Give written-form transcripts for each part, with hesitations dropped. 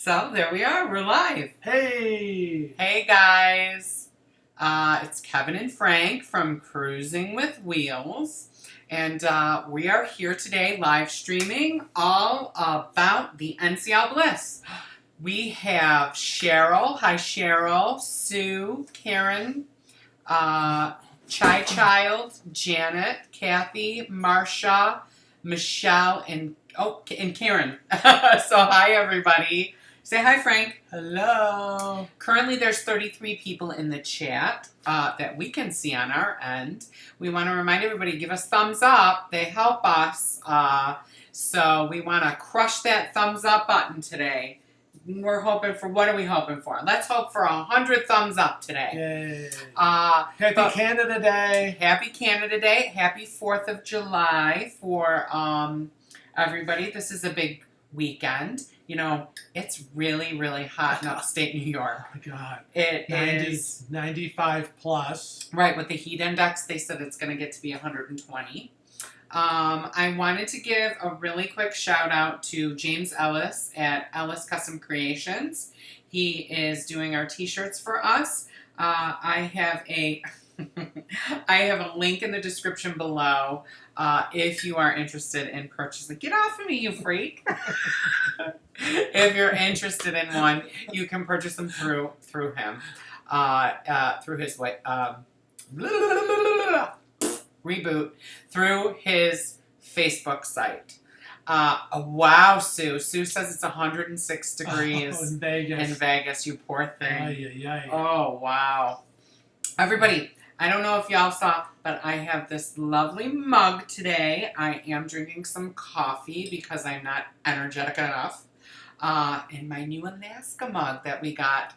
So there we are. We're live. Hey! Hey guys. It's Kevin and Frank from Cruising with Wheels. And we are here today live streaming all about the NCL Bliss. We have Cheryl. Hi Cheryl. Sue, Karen, Chai Child, Janet, Kathy, Marsha, Michelle, and Karen. So hi everybody. Say hi, Frank. Hello! Currently, there's 33 people in the chat that we can see on our end. We want to remind everybody, give us thumbs up. They help us. So we want to crush that thumbs up button today. We're hoping for, what are we hoping for? Let's hope for 100 thumbs up today. Yay! Happy Canada Day! Happy Canada Day. Happy 4th of July for everybody. This is a big weekend. You know, it's really, really hot in upstate New York. Oh my God. It 90, is 95 plus. right, with the heat index, they said it's going to get to be 120. I wanted to give a really quick shout out to James Ellis at Ellis Custom Creations. He is doing our t-shirts for us. I have a link in the description below if you are interested in purchasing. Get off of me, you freak! If you're interested in one, you can purchase them through him, through his through his Facebook site. Wow, Sue. Sue says it's 106 degrees in Vegas. In Vegas, you poor thing. Ay, ay, ay. Oh, wow. Everybody, I don't know if y'all saw, but I have this lovely mug today. I am drinking some coffee because I'm not energetic enough. In my new Alaska mug that we got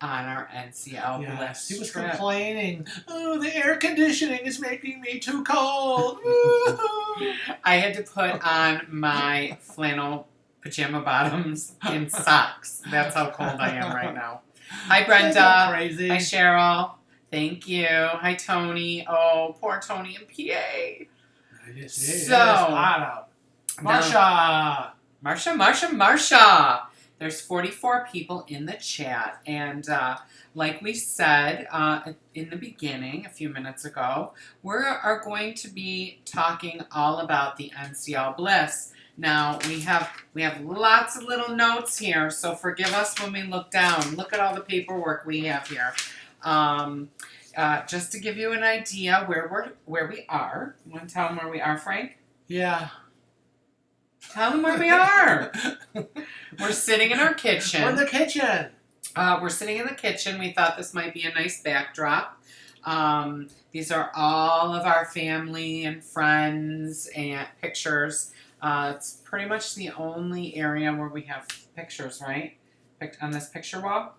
on our NCL Bliss He was trip. complaining, oh, the air conditioning is making me too cold. I had to put on my flannel pajama bottoms and socks. That's how cold I am right now. Hi, Brenda. Crazy. Hi, Cheryl. Thank you. Hi, Tony. Oh, poor Tony in PA. It is So, hot out. Marsha! Marsha. There's 44 people in the chat. And like we said in the beginning, a few minutes ago, we are going to be talking all about the NCL Bliss. Now, we have lots of little notes here, so forgive us when we look down. Look at all the paperwork we have here. Just to give you an idea where we are. You want to tell them where we are, Frank? Yeah. Tell them where we are. We're sitting in our kitchen. We're in the kitchen. We're sitting in the kitchen. We thought this might be a nice backdrop. These are all of our family and friends and pictures. It's pretty much the only area where we have pictures, right? On this picture wall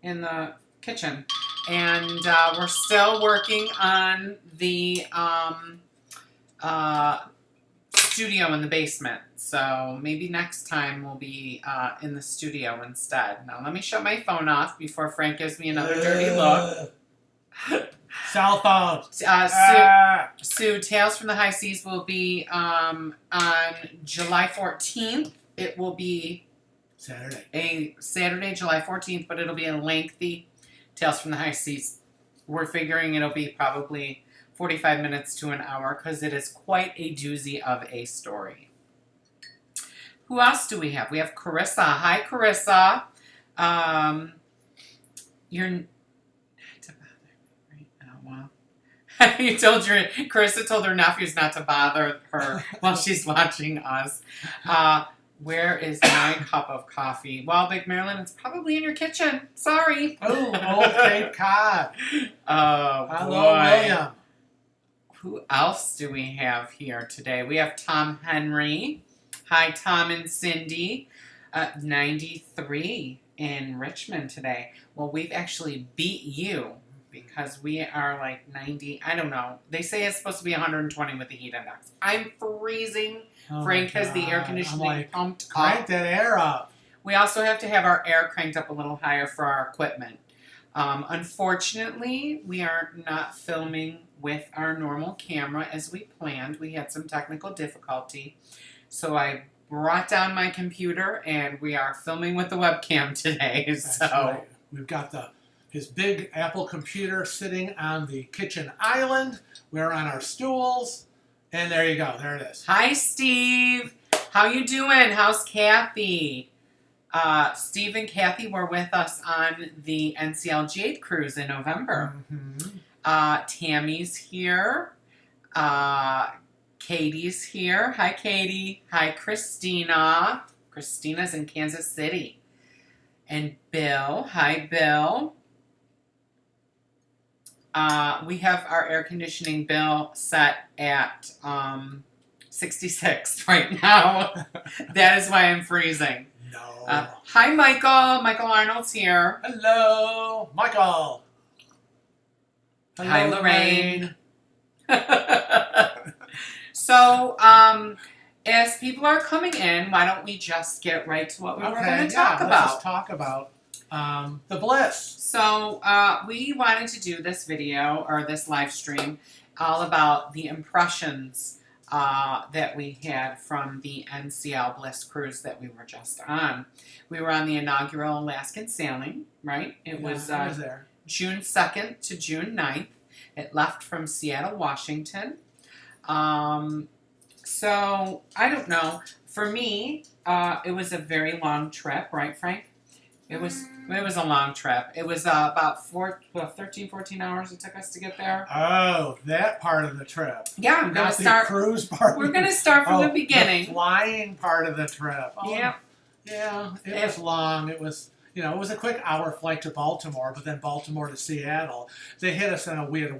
in the kitchen. And we're still working on the studio in the basement. So maybe next time we'll be in the studio instead. Now let me shut my phone off before Frank gives me another dirty look. Cell phone. Sue, Tales from the High Seas will be on July 14th. It will be Saturday, July 14th, but it'll be a lengthy Tales from the High Seas. We're figuring it'll be probably 45 minutes to an hour because it is quite a doozy of a story. Who else do we have? We have Carissa. Hi, Carissa. You're not to bother right now. Well, Carissa told her nephews not to bother her while she's watching us. Where is my cup of coffee? Well, Big Marilyn, it's probably in your kitchen. Sorry. Oh, old Cape Cod. Oh, hello, boy. William. Who else do we have here today? We have Tom Henry. Hi, Tom and Cindy. 93 in Richmond today. Well, we've actually beat you because we are like 90. I don't know. They say it's supposed to be 120 with the heat index. I'm freezing. Oh Frank has the air conditioning pumped up. Crank that air up. We also have to have our air cranked up a little higher for our equipment. Unfortunately, we are not filming with our normal camera as we planned. We had some technical difficulty. So I brought down my computer and we are filming with the webcam today. That's So right. We've got his big Apple computer sitting on the kitchen island. We're on our stools. And there you go. There it is. hi, Steve. How you doing? How's Kathy? Steve and Kathy were with us on the NCL Jade cruise in November. Mm-hmm. Tammy's here. Katie's here. Hi, Katie. Hi, Christina. Christina's in Kansas City. And Bill. Hi, Bill. We have our air conditioning bill set at 66 right now. That is why I'm freezing. No. Hi, Michael. Michael Arnold's here. Hello, Michael. Hello, Hi, Lorraine. So, as people are coming in, why don't we just get right to what we were going to talk about? Let's just talk about the Bliss. So, we wanted to do this video or this live stream all about the impressions that we had from the NCL Bliss cruise that we were just on. We were on the inaugural Alaskan sailing, right? It was I was there. June 2nd to June 9th. It left from Seattle, Washington. So, I don't know. For me, it was a very long trip, right, Frank? It was a long trip. It was about 13, 14 hours it took us to get there. Oh, that part of the trip. Yeah, I'm going to start. Cruise part. We're going to start from the beginning. The flying part of the trip. Oh, Yeah. Yeah, it was long. It was, it was a quick hour flight to Baltimore, but then Baltimore to Seattle. They hit us in a weird.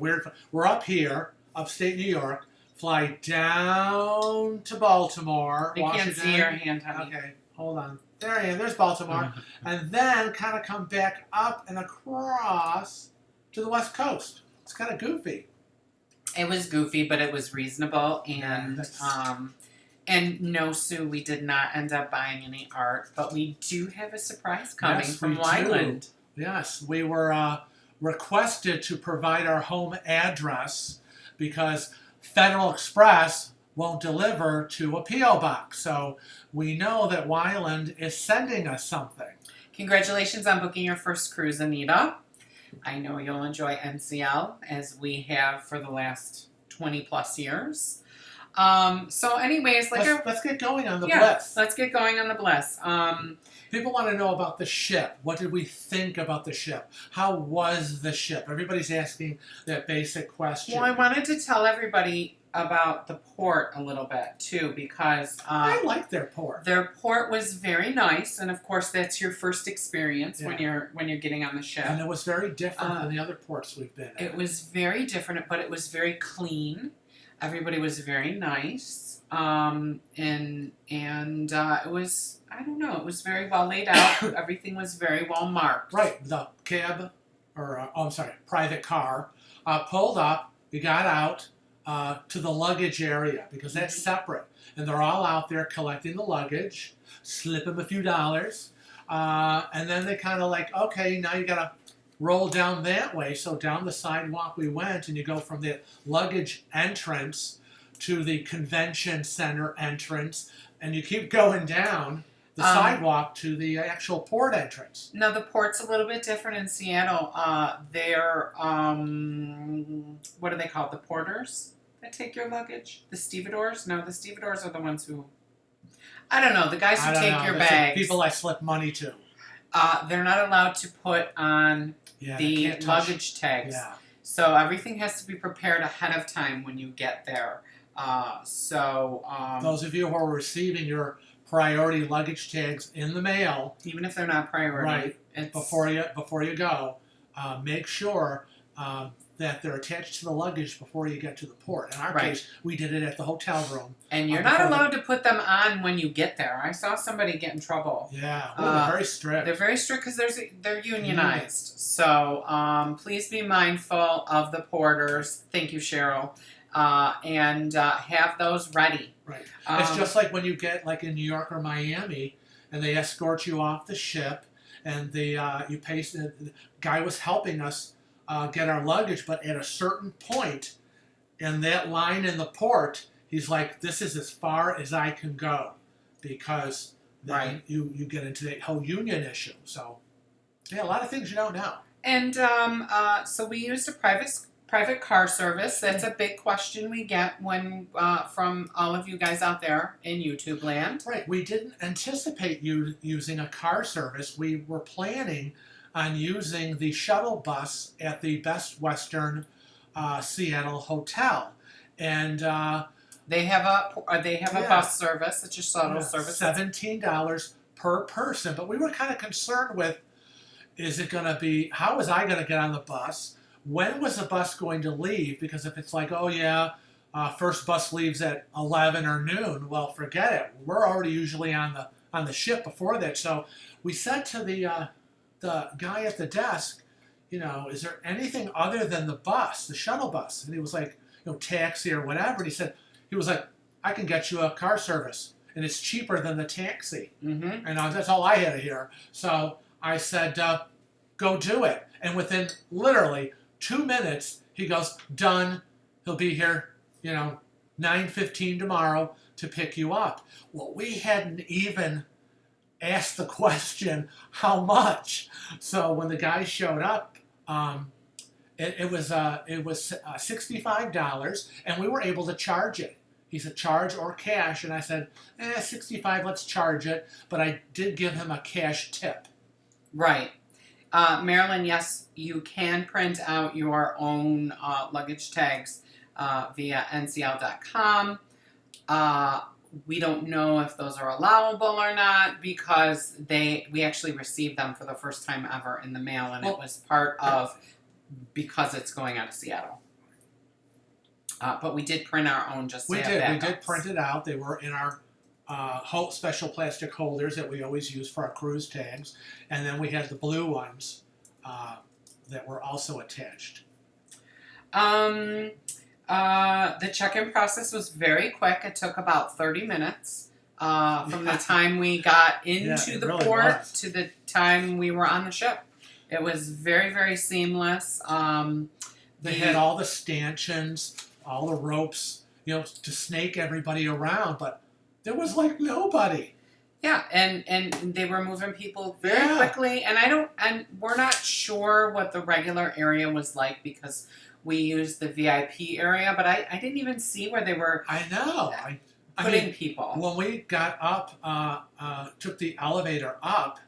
We're up here, upstate New York. Fly down to Baltimore. I Washington. can't see your hand, honey. Okay, hold on. There I am. There's Baltimore. And then kind of come back up and across to the West Coast. It's kind of goofy. It was goofy, but it was reasonable. And no, Sue, we did not end up buying any art, but we do have a surprise coming from Wyland. Yes, we were requested to provide our home address because Federal Express won't deliver to a P.O. box. So we know that Wyland is sending us something. Congratulations on booking your first cruise, Anita. I know you'll enjoy NCL as we have for the last 20 plus years. So anyways, let's get going on the Bliss. Let's get going on the Bliss. People want to know about the ship. What did we think about the ship? How was the ship? Everybody's asking that basic question. Well, I wanted to tell everybody about the port a little bit too, because I like their port. Their port was very nice, and of course that's your first experience when you're getting on the ship. And it was very different than the other ports we've been in. It was very different, but it was very clean. Everybody was very nice, and it was, I don't know, it was very well laid out. Everything was very well marked. Right, the cab, private car, pulled up. We got out to the luggage area because that's separate, and they're all out there collecting the luggage, slip them a few dollars, and then they kind of like, okay, now you gotta roll down that way. So down the sidewalk we went, and you go from the luggage entrance to the convention center entrance, and you keep going down the sidewalk to the actual port entrance. Now the port's a little bit different in Seattle. They're what are they called? The porters that take your luggage? The stevedores? No, the stevedores are the ones who, I don't know, the guys who take your bags. People I slip money to. They're not allowed to put on the luggage tags. Yeah. So everything has to be prepared ahead of time when you get there. Those of you who are receiving your priority luggage tags in the mail, even if they're not priority, right, before you go, make sure that they're attached to the luggage before you get to the port. In our case, we did it at the hotel room. And you're not allowed to put them on when you get there. I saw somebody get in trouble. Yeah, they're very strict. They're very strict because they're unionized. So please be mindful of the porters. Thank you, Cheryl. And have those ready. Right. It's just like when you get like in New York or Miami, and they escort you off the ship, and the guy was helping us get our luggage, but at a certain point in that line in the port, he's like, "This is as far as I can go." because then Right. you get into the whole union issue. So, yeah, a lot of things you don't know. And so we used a private car service. That's a big question we get when from all of you guys out there in YouTube land. Right. We didn't anticipate you using a car service. We were planning on using the shuttle bus at the Best Western Seattle Hotel, and They have a bus service. It's a shuttle service. $17 per person. But we were kind of concerned with, is it going to be, how was I going to get on the bus? When was the bus going to leave? Because if it's like, oh yeah, first bus leaves at 11 or noon, well, forget it. We're already usually on the ship before that. So we said to the guy at the desk, is there anything other than the bus, the shuttle bus? And he was like, taxi or whatever. And he was like, I can get you a car service, and it's cheaper than the taxi. Mm-hmm. And that's all I had to hear. So I said, go do it. And within literally 2 minutes, he goes, done. He'll be here, 9:15 tomorrow to pick you up. Well, we hadn't even asked the question, how much? So when the guy showed up, it was $65, and we were able to charge it. He said, charge or cash, and I said, $65, let's charge it. But I did give him a cash tip. Right. Marilyn, yes, you can print out your own luggage tags via ncl.com. We don't know if those are allowable or not because we actually received them for the first time ever in the mail, and it was part of because it's going out of Seattle. But we did print our own just to have backups. We did print it out. They were in our special plastic holders that we always use for our cruise tags, and then we had the blue ones that were also attached. The check-in process was very quick. It took about 30 minutes from the time we got into the port to the time we were on the ship. It was very, very seamless. They had all the stanchions, all the ropes, to snake everybody around, but there was like nobody. Yeah, and they were moving people very quickly, and we're not sure what the regular area was like because we used the VIP area, but I didn't even see where they were. I know. Putting people. When we got up, took the elevator up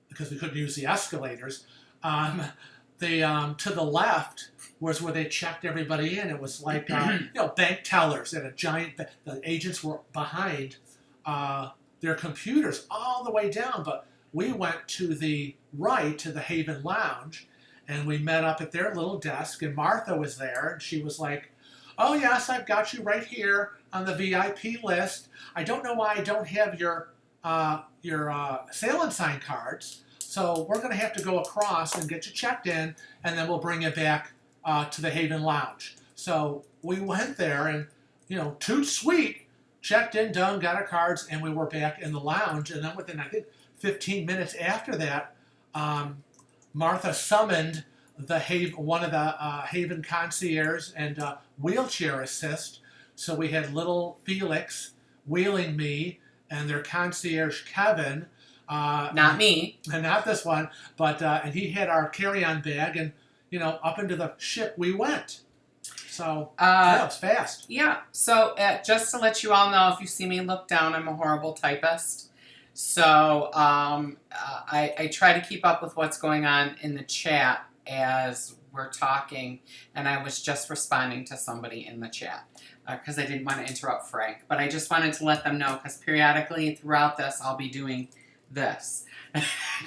because we couldn't use the escalators. To the left was where they checked everybody in. It was like bank tellers at a giant. The agents were behind their computers all the way down, but we went to the right to the Haven Lounge, and we met up at their little desk, and Martha was there, and she was like, oh yes, I've got you right here on the VIP list. I don't know why I don't have your sail and sign cards, so we're going to have to go across and get you checked in, and then we'll bring you back to the Haven Lounge. So we went there, and toot sweet, checked in, done, got our cards, and we were back in the lounge. And then within, I think, 15 minutes after that, Martha summoned one of the Haven concierge and wheelchair assist. So we had little Felix wheeling me, and their concierge Kevin. Not me. And not this one, but and he had our carry-on bag, and up into the ship we went. So, it was fast. Yeah. So, just to let you all know, if you see me look down, I'm a horrible typist. So, I try to keep up with what's going on in the chat as we're talking. And I was just responding to somebody in the chat because I didn't want to interrupt Frank. But I just wanted to let them know because periodically throughout this, I'll be doing this.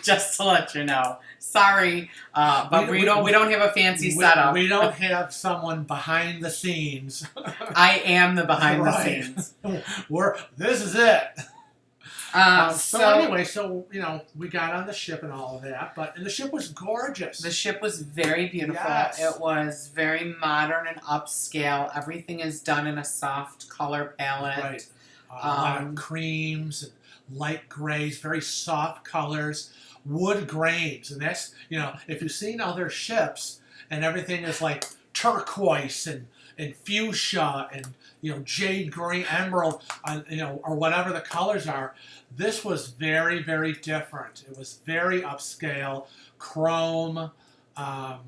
Just to let you know. Sorry, but we don't have a fancy setup. We don't have someone behind the scenes. I am the behind the scenes. This is it. So anyway, we got on the ship and all of that, and the ship was gorgeous. The ship was very beautiful. Yes. It was very modern and upscale. Everything is done in a soft color palette. Right. A lot of creams and light grays, very soft colors, wood grains. And that's, if you've seen other ships and everything is like turquoise and, and fuchsia and jade green, emerald, or whatever the colors are. This was very, very different. It was very upscale, chrome. And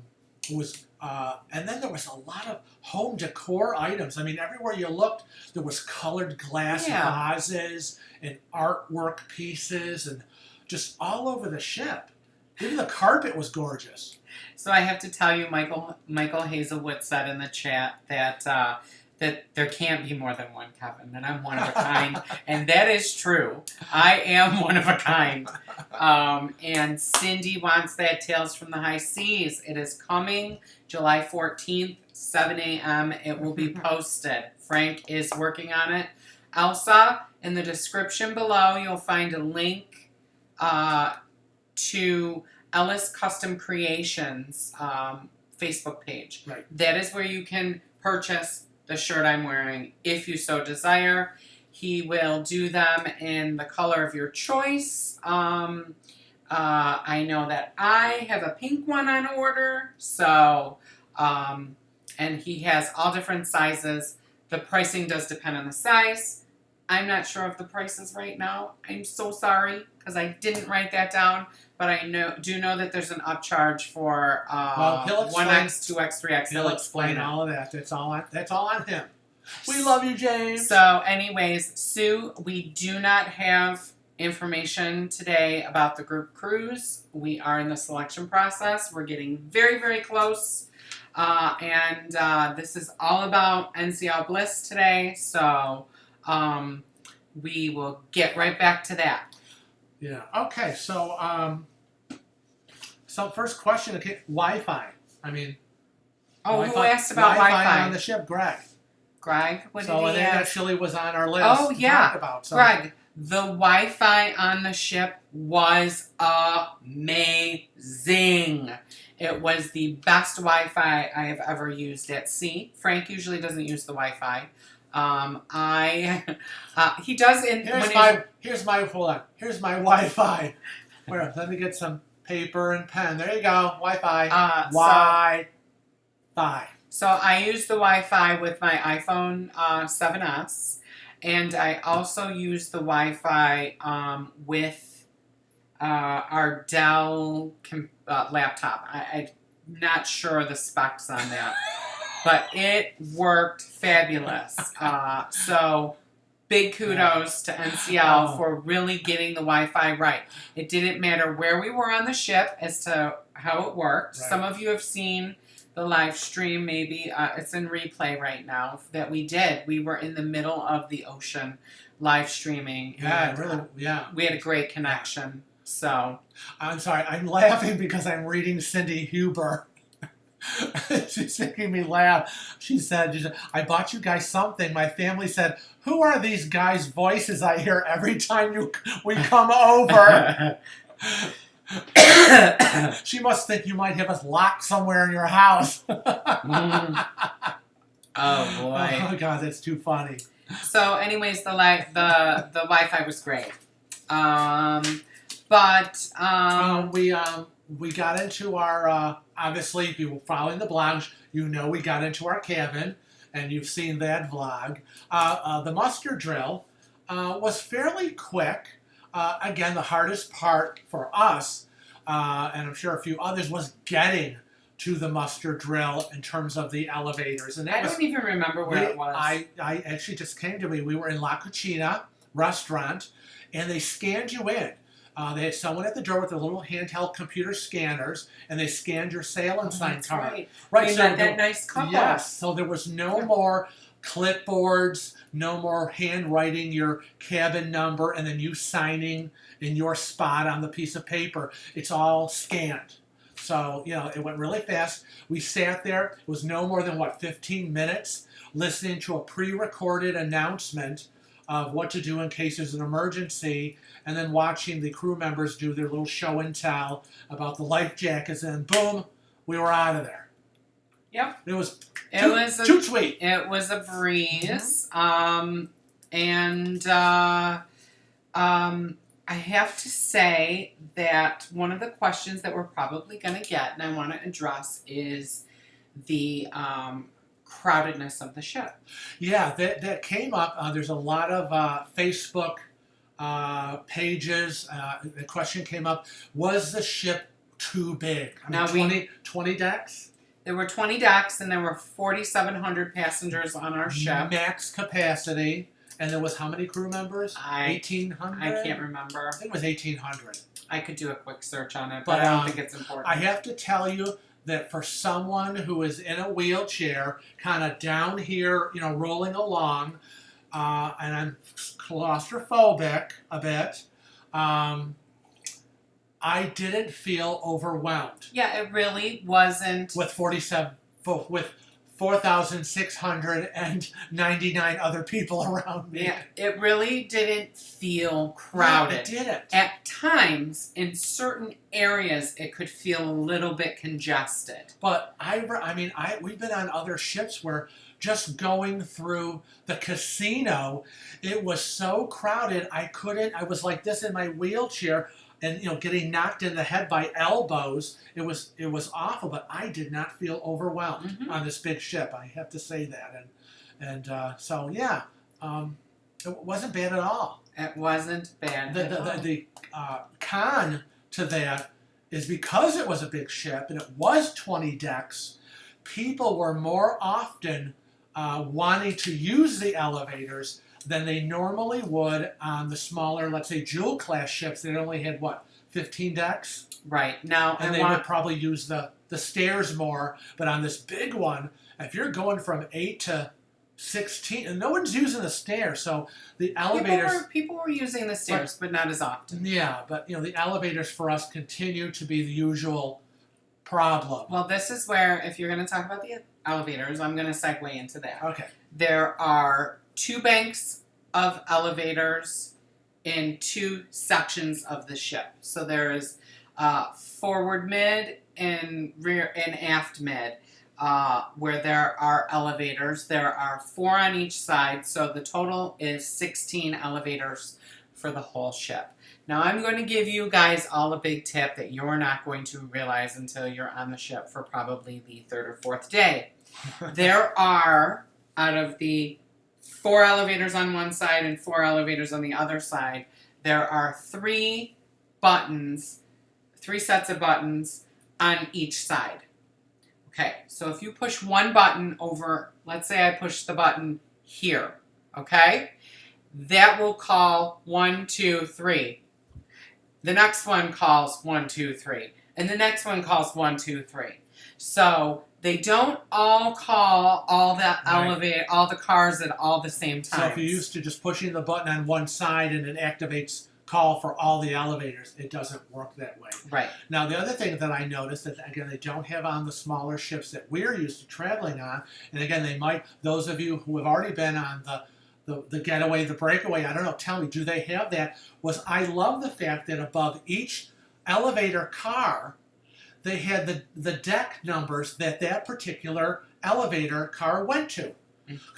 then there was a lot of home decor items. I mean, everywhere you looked, there was colored glass vases and artwork pieces, and just all over the ship. Even the carpet was gorgeous. So I have to tell you, Michael Hazelwood said in the chat that that there can't be more than one Kevin, and I'm one of a kind, and that is true. I am one of a kind. And Cindy wants that Tales from the High Seas. It is coming July 14th, 7 a.m. It will be posted. Frank is working on it. Elsa, in the description below, you'll find a link to Ellis Custom Creations Facebook page. Right. That is where you can purchase the shirt I'm wearing if you so desire. He will do them in the color of your choice. I know that I have a pink one on order, so and he has all different sizes. The pricing does depend on the size. I'm not sure of the prices right now. I'm so sorry because I didn't write that down, but I do know that there's an upcharge for 1X, 2X, 3X. He'll explain all of that. That's all on him. We love you, James. So anyways, Sue, we do not have information today about the group cruise. We are in the selection process. We're getting very, very close. And this is all about NCL Bliss today. So we will get right back to that. Yeah. Okay. So first question, okay, Wi-Fi. I mean, Wi-Fi, who asked about Wi-Fi on the ship? Greg. What did he that ask? actually was on our list. Oh yeah, to talk about, so. Greg. The Wi-Fi on the ship was amazing. It was the best Wi-Fi I have ever used at sea. Frank usually doesn't use the Wi-Fi. He does in. Here's my Wi-Fi. Where? Let me get some paper and pen. There you go. Wi-Fi. Wi-Fi. So I use the Wi-Fi with my iPhone 7S, and I also use the Wi-Fi with our Dell laptop. I'm not sure the specs on that, but it worked fabulous. So big kudos to NCL for really getting the Wi-Fi right. It didn't matter where we were on the ship as to how it worked. Right. Some of you have seen the live stream, maybe it's in replay right now, that we did. We were in the middle of the ocean live streaming. Yeah, and, really, yeah. We had a great connection, so. I'm sorry, I'm laughing because I'm reading Cindy Huber. She's making me laugh. She said, I bought you guys something. My family said, who are these guys' voices I hear every time we come over? She must think you might have us locked somewhere in your house. Oh boy! Oh God, that's too funny. So, anyways, the Wi-Fi was great. We got into our obviously, if you were following the blogs, you know we got into our cabin, and you've seen that vlog. The muster drill was fairly quick. Again, the hardest part for us, and I'm sure a few others, was getting to the muster drill in terms of the elevators. And I don't even remember where it was. I actually just came to me. We were in La Cucina restaurant, and they scanned you in. They had someone at the door with their little handheld computer scanners, and they scanned your sail and sign card. Right. Right. You met that nice couple. Yes. So there was no more clipboards, no more handwriting your cabin number and then you signing in your spot on the piece of paper. It's all scanned. So, it went really fast. We sat there. It was no more than, 15 minutes listening to a pre-recorded announcement of what to do in case there's an emergency, and then watching the crew members do their little show and tell about the life jackets, and boom, we were out of there. Yep. It was too sweet. It was a breeze. I have to say that one of the questions that we're probably going to get, and I want to address, is the crowdedness of the ship. Yeah, that came up. There's a lot of Facebook pages. The question came up: was the ship too big? I mean, Now 20 decks. There were 20 decks, and there were 4,700 passengers on our ship. Max capacity, and there was how many crew members? 1,800. I can't remember. I think it was 1,800. I could do a quick search on it, but I don't think it's important. I have to tell you that for someone who is in a wheelchair, kind of down here, rolling along, and I'm claustrophobic a bit, I didn't feel overwhelmed. Yeah, it really wasn't. With 4,699 other people around me. Yeah, it really didn't feel crowded. No, it didn't. At times, in certain areas, it could feel a little bit congested. But we've been on other ships where just going through the casino, it was so crowded I was like this in my wheelchair and getting knocked in the head by elbows. It was awful, but I did not feel overwhelmed on this big ship. I have to say that. So yeah, it wasn't bad at all. It wasn't bad at all. The con to that is because it was a big ship and it was 20 decks, people were more often wanting to use the elevators than they normally would on the smaller, let's say, Jewel class ships that only had 15 decks? Right. Now, and they would probably use the stairs more, but on this big one, if you're going from 8 to 16, and no one's using the stairs, so the elevators... People were using the stairs, but not as often. Yeah, but the elevators for us continue to be the usual problem. Well, this is where, if you're going to talk about the elevators, I'm going to segue into that. Okay. There are 2 banks of elevators in 2 sections of the ship. So there is forward mid and rear and aft mid, where there are elevators. There are 4 on each side, so the total is 16 elevators for the whole ship. Now I'm going to give you guys all a big tip that you're not going to realize until you're on the ship for probably the 3rd or 4th day. There are, out of the 4 elevators on one side and 4 elevators on the other side, there are 3 sets of buttons on each side. Okay, so if you push one button over, let's say I push the button here, okay? That will call 1, 2, 3. The next one calls 1, 2, 3. And the next one calls 1, 2, 3. So they don't all call all the all the cars at all the same time. So if you're used to just pushing the button on one side and it activates call for all the elevators, it doesn't work that way. Right. Now the other thing that I noticed that again they don't have on the smaller ships that we're used to traveling on, and again they might, those of you who have already been on the getaway, the breakaway, I don't know, tell me, do they have that? Was I love the fact that above each elevator car they had the deck numbers that particular elevator car went to.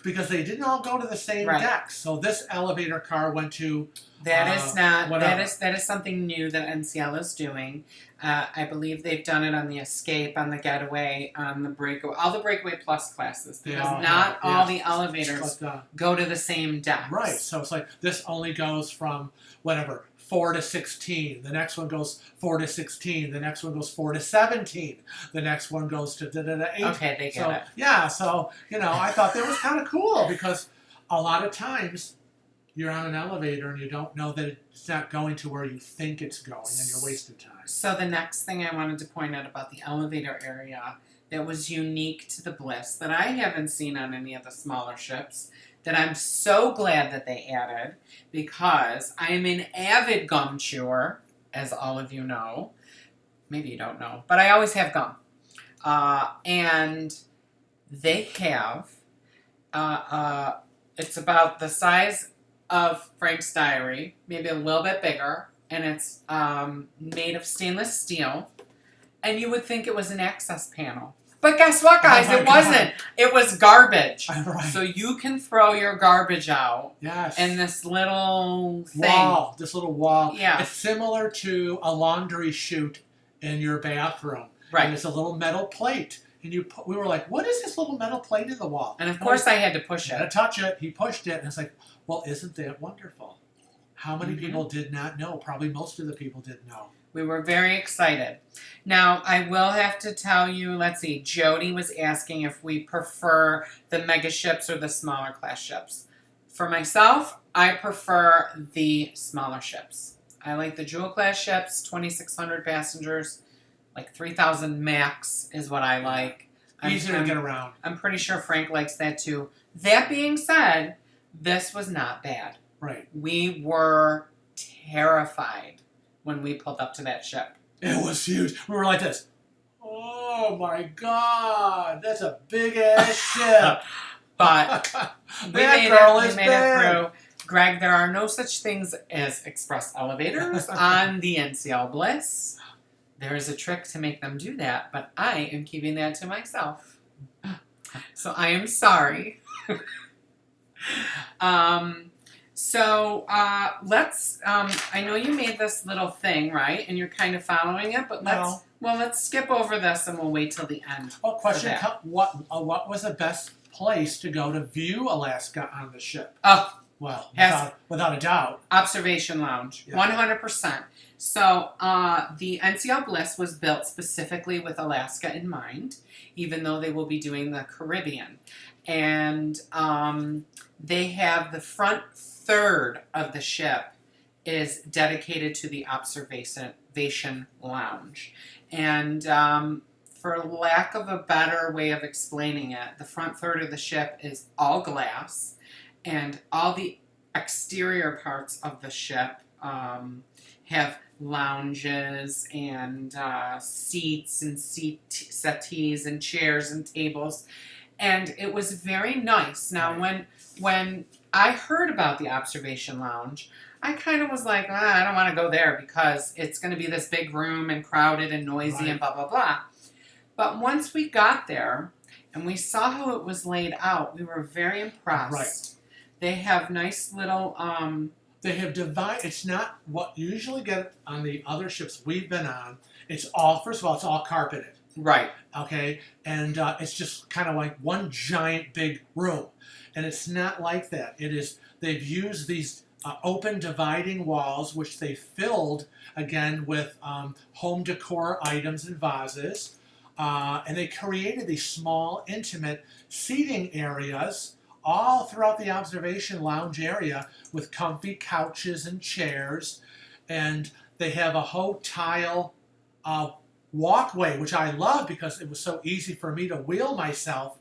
Because they didn't all go to the same decks. So this elevator car went to that is something new that NCL is doing. I believe they've done it on the Escape, on the Getaway, on the Breakaway, all the Breakaway Plus classes. Because not all the elevators go to the same decks. Right. So it's like this only goes from 4 to 16. The next one goes 4 to 16. The next one goes 4 to 17. The next one goes to 8. Okay, they get it. Yeah, so, I thought that was kind of cool because a lot of times you're on an elevator and you don't know that it's not going to where you think it's going and you're wasting time. So the next thing I wanted to point out about the elevator area that was unique to the Bliss that I haven't seen on any of the smaller ships, that I'm so glad that they added, because I am an avid gum chewer, as all of you know. Maybe you don't know, but I always have gum. And they have, it's about the size of Frank's diary, maybe a little bit bigger, and it's made of stainless steel, and you would think it was an access panel. But guess what, guys? It wasn't. It was garbage. Right. So you can throw your garbage out. Yes. In this little thing. Wall. This little wall. Yeah. It's similar to a laundry chute in your bathroom. Right. And it's a little metal plate. and we were like, what is this little metal plate in the wall? And of course I had to push Had to it. touch it. He pushed it, and it's like, well, isn't that wonderful? How many Mm-hmm. people did not know? Probably most of the people didn't know. We were very excited. Now, I will have to tell you, let's see, Jody was asking if we prefer the mega ships or the smaller class ships. For myself, I prefer the smaller ships. I like the jewel class ships, 2,600 passengers, like 3,000 max is what I like. Easier to get around. I'm pretty sure Frank likes that too. That being said, this was not bad. Right. We were terrified when we pulled up to that ship. It was huge. We were like this. Oh my God, that's a big ass ship. But we that made girl it. is We made it through. Greg, there are no such things as express elevators on the NCL Bliss. There is a trick to make them do that, but I am keeping that to myself. So I am sorry. Let's, I know you made this little thing, right? And you're kind of following it, but let's skip over this and we'll wait till the end. Oh, question. What was the best place to go to view Alaska on the ship? Oh, well, without a doubt. Observation Lounge, Yeah. 100%. So the NCL Bliss was built specifically with Alaska in mind, even though they will be doing the Caribbean. And they have the front third of the ship is dedicated to the observation lounge. And for lack of a better way of explaining it, the front third of the ship is all glass, and all the exterior parts of the ship have lounges and seats and settees and chairs and tables. And it was very nice. Now, when I heard about the observation lounge, I kind of was like, I don't want to go there because it's going to be this big room and crowded and noisy and blah, blah, blah. But once we got there and we saw how it was laid out, we were very impressed. Right. They have nice little... They have divided. It's not what you usually get on the other ships we've been on. It's all, first of all, it's all carpeted. Right. Okay, and it's just kind of like one giant big room, and it's not like that. It is. They've used these open dividing walls, which they filled again with home decor items and vases, and they created these small, intimate seating areas all throughout the observation lounge area with comfy couches and chairs, and they have a tile walkway, which I love because it was so easy for me to wheel myself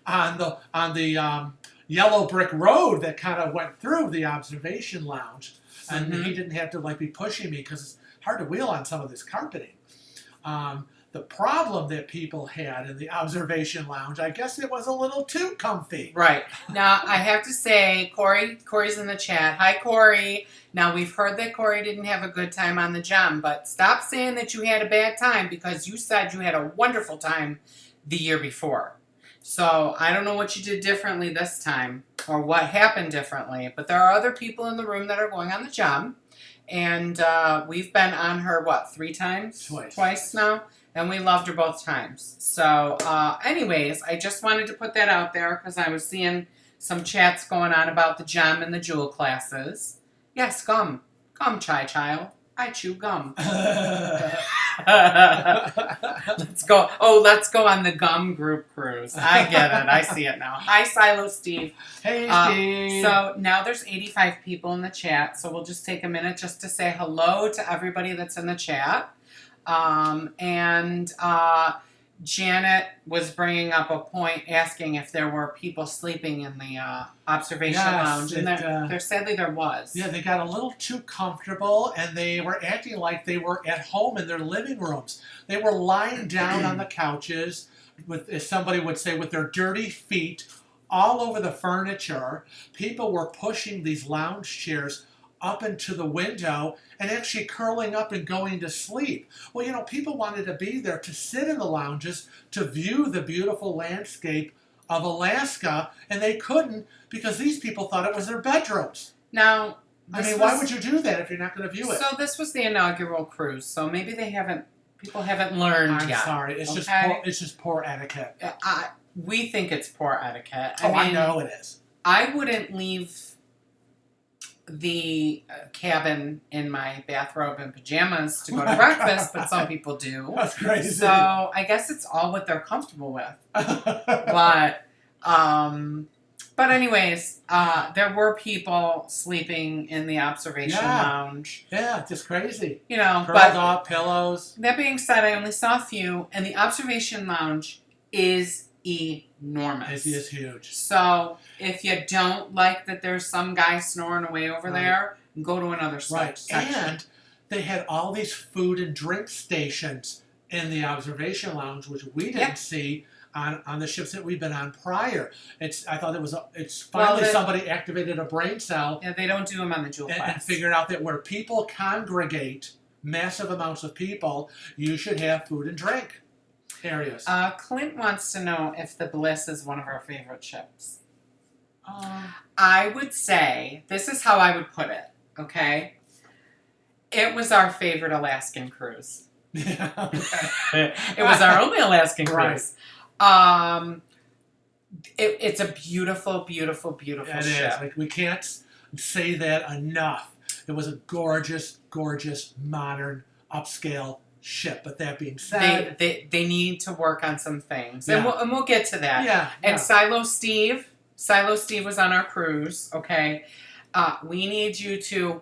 on the yellow brick road that kind of went through the observation lounge, and he didn't have to be pushing me because it's hard to wheel on some of this carpeting. The problem that people had in the observation lounge, I guess it was a little too comfy. Right. Now, I have to say, Corey's in the chat. Hi, Corey. Now, we've heard that Corey didn't have a good time on the jump, but stop saying that you had a bad time because you said you had a wonderful time the year before. So, I don't know what you did differently this time or what happened differently, but there are other people in the room that are going on the jump, and we've been on her, 3 times? Twice now? And we loved her both times. So, anyways, I just wanted to put that out there because I was seeing some chats going on about the gem and the jewel classes. Yes, gum. Gum, Chai Child. I chew gum. Let's go. Oh, let's go on the gum group cruise. I get it. I see it now. Hi, Silo Steve. Hey, Steve. So now there's 85 people in the chat. So we'll just take a minute just to say hello to everybody that's in the chat. Janet was bringing up a point asking if there were people sleeping in the observation lounge, and there sadly there was. Yeah, they got a little too comfortable, and they were acting like they were at home in their living rooms. They were lying down on the couches, as somebody would say, with their dirty feet all over the furniture. People were pushing these lounge chairs up into the window and actually curling up and going to sleep. Well, people wanted to be there to sit in the lounges to view the beautiful landscape of Alaska, and they couldn't because these people thought it was their bedrooms. Now, why would you do that if you're not going to view it? So this was the inaugural cruise, so maybe People haven't learned I'm yet. sorry. It's okay? just poor etiquette. We think it's poor etiquette. I know it is. I wouldn't leave the cabin in my bathrobe and pajamas to go to breakfast, but some people do. That's crazy. So I guess it's all what they're comfortable with. But anyways, there were people sleeping in the observation lounge. Yeah, just crazy. You know, curled up, pillows. That being said, I only saw a few, and the observation lounge is enormous. It is huge. So if you don't like that there's some guy snoring away over there, go to another section. And they had all these food and drink stations in the observation lounge, which we didn't see on the ships that we've been on prior. I thought it's finally somebody activated a brain cell. Yeah, they don't do them on the Jewel class. And figured out that where people congregate, massive amounts of people, you should have food and drink areas. Clint wants to know if the Bliss is one of our favorite ships. I would say, this is how I would put it, okay? It was our favorite Alaskan cruise. Yeah, It was our only Alaskan cruise. It's a beautiful, beautiful, beautiful ship. It is. Like, we can't say that enough. It was a gorgeous, gorgeous, modern, upscale ship. But that being said, they need to work on some things, and we'll get to that. Yeah. And Silo Steve was on our cruise. Okay, we need you to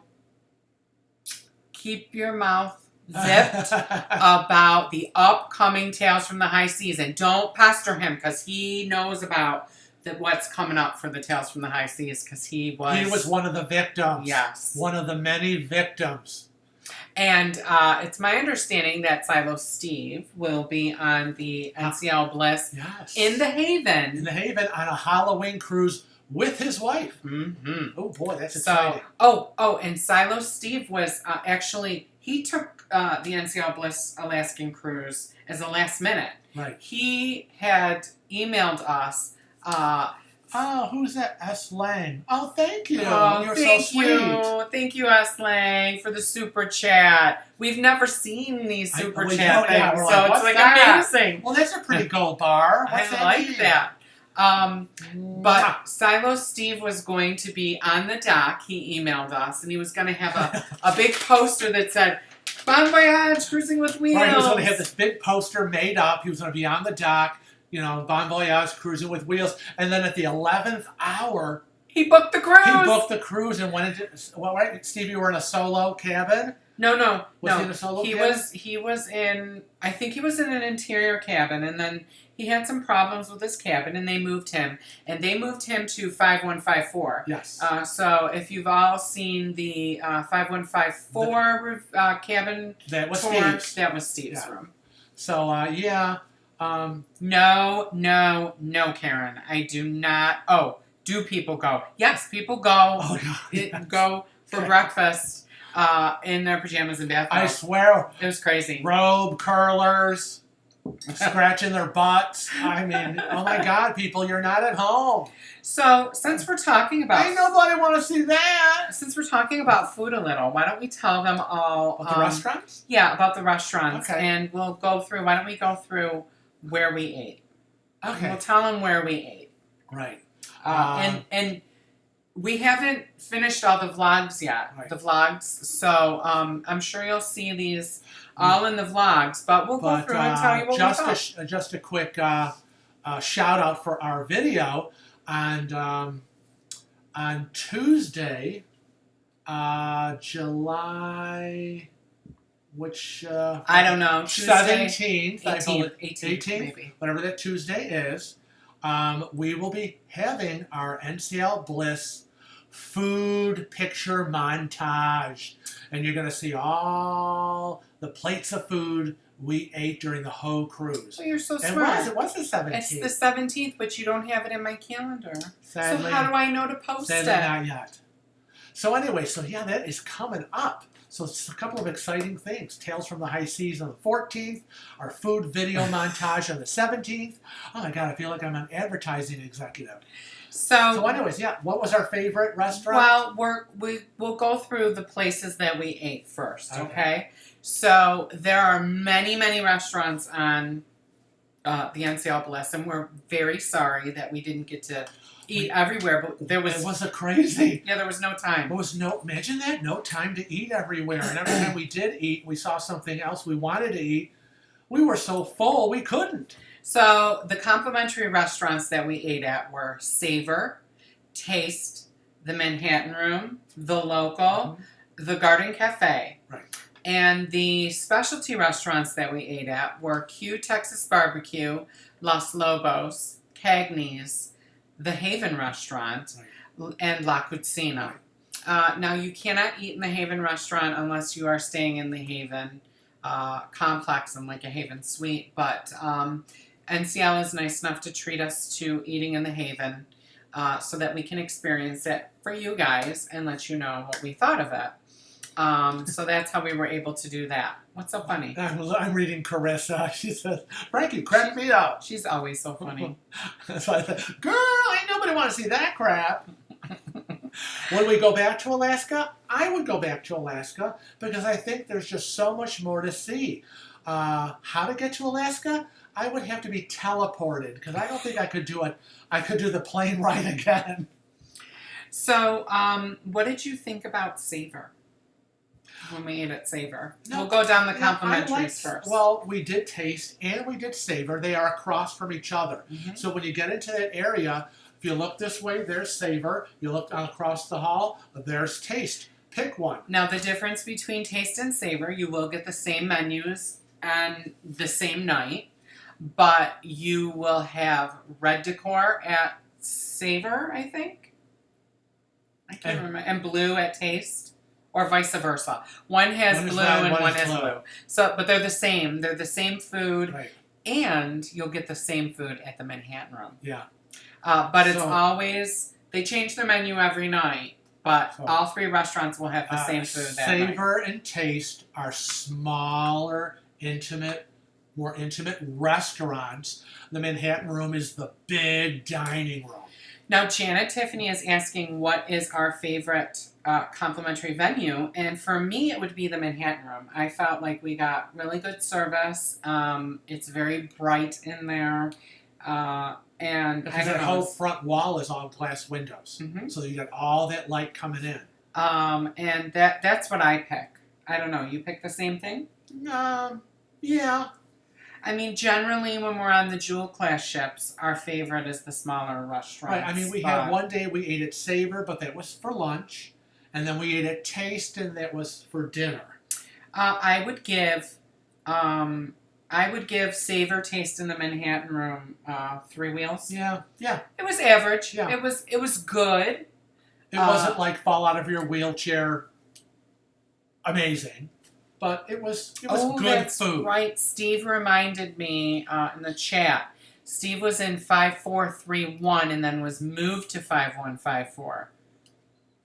keep your mouth zipped about the upcoming Tales from the High Seas, and don't pester him because he knows about what's coming up for the Tales from the High Seas because he was one of the victims. Yes, one of the many victims. And it's my understanding that Silo Steve will be on the NCL Bliss in the Haven. In the Haven on a Halloween cruise with his wife. Mm-hmm. Oh boy, that's exciting. And Silo Steve was actually, he took the NCL Bliss Alaskan cruise as a last minute. Right. He had emailed us. Who's that? S. Lang. Oh, thank you. You're thank so sweet. you. Thank you, S. Lang, for the super chat. We've never seen these super chat things, so it's like amazing. Well, that's a pretty gold bar. I like that. But Silo Steve was going to be on the dock. He emailed us, and he was going to have a big poster that said, Bon Voyage, Cruising with Wheels. Right, he was going to have this big poster made up. He was going to be on the dock, Bon Voyage, Cruising with Wheels. And then at the 11th hour, he booked the cruise. He booked the cruise and went into, Steve, you were in a solo cabin? No. Was he in a solo cabin? He was in, I think he was in an interior cabin, and then he had some problems with his cabin, and they moved him. And they moved him to 5154. Yes. So if you've all seen the 5154 cabin that was tour, Steve's. that was Steve's room. So, no, Karen. I do not. Oh, do people go? Yes, people go. Oh, God. Yes. Go for breakfast in their pajamas and bathrobes. I swear. It was crazy. Robe curlers, scratching their butts. I mean, oh my God, people, you're not at home. So, since we're talking about... Ain't nobody want to see that. Since we're talking about food a little, why don't we tell them all... About the restaurants? Yeah, about the restaurants. Okay. And we'll go through... Why don't we go through where we ate? Okay. We'll tell them where we ate. Right. And we haven't finished all the vlogs yet. Right. The vlogs. So I'm sure you'll see these all in the vlogs. But we'll go through and tell you what we thought. Just a quick shout out for our video. And on Tuesday, July... Which I don't know. 17th, 18th, maybe. Whatever that Tuesday is, we will be having our NCL Bliss food picture montage, and you're going to see all the plates of food we ate during the whole cruise. Oh, you're so smart. And what's the 17th? It's the 17th, but you don't have it in my calendar. Sadly, so how do I know to post it? Not yet. So anyway, that is coming up. So it's a couple of exciting things. Tales from the High Seas on the 14th. Our food video montage on the 17th. Oh my God, I feel like I'm an advertising executive. So anyways, what was our favorite restaurant? Well, we'll go through the places that we ate first, okay? So there are many, many restaurants on the NCL Bliss, and we're very sorry that we didn't get to eat everywhere. But there was It was a crazy. there was no time. There was no, imagine that, no time to eat everywhere. And every time we did eat, we saw something else we wanted to eat. We were so full, we couldn't. So the complimentary restaurants that we ate at were Savor, Taste, the Manhattan Room, the Local, the Garden Cafe. Right. And the specialty restaurants that we ate at were Q Texas Barbecue, Los Lobos, Cagney's, the Haven Restaurant, and La Cucina. Now, you cannot eat in the Haven Restaurant unless you are staying in the Haven complex and like a Haven suite. But NCL is nice enough to treat us to eating in the Haven so that we can experience it for you guys and let you know what we thought of it. So that's how we were able to do that. What's so funny? I'm reading Carissa. She says, Frankie, crack me up. She's always so funny. So I said, girl, ain't nobody want to see that crap. When we go back to Alaska, I would go back to Alaska because I think there's just so much more to see. How to get to Alaska? I would have to be teleported because I don't think I could do it. I could do the plane ride again. So, what did you think about Savor? When we ate at Savor. No, we'll go down the I complimentaries liked- first. Well, we did Taste and we did Savor. They are across from each other. Mhm. So when you get into that area, if you look this way, there's Savor. You look across the hall, there's Taste. Pick one. Now, the difference between Taste and Savor, you will get the same menus on the same night, but you will have red decor at Savor, I think. I can't remember. And blue at Taste. Or vice versa. One has One is blue red, and one one is has blue. blue. So, but they're the same. They're the same food, Right. and you'll get the same food at the Manhattan Room. Yeah. But it's So- always, they change their menu every night, but So- all three restaurants will have the same food that night. Savor and Taste are smaller, more intimate restaurants. The Manhattan Room is the big dining room. Now, Janet Tiffany is asking what is our favorite complimentary venue, and for me, it would be the Manhattan Room. I felt like we got really good service. It's very bright in there, and Because I don't that know. whole front wall is all glass windows. Mhm. So you got all that light coming in. And that's what I pick. I don't know. You pick the same thing? Yeah. I mean, generally, when we're on the Jewel class ships, our favorite is the smaller restaurants. Right. I mean, we had one day we ate at Savor, but that was for lunch. And then we ate at Taste, and that was for dinner. I would give Savor, Taste, in the Manhattan Room 3 wheels. Yeah. It was average. Yeah. It was good. It wasn't like fall out of your wheelchair amazing. But it was good that's food. Right. Steve reminded me in the chat. Steve was in 5431 and then was moved to 5154.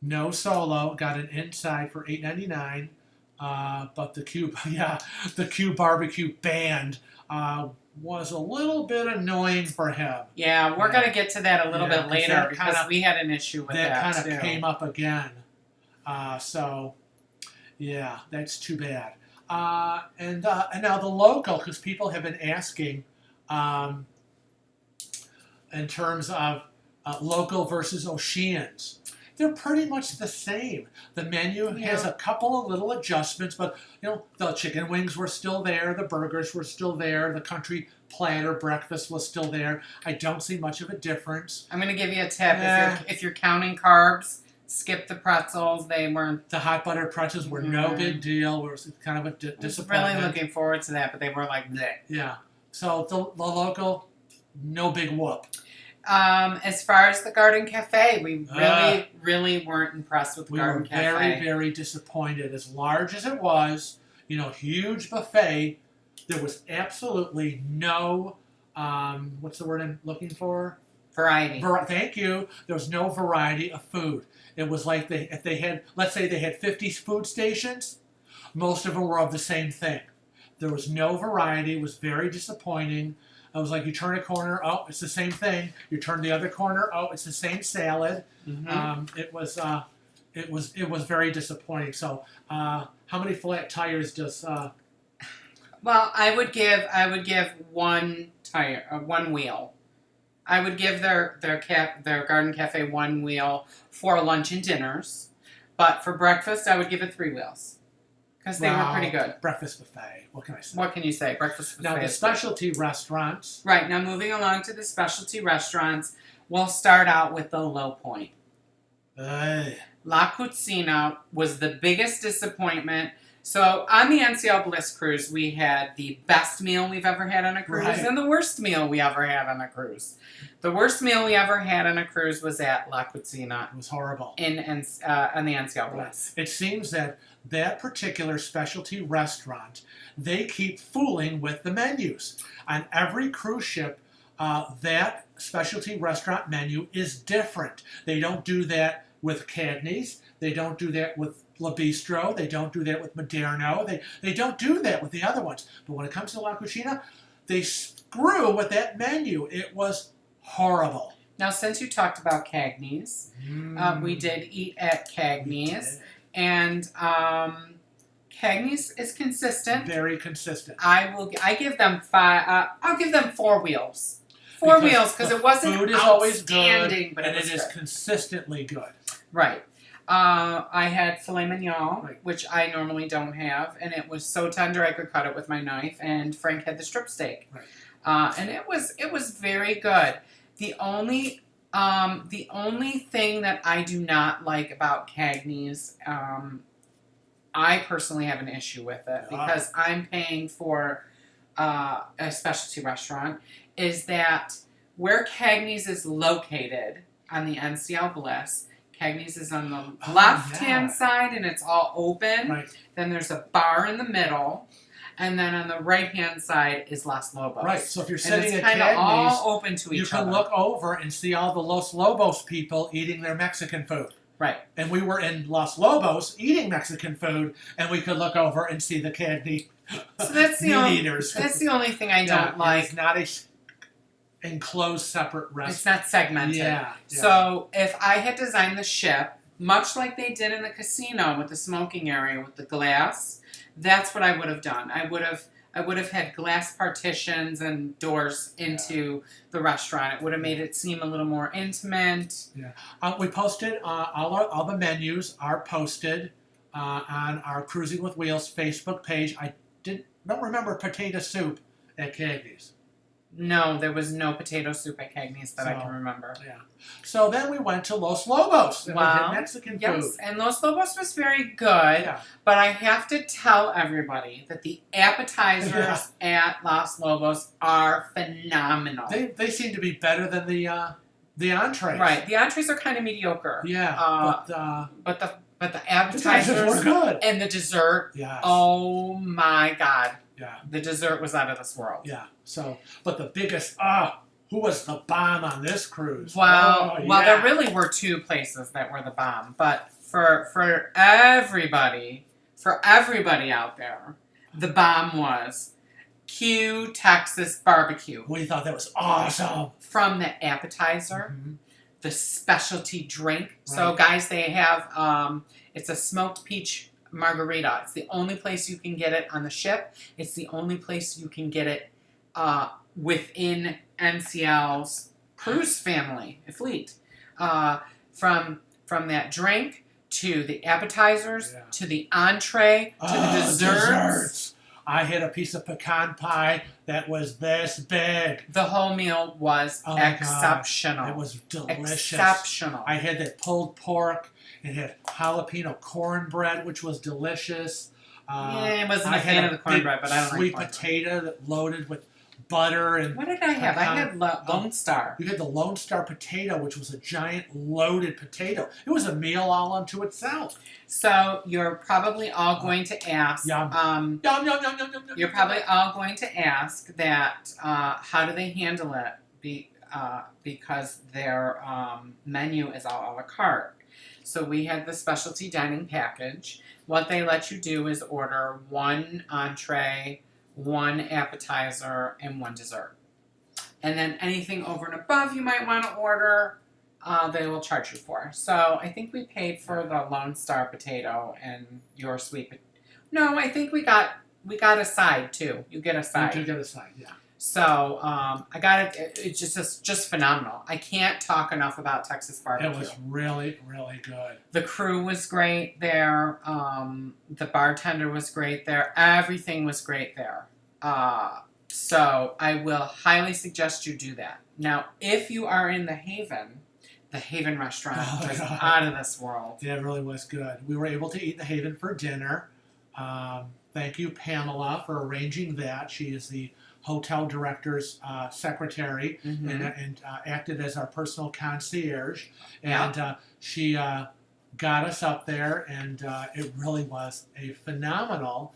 No solo, got an inside for $8.99. But the Q barbecue band was a little bit annoying for him. Yeah, we're gonna get to that a little bit 'cause later that because we had an issue with that kind too. of came up again. So yeah, that's too bad. And now the local, because people have been asking in terms of local versus Oceans. They're pretty much the same. The menu has a couple of little adjustments, but the chicken wings were still there, the burgers were still there, the country platter breakfast was still there. I don't see much of a difference. I'm gonna give you a tip. If you're counting carbs, skip the pretzels. They weren't. The hot buttered pretzels were no big deal. It was kind of a disappointment. Really looking forward to that, but they were like bleh. Yeah. So the local, no big whoop. As far as the Garden Cafe, we really weren't impressed with the Garden Cafe. We were very, very disappointed. As large as it was, huge buffet, there was absolutely no, what's the word I'm looking for? Variety. Thank you. There was no variety of food. It was like if they had, let's say they had 50 food stations, most of them were of the same thing. There was no variety. It was very disappointing. I was like, you turn a corner, oh, it's the same thing. You turn the other corner, oh, it's the same salad. Mm-hmm. It it was very disappointing. So, how many flat tires does? Well, I would give one tire, one wheel. I would give their garden cafe one wheel for lunch and dinners, but for breakfast I would give it 3 wheels because they were pretty good. Breakfast buffet. What can I say? What can you say? Breakfast buffet. Now the specialty restaurants. Right, now moving along to the specialty restaurants, we'll start out with the low point. La Cucina was the biggest disappointment. So on the NCL Bliss cruise, we had the best meal we've ever had on a cruise and the worst meal we ever had on a cruise. The worst meal we ever had on a cruise was at La Cucina. It was horrible. On the NCL Bliss. It seems that particular specialty restaurant, they keep fooling with the menus. On every cruise ship, that specialty restaurant menu is different. They don't do that with Cagney's. They don't do that with La Bistro. They don't do that with Moderno. They don't do that with the other ones. But when it comes to La Cucina, they screw with that menu. It was horrible. Now, since you talked about Cagney's, we did eat at Cagney's. And Cagney's is consistent. Very consistent. I give them 5. I'll give them 4 wheels. 4 wheels because it wasn't food is always outstanding, good, but and it is consistently good. Right. I had filet mignon, which I normally don't have, and it was so tender I could cut it with my knife. And Frank had the strip steak, and it was very good. The only thing that I do not like about Cagney's, I personally have an issue with it because I'm paying for a specialty restaurant, is that where Cagney's is located on the NCL Bliss, Cagney's is on the left-hand side and it's all open. Right. Then there's a bar in the middle. And then on the right-hand side is Los Lobos. Right, so if you're and sitting it's at kind of Cagney's, all open to each other. you can look over and see all the Los Lobos people eating their Mexican food. Right. And we were in Los Lobos eating Mexican food, and we could look over and see the Cagney so that's the meat eaters. That's the only thing I don't like. It's not a enclosed separate restaurant. It's not segmented. Yeah. So if I had designed the ship, much like they did in the casino with the smoking area with the glass, that's what I would have done. I would have had glass partitions and doors into the restaurant. It would have made it seem a little more intimate. Yeah. We posted all the menus are posted on our Cruising with Wheels Facebook page. I don't remember potato soup at Cagney's. No, there was no potato soup at Cagney's that I can remember. Yeah. So then we went to Los Lobos and we had Mexican food. Yes, and Los Lobos was very good. Yeah. But I have to tell everybody that the appetizers at Los Lobos are phenomenal. They seem to be better than the entrees. Right. The entrees are kind of mediocre. Yeah. But the appetizers were good. And the dessert. Yes. Oh my God. Yeah. The dessert was out of this world. Yeah. So, but the biggest, who was the bomb on this cruise? Well, there really were 2 places that were the bomb. But for everybody out there, the bomb was Q Texas Barbecue. We thought that was awesome. From the appetizer, the specialty drink. Right. So, guys, they have, it's a smoked peach margarita. It's the only place you can get it on the ship. It's the only place you can get it within NCL's cruise family, fleet. From that drink to the appetizers to the entree to the desserts. I had a piece of pecan pie that was this big. The whole meal was exceptional. It was delicious. Exceptional. I had that pulled pork. It had jalapeno cornbread, which was delicious. I wasn't a fan of the cornbread, but I don't like sweet potato that loaded with butter and. What did I have? I had Lone Star. You had the Lone Star potato, which was a giant loaded potato. It was a meal all unto itself. So you're probably all going to ask. Yum. Yum. You're probably all going to ask that. How do they handle it? Because their menu is all a la carte. So we had the specialty dining package. What they let you do is order 1 entree, 1 appetizer, and 1 dessert. And then anything over and above you might want to order, they will charge you for. So I think we paid for the Lone Star potato and your sweet. No, I think we got a side too. You get a side. You do get a side, yeah. So I got it. It's just phenomenal. I can't talk enough about Texas barbecue. It was really, really good. The crew was great there. The bartender was great there. Everything was great there. So I will highly suggest you do that. Now, if you are in the Haven restaurant was out of this world. Yeah, it really was good. We were able to eat in the Haven for dinner. Thank you, Pamela, for arranging that. She is the hotel director's secretary and acted as our personal concierge. And she got us up there, and it really was a phenomenal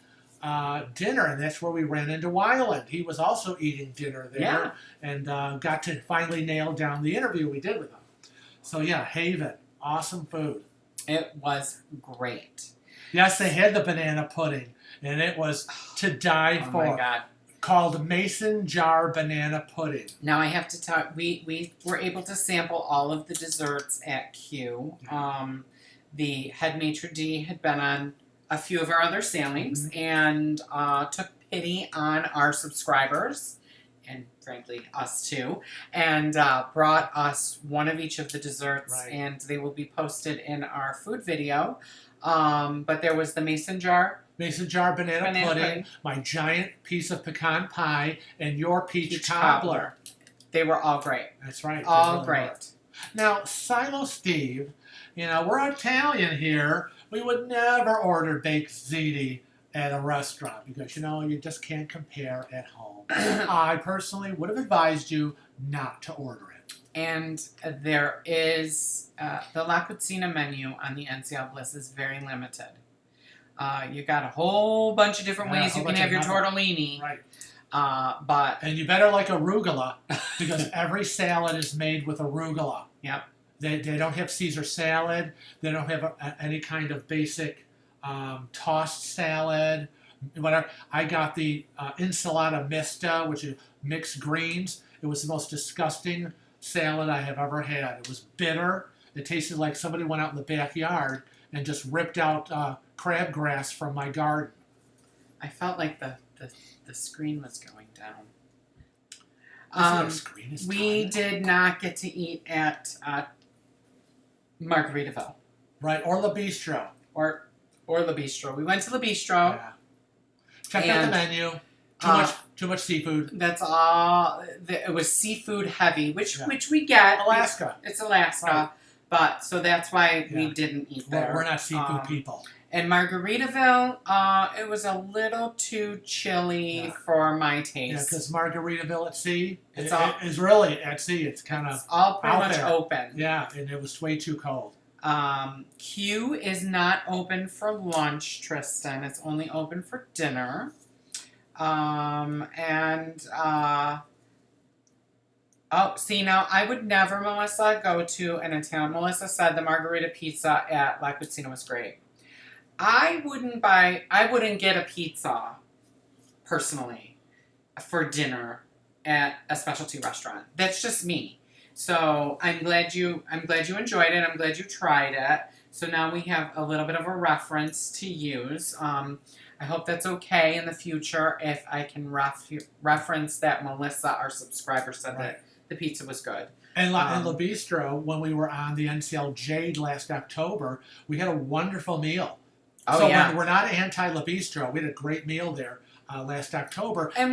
dinner. And that's where we ran into Wyland. He was also eating dinner there and got to finally nail down the interview we did with him. So, yeah, Haven, awesome food. It was great. Yes, they had the banana pudding, and it was to die for. Oh, my God. Called Mason Jar Banana Pudding. Now I have to talk. We were able to sample all of the desserts at Q. The head maitre d' had been on a few of our other sailings and took pity on our subscribers, and frankly us too, and brought us one of each of the desserts, and they will be posted in our food video. But there was the Mason jar banana pudding, my giant piece of pecan pie, and your peach cobbler. They were all great. That's right. All great. Now, Silo Steve, we're Italian here. We would never order baked ziti at a restaurant because, you just can't compare at home. I personally would have advised you not to order it. And there is, the La Cucina menu on the NCL Bliss is very limited. You got a whole bunch of different ways you can have your tortellini. Right. And you better like arugula because every salad is made with arugula. Yep. They don't have Caesar salad. They don't have any kind of basic tossed salad. Whatever. I got the ensalada mista, which is mixed greens. It was the most disgusting salad I have ever had. It was bitter. It tasted like somebody went out in the backyard and just ripped out crabgrass from my garden. I felt like the screen was going down. We did not get to eat at Margaritaville. Right, or La Bistro. Or La Bistro. We went to La Bistro. Yeah. Checked out the menu. Too much seafood. That's all. It was seafood heavy, which we get. Alaska. It's Alaska. Right. But so that's why we didn't eat there. We're not seafood people. And Margaritaville, it was a little too chilly for my taste. Yeah, because Margaritaville at sea is really at sea. It's kind of all pretty much open. Yeah, and it was way too cold. Q is not open for lunch, Tristan. It's only open for dinner. Now I would never, Melissa, go to an Italian. Melissa said the margarita pizza at La Cucina was great. I wouldn't get a pizza, personally, for dinner at a specialty restaurant. That's just me. So I'm glad you enjoyed it. I'm glad you tried it. So now we have a little bit of a reference to use. I hope that's okay in the future if I can reference that Melissa, our subscriber, said that the pizza was good. And La Bistro, when we were on the NCL Jade last October, we had a wonderful meal. We're not anti-La Bistro. We had a great meal there last October. And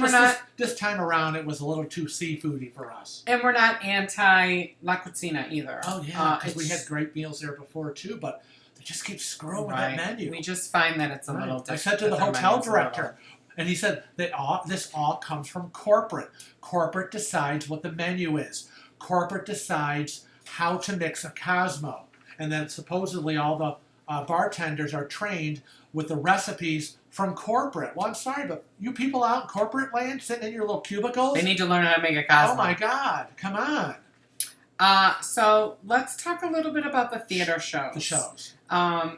this time around, it was a little too seafoody for us. And we're not anti-La Cucina either. Oh, yeah, because we had great meals there before, too, but they just keep screwing with that menu. We just find that it's a little different. I said to the hotel director, and he said, this all comes from corporate. Corporate decides what the menu is. Corporate decides how to mix a Cosmo. And then supposedly all the bartenders are trained with the recipes from corporate. Well, I'm sorry, but you people out in corporate land sitting in your little cubicles? They need to learn how to make a Cosmo. Oh, my God. Come on. So let's talk a little bit about the theater shows. The shows.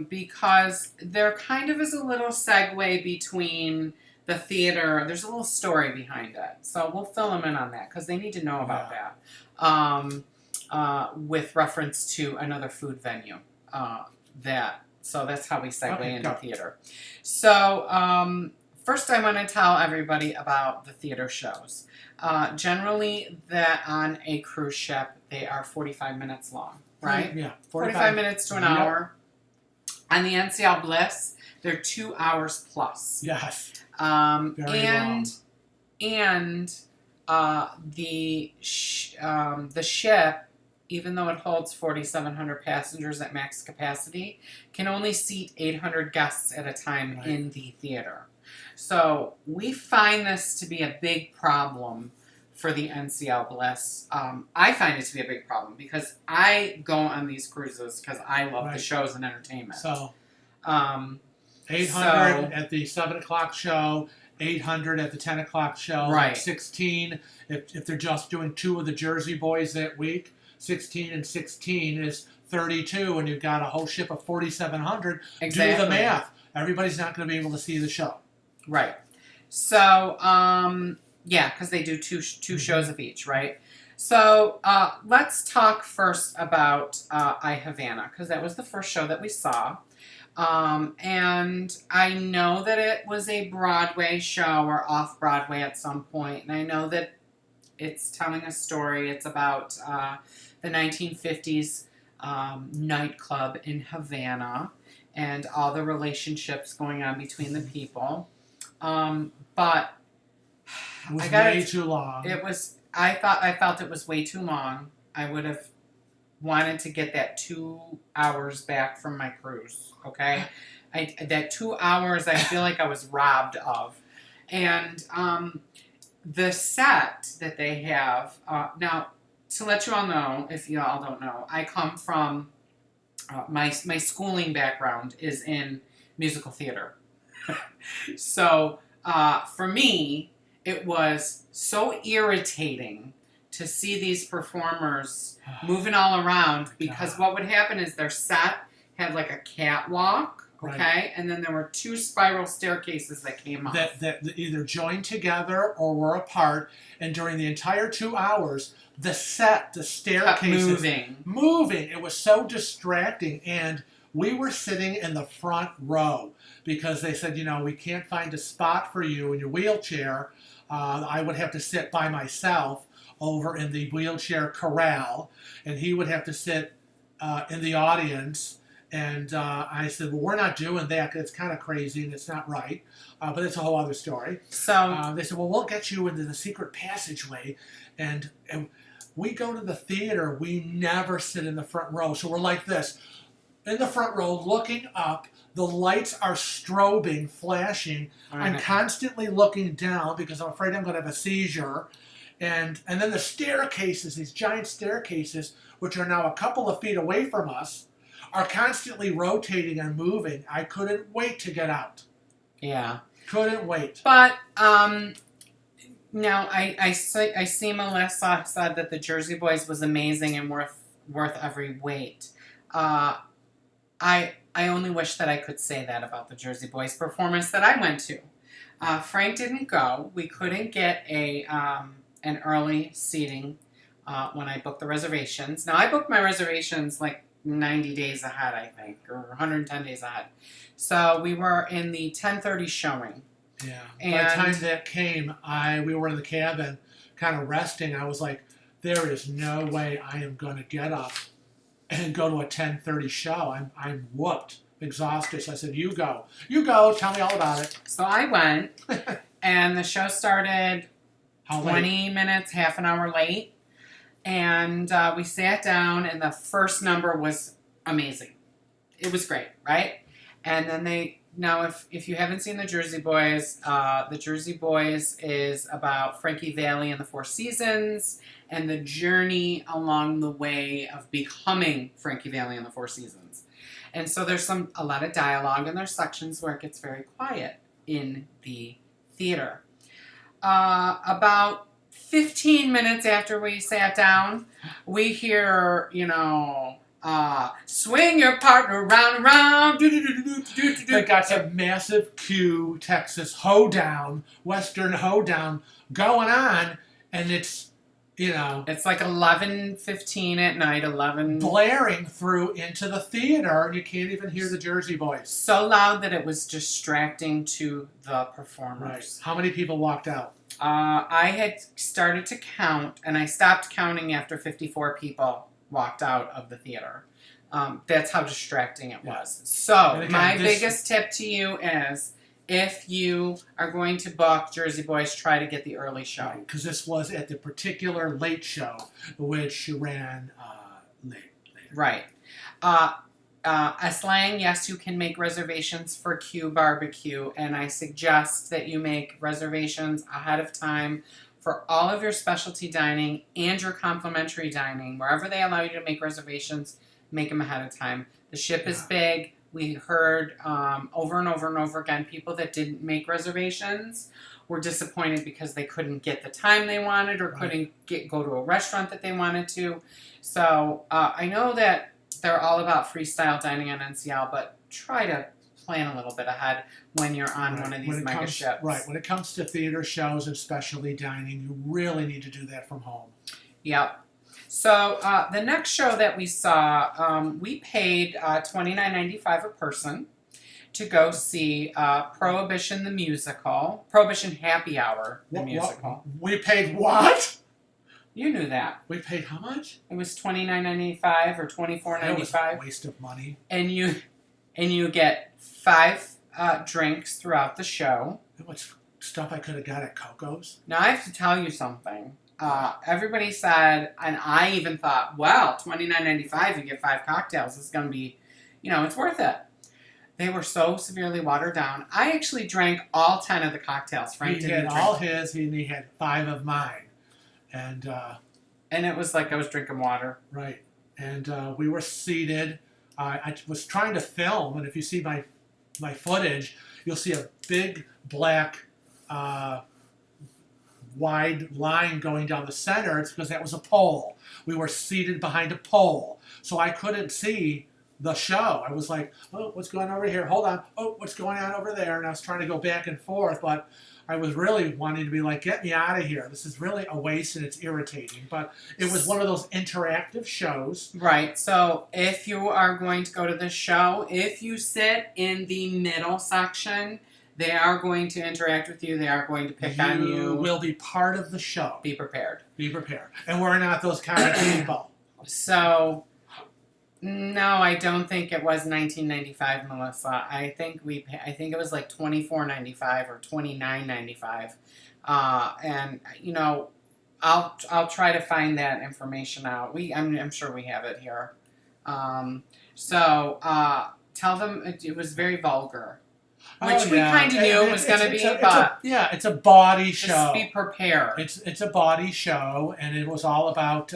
Because there kind of is a little segue between the theater. There's a little story behind it. So we'll fill them in on that because they need to know about that. with reference to another food venue. So that's how we segue into go. theater. So first I want to tell everybody about the theater shows. Generally, that on a cruise ship, they are 45 minutes long, right? Yeah. 45 minutes to an hour. On the NCL Bliss, they're 2 hours plus. Yes. Very long. And the ship, even though it holds 4,700 passengers at max capacity, can only seat 800 guests at a time in the theater. So we find this to be a big problem for the NCL Bliss. I find it to be a big problem because I go on these cruises because I love the shows and entertainment. So 800 at the 7 o'clock show, 800 at the 10 o'clock show, right. 16 if they're just doing 2 of the Jersey boys that week. 16 and 16 is 32, and you've got a whole ship of 4,700. Exactly. Do the math. Everybody's not going to be able to see the show. Right. So, yeah, because they do two shows of each, right? So let's talk first about I, Havana, because that was the first show that we saw. And I know that it was a Broadway show or off-Broadway at some point, and I know that it's telling a story. It's about the 1950s nightclub in Havana and all the relationships going on between the people. But it was way too long. It was. I felt it was way too long. I would have wanted to get that 2 hours back from my cruise. Okay, that 2 hours I feel like I was robbed of, and the set that they have now. To let you all know, if you all don't know, I come from my schooling background is in musical theater. So for me, it was so irritating to see these performers moving all around because what would happen is their set had like a catwalk, okay, and then there were 2 spiral staircases that came up. That either joined together or were apart, and during the entire 2 hours, the staircases moving. It was so distracting, and we were sitting in the front row because they said, we can't find a spot for you in your wheelchair. I would have to sit by myself over in the wheelchair corral, and he would have to sit in the audience. And I said, well, we're not doing that because it's kind of crazy and it's not right. But it's a whole other story. So they said, well, we'll get you into the secret passageway. And we go to the theater. We never sit in the front row. So we're like this, in the front row, looking up. The lights are strobing, flashing. I'm constantly looking down because I'm afraid I'm going to have a seizure. And then the staircases, these giant staircases, which are now a couple of feet away from us, are constantly rotating and moving. I couldn't wait to get out. Yeah. Couldn't wait. But now I see Melissa said that the Jersey Boys was amazing and worth every wait. I only wish that I could say that about the Jersey Boys performance that I went to. Frank didn't go. We couldn't get an early seating when I booked the reservations. Now I booked my reservations like 90 days ahead, I think, or 110 days ahead. So we were in the 10:30 showing. Yeah. By the time that came, we were in the cabin kind of resting. I was like, there is no way I am going to get up and go to a 10:30 show. I'm whooped, exhausted. So I said, you go, tell me all about it. So I went, and the show started 20 minutes, half an hour late. And we sat down, and the first number was amazing. It was great, right? And then now if you haven't seen the Jersey Boys is about Frankie Valli and the Four Seasons and the journey along the way of becoming Frankie Valli and the Four Seasons. And so there's a lot of dialogue, and there's sections where it gets very quiet in the theater. About 15 minutes after we sat down, we hear, swing your partner round and round. They got some massive Q Texas hoedown, Western hoedown going on, and it's you know, It's like 11:15 at night, 11. blaring through into the theater, and you can't even hear the Jersey Boys. So loud that it was distracting to the performers. Right. How many people walked out? I had started to count, and I stopped counting after 54 people walked out of the theater. That's how distracting it was. So, again, my biggest tip to you is, if you are going to book Jersey Boys, try to get the early show. Because this was at the particular late show, which ran later. Right. Aslang, yes, you can make reservations for Q Barbecue, and I suggest that you make reservations ahead of time for all of your specialty dining and your complimentary dining. Wherever they allow you to make reservations, make them ahead of time. The ship is big. We heard over and over and over again, people that didn't make reservations were disappointed because they couldn't get the time they wanted or couldn't go to a restaurant that they wanted to. So I know that they're all about freestyle dining on NCL, but try to plan a little bit ahead when you're on one of these mega ships. Right. When it comes to theater shows and specialty dining, you really need to do that from home. Yep. So the next show that we saw, we paid $29.95 a person to go see Prohibition the musical, Prohibition Happy Hour the musical. We paid what? You knew that. We paid how much? It was $29.95 or $24.95. That was a waste of money. And you get 5 drinks throughout the show. How much stuff I could have got at Coco's? Now I have to tell you something. Everybody said, and I even thought, well, $29.95, you get 5 cocktails. It's going to be, it's worth it. They were so severely watered down. I actually drank all 10 of the cocktails. Frank he had all his, and he had 5 of mine. And it was like I was drinking water. Right. And we were seated. I was trying to film, and if you see my footage, you'll see a big black wide line going down the center. It's because that was a pole. We were seated behind a pole. So I couldn't see the show. I was like, oh, what's going on over here? Hold on. Oh, what's going on over there? And I was trying to go back and forth, but I was really wanting to be like, get me out of here. This is really a waste and it's irritating. But it was one of those interactive shows. Right. So if you are going to go to this show, if you sit in the middle section, they are going to interact with you. They are going to pick on you. You will be part of the show. Be prepared. Be prepared. And we're not those kind of people. So, no, I don't think it was $19.95, Melissa. I think it was like $24.95 or $29.95. And I'll try to find that information out. I'm sure we have it here. Tell them it was very vulgar. Which we kind of knew was going to be, but it's a body show. Just be prepared. It's a body show, and it was all about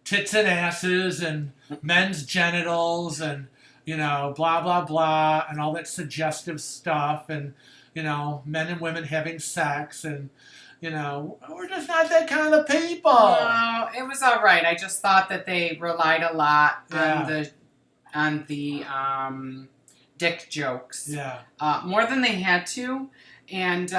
tits and asses and men's genitals and blah blah blah and all that suggestive stuff and men and women having sex and we're just not that kind of people. No, it was all right. I just thought that they relied a lot on the dick jokes. Yeah. More than they had to. And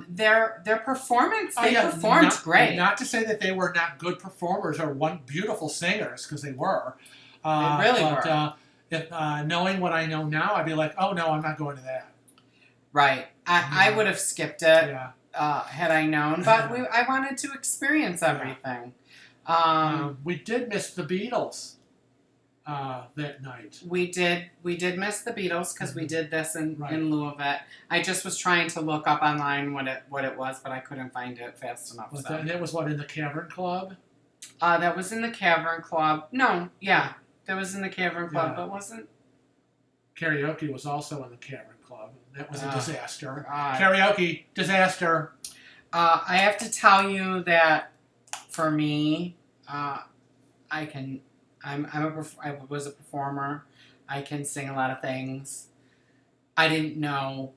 their performance, they performed great. Not to say that they were not good performers or beautiful singers, because they were. They really were. If knowing what I know now, I'd be like, oh no, I'm not going to that. Right. I would have skipped it had I known, but I wanted to experience everything. We did miss the Beatles. That night. We did miss the Beatles because we did this in lieu of it. I just was trying to look up online what it was, but I couldn't find it fast enough. That was what, in the Cavern Club? That was in the Cavern Club. No, yeah, that was in the Cavern Club, but wasn't. Karaoke was also in the Cavern Club. That was a disaster. Karaoke disaster. I have to tell you that for me, I was a performer. I can sing a lot of things. I didn't know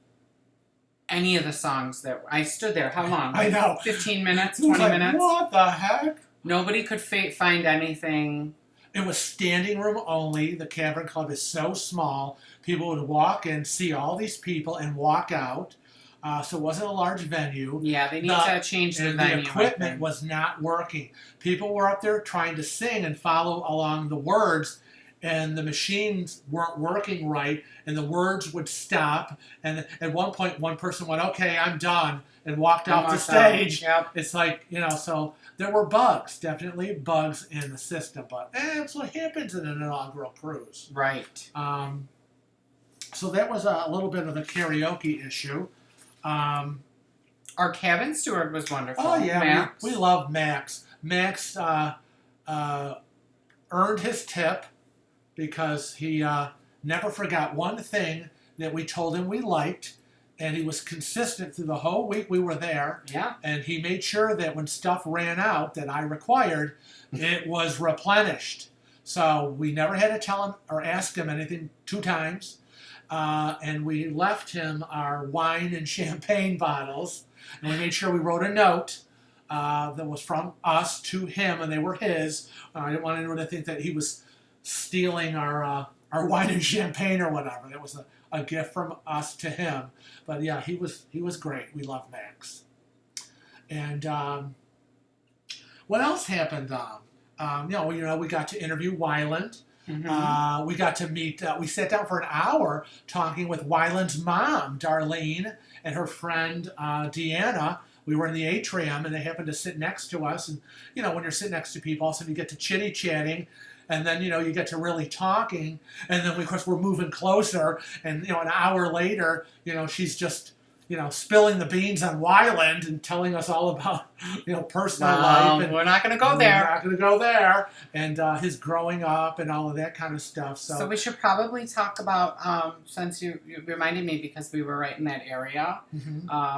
any of the songs that I stood there. How long? I know. 15 minutes, 20 minutes. What the heck? Nobody could find anything. It was standing room only. The Cavern Club is so small. People would walk in, see all these people, and walk out. so it wasn't a large venue. Yeah, they need to change the and venue. the equipment was not working. People were up there trying to sing and follow along the words, and the machines weren't working right, and the words would stop. And at one point, one person went, "Okay, I'm done," and walked off the stage. Yep. It's like, so there were bugs, definitely bugs in the system, but that's what happens in an inaugural cruise. Right. So that was a little bit of a karaoke issue. Our cabin steward was wonderful. Oh yeah, Max. we love Max. Max earned his tip because he never forgot one thing that we told him we liked, and he was consistent through the whole week we were there. Yeah. And he made sure that when stuff ran out that I required, it was replenished. So we never had to tell him or ask him anything 2 times. And we left him our wine and champagne bottles. And we made sure we wrote a note that was from us to him, and they were his. I didn't want anyone to think that he was stealing our wine and champagne or whatever. That was a gift from us to him. But yeah, he was great. We love Max. And what else happened? We got to interview Wyland. Mm-hmm. We got to meet. We sat down for an hour talking with Wyland's mom, Darlene, and her friend Deanna. We were in the atrium, and they happened to sit next to us. And when you're sitting next to people, all of a sudden you get to chitty chatting. And then, you get to really talking. And then, of course, we're moving closer. And, an hour later, she's just, spilling the beans on Wyland and telling us all about, personal life. And we're not going to go there. We're not going to go there. And his growing up and all of that kind of stuff. So we should probably talk about, since you reminded me, because we were right in that area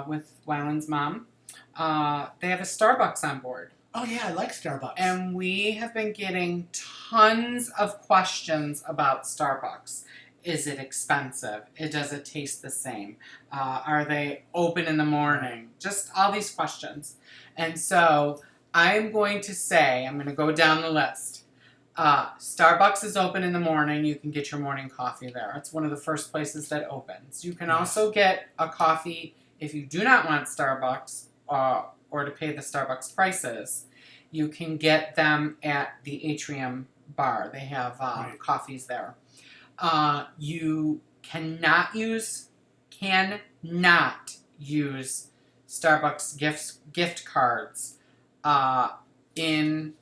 with Wyland's mom, they have a Starbucks on board. Oh, yeah, I like Starbucks. And we have been getting tons of questions about Starbucks. Is it expensive? Does it taste the same? Are they open in the morning? Just all these questions. And so I'm going to go down the list. Starbucks is open in the morning. You can get your morning coffee there. It's one of the first places that opens. You can also get a coffee if you do not want Starbucks or to pay the Starbucks prices. You can get them at the Atrium bar. They have coffees there. You cannot use Starbucks gift cards in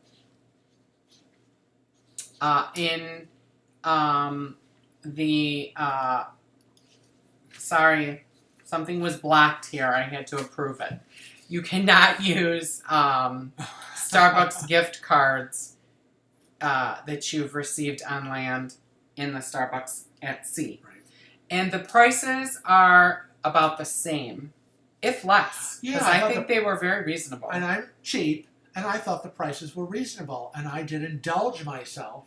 the sorry, something was blocked here. I had to approve it. You cannot use Starbucks gift cards that you've received on land in the Starbucks at sea. Right. And the prices are about the same, if less. Because I think they were very reasonable. And I'm cheap, and I thought the prices were reasonable, and I did indulge myself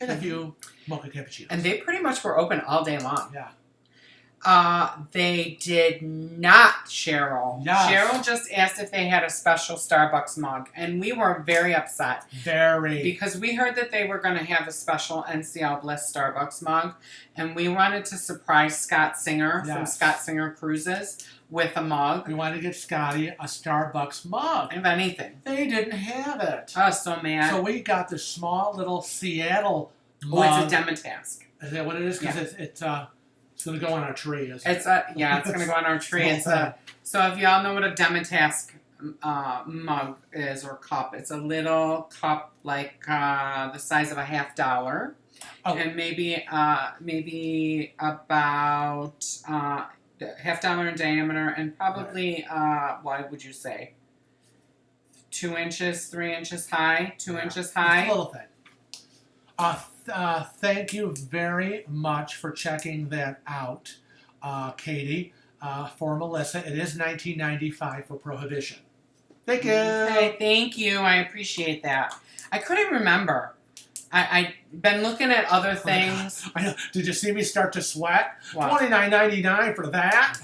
in a few mocha cappuccinos. And they pretty much were open all day long. Yeah. They did not, Cheryl. Yes. Cheryl just asked if they had a special Starbucks mug, and we were very upset. Very. Because we heard that they were going to have a special NCL Bliss Starbucks mug, and we wanted to surprise Scott Singer from Scott Singer Cruises with a mug. We wanted to get Scotty a Starbucks mug. Of anything. They didn't have it. I was so mad. So we got this small little Seattle mug. Oh, it's a Demitask. Is that what it is? Because it's going to go on our tree, isn't it? It's going to go on our tree. So if y'all know what a Demitask mug is or cup, it's a little cup like the size of a $50, and maybe about $50 in diameter, and probably what would you say? 2 inches, 3 inches high, 2 inches high. It's a little thing. Thank you very much for checking that out, Katie. For Melissa, it is $19.95 for Prohibition. Thank you. Okay, thank you. I appreciate that. I couldn't remember. I've been looking at other things. I know. Did you see me start to sweat? What? $29.99 for that?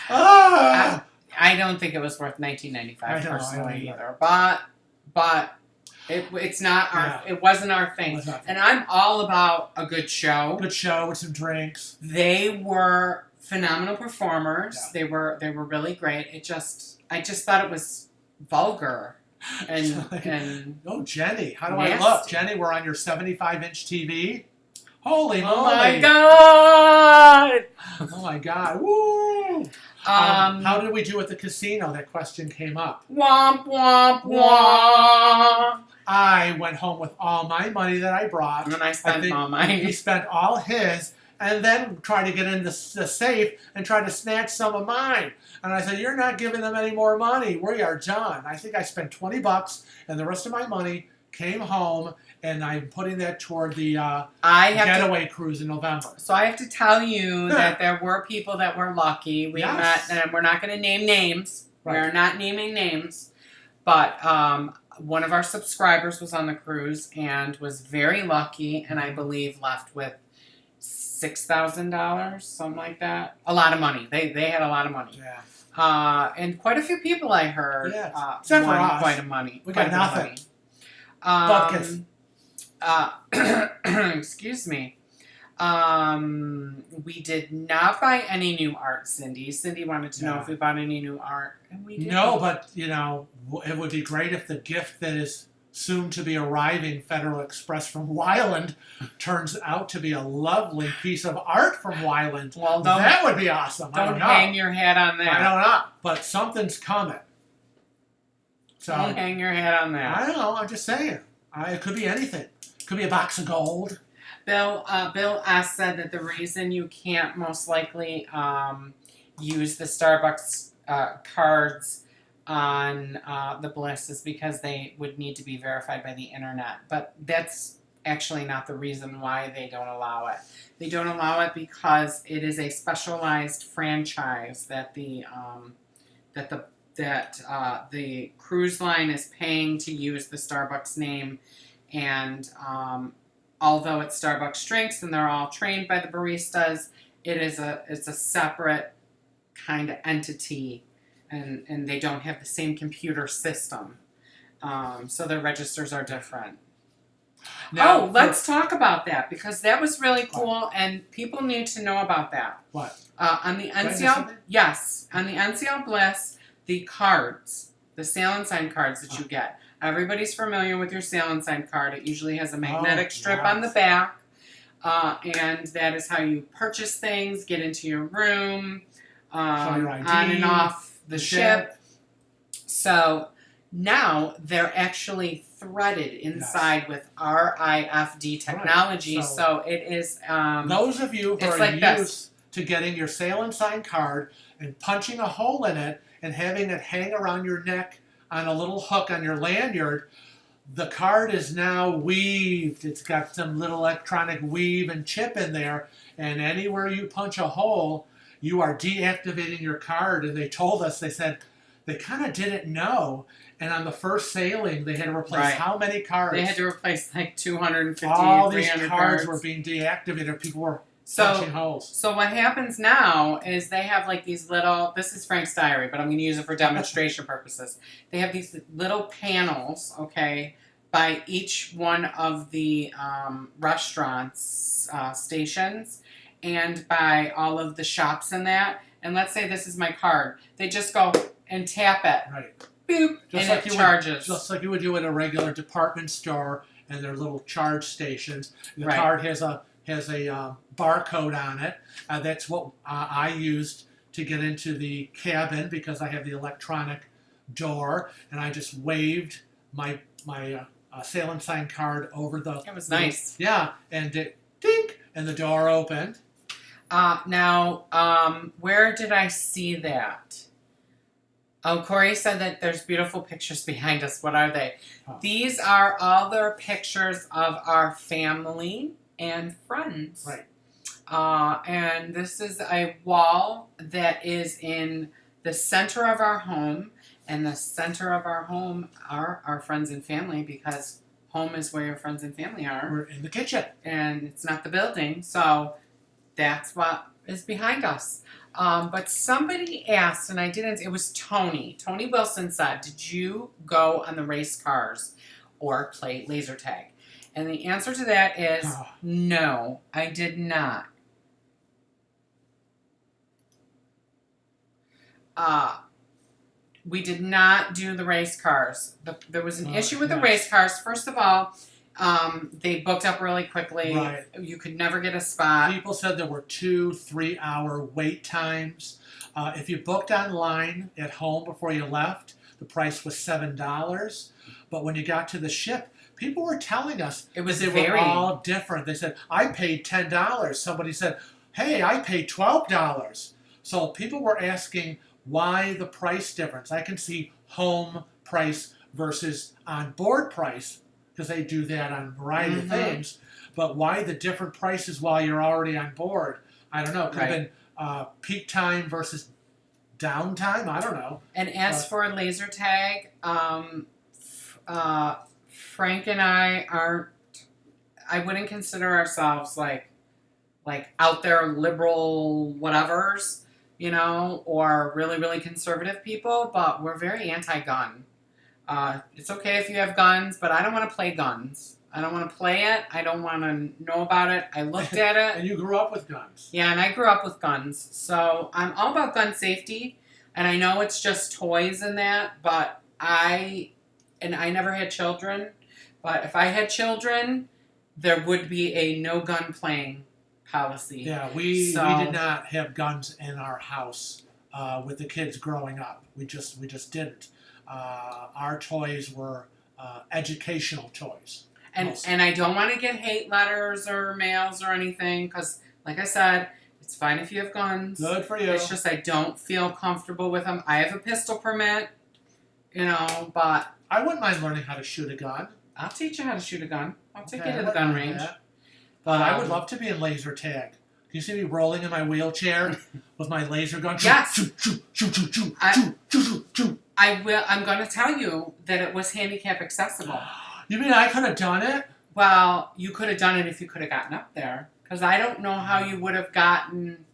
I don't think it was worth $19.95 personally either. But it's not our. It wasn't our thing. And I'm all about a good show. Good show with some drinks. They were phenomenal performers. Yeah. They were really great. I just thought it was vulgar and oh, Jenny, how do nasty. I look? Jenny, we're on your 75-inch TV. Holy moly! Oh my god! Oh my god! Woo! How did we do at the casino? That question came up. Womp womp womp. I went home with all my money that I brought. And I spent all mine. He spent all his, and then tried to get in the safe and tried to snatch some of mine. And I said, "You're not giving them any more money. We are done." I think I spent $20, and the rest of my money came home, and I'm putting that toward the getaway cruise in November. So I have to tell you that there were people that were lucky. We Yes. met, and we're not going to name names. Right. We are not naming names, but one of our subscribers was on the cruise and was very lucky, and I believe left with $6,000, something like that. A lot of money. They had a lot of money. Yeah. And quite a few people I heard Except for won us. quite a money. We got nothing. Excuse me. We did not buy any new art, Cindy. Cindy wanted to know if we bought any new art, and we didn't. No, but it would be great if the gift that is soon to be arriving Federal Express from Wyland turns out to be a lovely piece of art from Wyland. Well, that would be awesome. I don't know. hang your hat on that. I don't know, but something's coming. So Don't hang your hat on that. I don't know. I'm just saying. It could be anything. It could be a box of gold. Bill S. said that the reason you can't most likely use the Starbucks cards on the Bliss is because they would need to be verified by the internet. But that's actually not the reason why they don't allow it. They don't allow it because it is a specialized franchise that the cruise line is paying to use the Starbucks name, and although it's Starbucks drinks and they're all trained by the baristas, it's a separate kind of entity, and they don't have the same computer system, so their registers are different. Now, let's talk about that, because that was really cool, and people need to know about that. What? On the NCL, on the NCL Bliss, the cards, the sail and sign cards that you get. Everybody's familiar with your sail and sign card. It usually has a magnetic strip on the back, and that is how you purchase things, get into your room, Show your ID, on and off the ship. So now they're actually threaded inside with RFID technology. Right. So it is. Those of you who are like used to getting your sail and sign card and punching a hole in it and having it hang around your neck on a little hook on your lanyard, the card is now weaved. It's got some little electronic weave and chip in there, and anywhere you punch a hole, you are deactivating your card. And they told us, they said they kind of didn't know, and on the first sailing they had to replace how many cards? They had to replace like 250, all these 300 cards were being deactivated. People were punching holes. So what happens now is they have like these little, this is Frank's diary, but I'm going to use it for demonstration purposes. They have these little panels, okay, by each one of the restaurants, stations, and by all of the shops in that. And let's say this is my card. They just go and tap it. Right. Boop, Just and like it charges. just like you would do at a regular department store and their little charge stations. The Right. card has a barcode on it. That's what I used to get into the cabin, because I have the electronic door, and I just waved my sail and sign card over the. It was nice. Yeah, and it dink, and the door opened. Now, where did I see that? Oh, Corey said that there's beautiful pictures behind us. What are they? Oh. These are other pictures of our family and friends. Right. And this is a wall that is in the center of our home. And the center of our home are our friends and family, because home is where your friends and family are. We're in the kitchen. And it's not the building. So that's what is behind us. But somebody asked, and I didn't, it was Tony. Tony Wilson said, did you go on the race cars or play laser tag? And the answer to that is no, I did not. we did not do the race cars. There was an issue with the yes. race cars. First of all, they booked up really quickly. Right. You could never get a spot. People said there were 2-3 hour wait times. If you booked online at home before you left, the price was $7. But when you got to the ship, people were telling us It was they were very all different. They said, I paid $10. Somebody said, hey, I paid $12. So people were asking why the price difference. I can see home price versus on board price, because they do that on a variety of things. But why the different prices while you're already on board? I don't know. It could have been peak time versus downtime. I don't know. And as for laser tag, Frank and I aren't. I wouldn't consider ourselves like out there liberal whatevers, you know, or really, really conservative people, but we're very anti-gun. It's okay if you have guns, but I don't want to play guns. I don't want to play it. I don't want to know about it. I looked at it. And you grew up with guns. Yeah, and I grew up with guns. So I'm all about gun safety. And I know it's just toys and that, but I never had children. But if I had children, there would be a no gun playing policy. Yeah, we did not have guns in our house with the kids growing up. We just didn't. Our toys were educational toys. And I don't want to get hate letters or mails or anything because, like I said, it's fine if you have guns. Good for you. It's just I don't feel comfortable with them. I have a pistol permit, you know, but I wouldn't mind learning how to shoot a gun. I'll teach you how to shoot a gun. I'll take Okay, you to the gun range. But I would love to be in laser tag. Can you see me rolling in my wheelchair with my laser gun? Yes. Shoot, shoot, shoot, shoot, shoot, shoot, shoot, shoot, shoot. I will. I'm going to tell you that it was handicap accessible. You mean I could have done it? Well, you could have done it if you could have gotten up there. Because I don't know how you would have gotten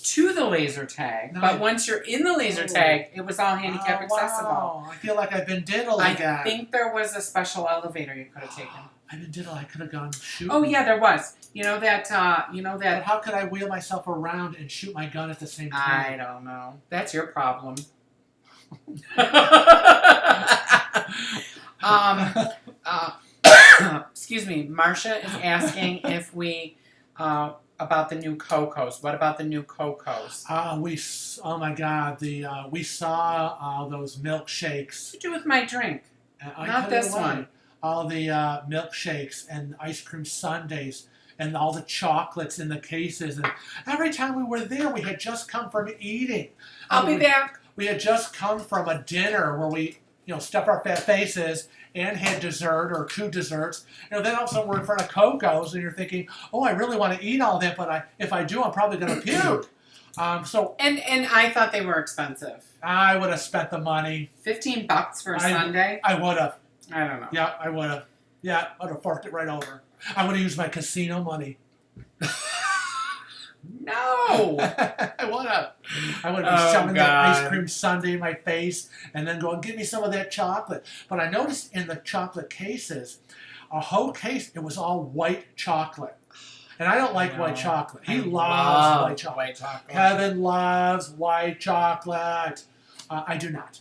to the laser tag. No, but once you're in the laser tag, it was all handicap accessible. Wow. I feel like I've been diddled again. I think there was a special elevator you could have taken. I've been diddled. I could have gone shooting. Oh yeah, there was. You know that. But how could I wheel myself around and shoot my gun at the same time? I don't know. That's your problem. Excuse me. Marcia is asking if we about the new Cocos. What about the new Cocos? Oh my God! We saw those milkshakes. What did you do with my drink? Not this one. All the milkshakes and ice cream sundaes and all the chocolates in the cases. And every time we were there, we had just come from eating. I'll be back. We had just come from a dinner where we, stuffed our fat faces and had dessert or 2 desserts. Then all of a sudden we're in front of Coco's and you're thinking, oh, I really want to eat all that, but if I do, I'm probably going to puke. And I thought they were expensive. I would have spent the money. $15 for a sundae? I would have. I don't know. Yeah, I would have. Yeah, I would have forked it right over. I would have used my casino money. No! I would have. I would have been shoving that ice cream sundae in my face and then going, give me some of that chocolate. But I noticed in the chocolate cases, a whole case, it was all white chocolate. And I don't like white chocolate. He loves white chocolate. Kevin loves white chocolate. I do not.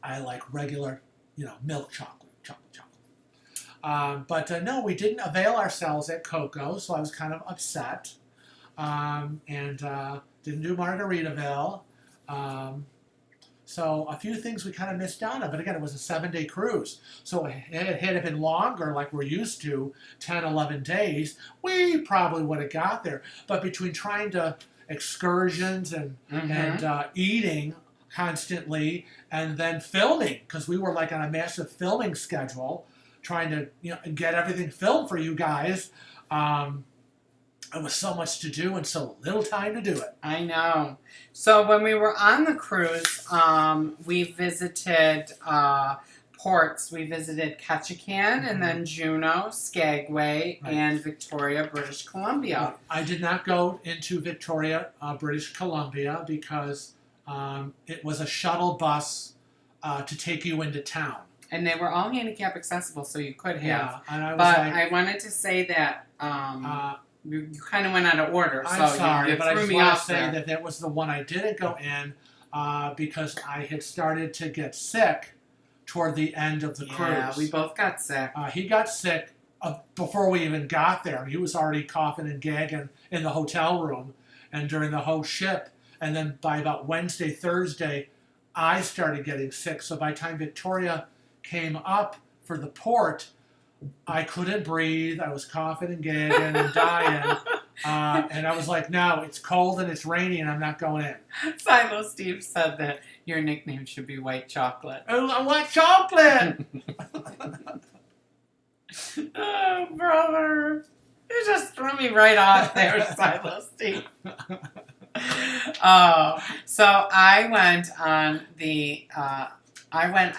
I like regular, milk chocolate. But no, we didn't avail ourselves at Coco, so I was kind of upset. And didn't do Margaritaville. So a few things we kind of missed out on. But again, it was a 7-day cruise. So had it been longer, like we're used to, 10, 11 days, we probably would have got there. But between trying to excursions and eating constantly and then filming, because we were like on a massive filming schedule, trying to get everything filmed for you guys. It was so much to do and so little time to do it. I know. So when we were on the cruise, we visited ports. We visited Ketchikan and then Juneau, Skagway, and Victoria, British Columbia. I did not go into Victoria, British Columbia because it was a shuttle bus to take you into town. And they were all handicap accessible, so you could have. Yeah, and I was but like, I wanted to say that you kind of went out of order. I'm sorry, you but I threw just me want to off say there. that was the one I didn't go in. because I had started to get sick toward the end of the cruise. Yeah, we both got sick. He got sick before we even got there. He was already coughing and gagging in the hotel room and during the whole ship. And then by about Wednesday, Thursday, I started getting sick. So by the time Victoria came up for the port, I couldn't breathe. I was coughing and gagging and dying. And I was like, no, it's cold and it's rainy and I'm not going in. Silo Steve said that your nickname should be White Chocolate. I want chocolate! Oh, brother. You just threw me right off there, Silo Steve. Oh, so I went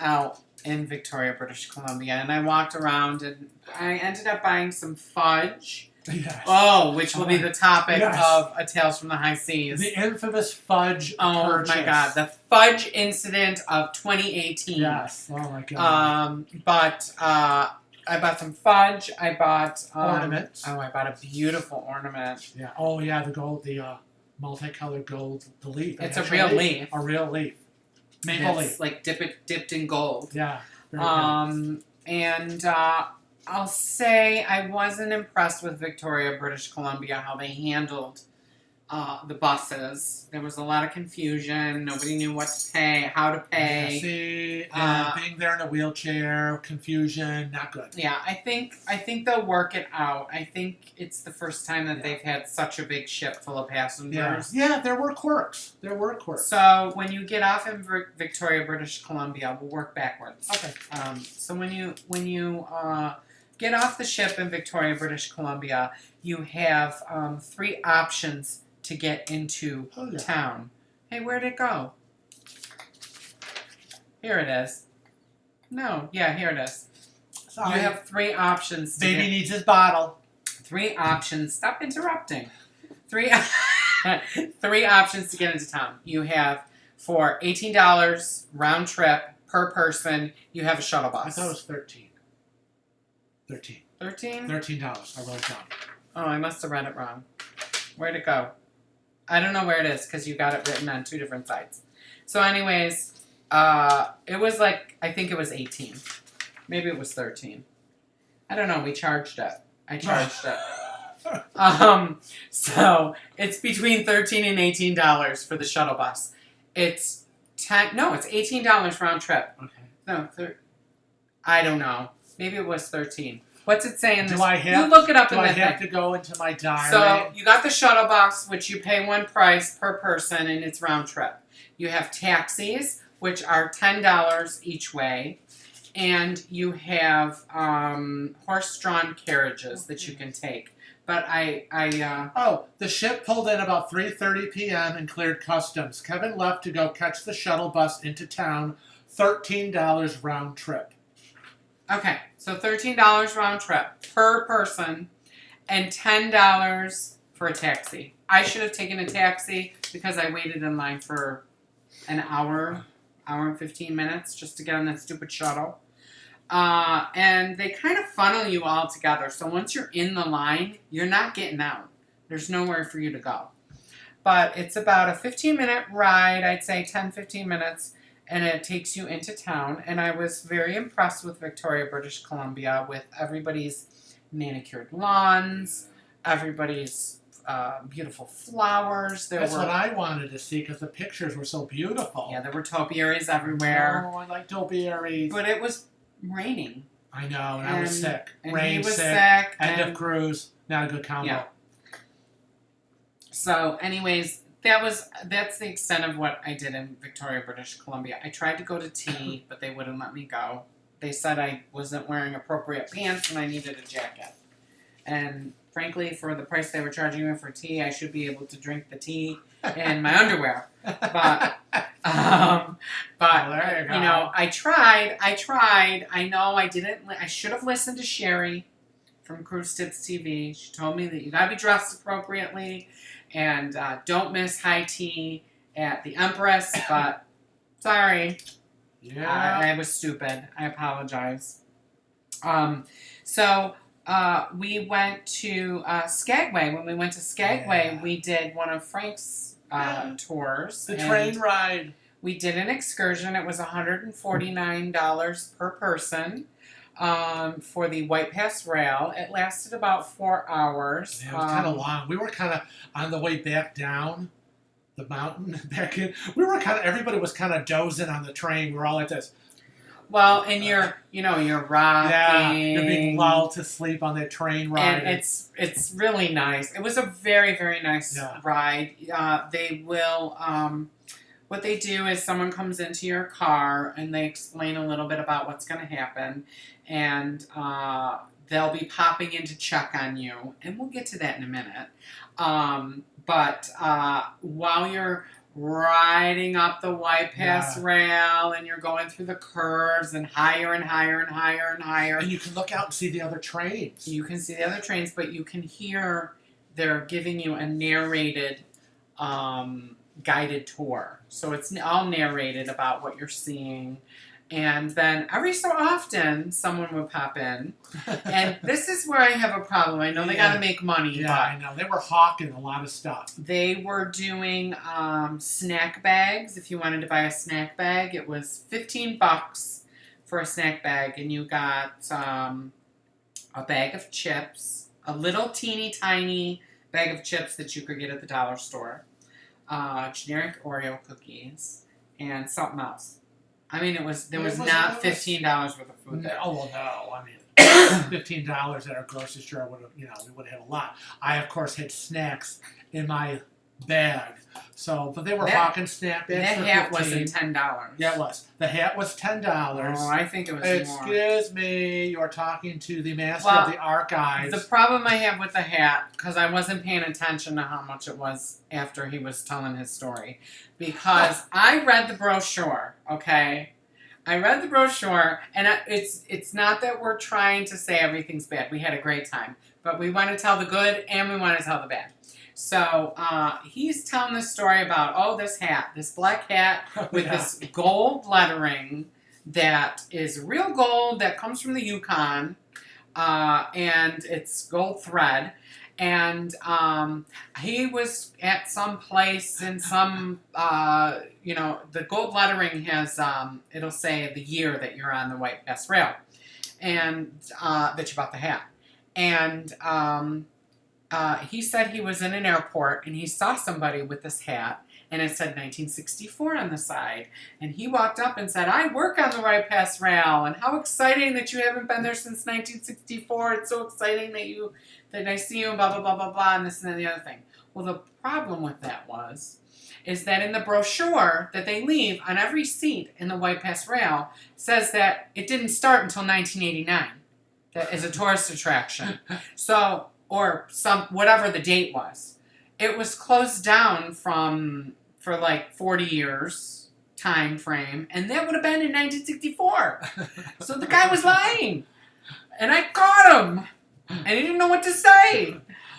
out in Victoria, British Columbia, and I walked around and I ended up buying some fudge. Yes. Oh, which will be the topic Yes. of A Tales from the High Seas. The infamous fudge purchase. My God, the fudge incident of 2018. Yes. Oh my God. But I bought some fudge. I bought Ornaments. Oh, I bought a beautiful ornament. Yeah. Oh yeah, the gold, the multicolored gold, the leaf. It's a real leaf. A real leaf. Maple It's leaf. like dipped in gold. Yeah. Very pretty. And I'll say I wasn't impressed with Victoria, British Columbia, how they handled the buses. There was a lot of confusion. Nobody knew what to pay, how to pay. Yeah, see, being there in a wheelchair, confusion, not good. Yeah, I think they'll work it out. I think it's the first time that they've had such a big ship full of passengers. Yeah, there were quirks. So when you get off in Victoria, British Columbia, we'll work backwards. Okay. So when you get off the ship in Victoria, British Columbia, you have 3 options to get into town. Hey, where'd it go? Here it is. No, yeah, here it is. Sorry. You have 3 options. Baby needs his bottle. 3 options. Stop interrupting. 3 options to get into town. You have for $18 round trip per person. You have a shuttle bus. I thought it was $13. $13. $13? $13. I wrote it down. Oh, I must have read it wrong. Where'd it go? I don't know where it is because you got it written on 2 different sites. So anyways, it was like, I think it was 18. Maybe it was 13. I don't know. We charged it. I charged it. So it's between $13 and $18 for the shuttle bus. It's $18 round trip. Okay. No, I don't know. Maybe it was 13. What's it saying? You look it up in the the thing. Do I have to go into my diary? So you got the shuttle bus, which you pay one price per person, and it's round trip. You have taxis, which are $10 each way, and you have horse-drawn carriages that you can take. But the ship pulled in about 3:30 p.m. and cleared customs. Kevin left to go catch the shuttle bus into town. $13 round trip. Okay, so $13 round trip per person and $10 for a taxi. I should have taken a taxi because I waited in line for an hour and 15 minutes just to get on that stupid shuttle. And they kind of funnel you all together. So once you're in the line, you're not getting out. There's nowhere for you to go. But it's about a 15-minute ride, I'd say 10, 15 minutes. And it takes you into town. And I was very impressed with Victoria, British Columbia, with everybody's manicured lawns, everybody's beautiful flowers. That's what I wanted to see because the pictures were so beautiful. Yeah, there were topiaries everywhere. Oh, I like topiaries. But it was raining. I know, and I was sick. And Rain, he was sick, and end of cruise, not a good combo. Yeah. So, anyways, that's the extent of what I did in Victoria, British Columbia. I tried to go to tea, but they wouldn't let me go. They said I wasn't wearing appropriate pants and I needed a jacket. And frankly, for the price they were charging me for tea, I should be able to drink the tea in my underwear. But Well, there you go. you know, I tried. I know I didn't. I should have listened to Sherry from Cruise Tips TV. She told me that you gotta be dressed appropriately and don't miss high tea at the Empress. But sorry, Yeah. I was stupid. I apologize. So we went to Skagway. When we went to Skagway, we did one of Frank's tours. The and train ride. We did an excursion. It was $149 per person for the White Pass Rail. It lasted about 4 hours. Yeah, it was kind of long. We were kind of on the way back down the mountain back in. We were kind of, everybody was kind of dozing on the train. We were all like this. Well, and you're rocking. Yeah, you're being lulled to sleep on that train ride. And it's really nice. It was a very, very nice ride. They will, what they do is someone comes into your car and they explain a little bit about what's going to happen. And they'll be popping in to check on you. And we'll get to that in a minute. But while you're riding up the White Pass Rail and you're going through the curves and higher and higher and higher and higher. And you can look out and see the other trains. You can see the other trains, but you can hear they're giving you a narrated guided tour. So it's all narrated about what you're seeing. And then every so often, someone would pop in. And this is where I have a problem. I know they got to make money. Yeah, but I know. They were hawking a lot of stuff. they were doing snack bags. If you wanted to buy a snack bag, it was $15 for a snack bag. And you got a bag of chips, a little teeny tiny bag of chips that you could get at the dollar store, generic Oreo cookies, and something else. I mean, there was not $15 worth of food there. Oh, well, no. I mean, $15 at our grocery store would have, we would have had a lot. I, of course, had snacks in my bag. So, but they were hawking snack bags for $15. That hat wasn't $10. Yeah, it was. The hat was $10. Oh, I think it was more. Excuse me, you're talking to the master of the archives. The problem I have with the hat, because I wasn't paying attention to how much it was after he was telling his story, because I read the brochure, okay? I read the brochure, and it's not that we're trying to say everything's bad. We had a great time, but we want to tell the good and we want to tell the bad. So he's telling this story about, this hat, this black hat with this gold lettering that is real gold that comes from the Yukon, and it's gold thread. And he was at some place in some, the gold lettering has, it'll say the year that you're on the White Pass Rail, and that you bought the hat. And he said he was in an airport and he saw somebody with this hat and it said 1964 on the side. And he walked up and said, I work on the White Pass Rail, and how exciting that you haven't been there since 1964. It's so exciting that I see you, and blah, blah, blah, blah, blah, and this and then the other thing. Well, the problem with that is that in the brochure that they leave on every seat in the White Pass Rail says that it didn't start until 1989 as a tourist attraction. So, or whatever the date was. It was closed down for like 40 years time frame, and that would have been in 1964. So the guy was lying, and I caught him, and he didn't know what to say.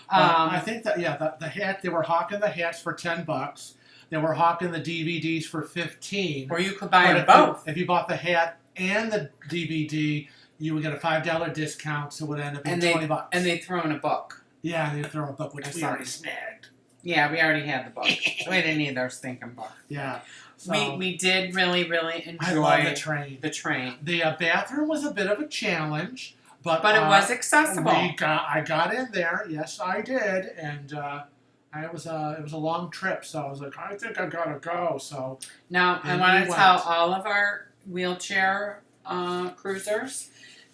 I think that the hat, they were hawking the hats for $10. They were hawking the DVDs for $15. Or you could buy them both. If you bought the hat and the DVD, you would get a $5 discount, so it would end up being $20. And they throw in a book. Yeah, they throw a book, which we already snagged. Yeah, we already had the book. So we didn't need their stinking book. Yeah. So we did really, really enjoy I love the train. The bathroom was a bit of a challenge, but it was accessible. I got in there. Yes, I did, and it was a long trip, so I was like, I think I gotta go. So now I want to tell all of our wheelchair cruisers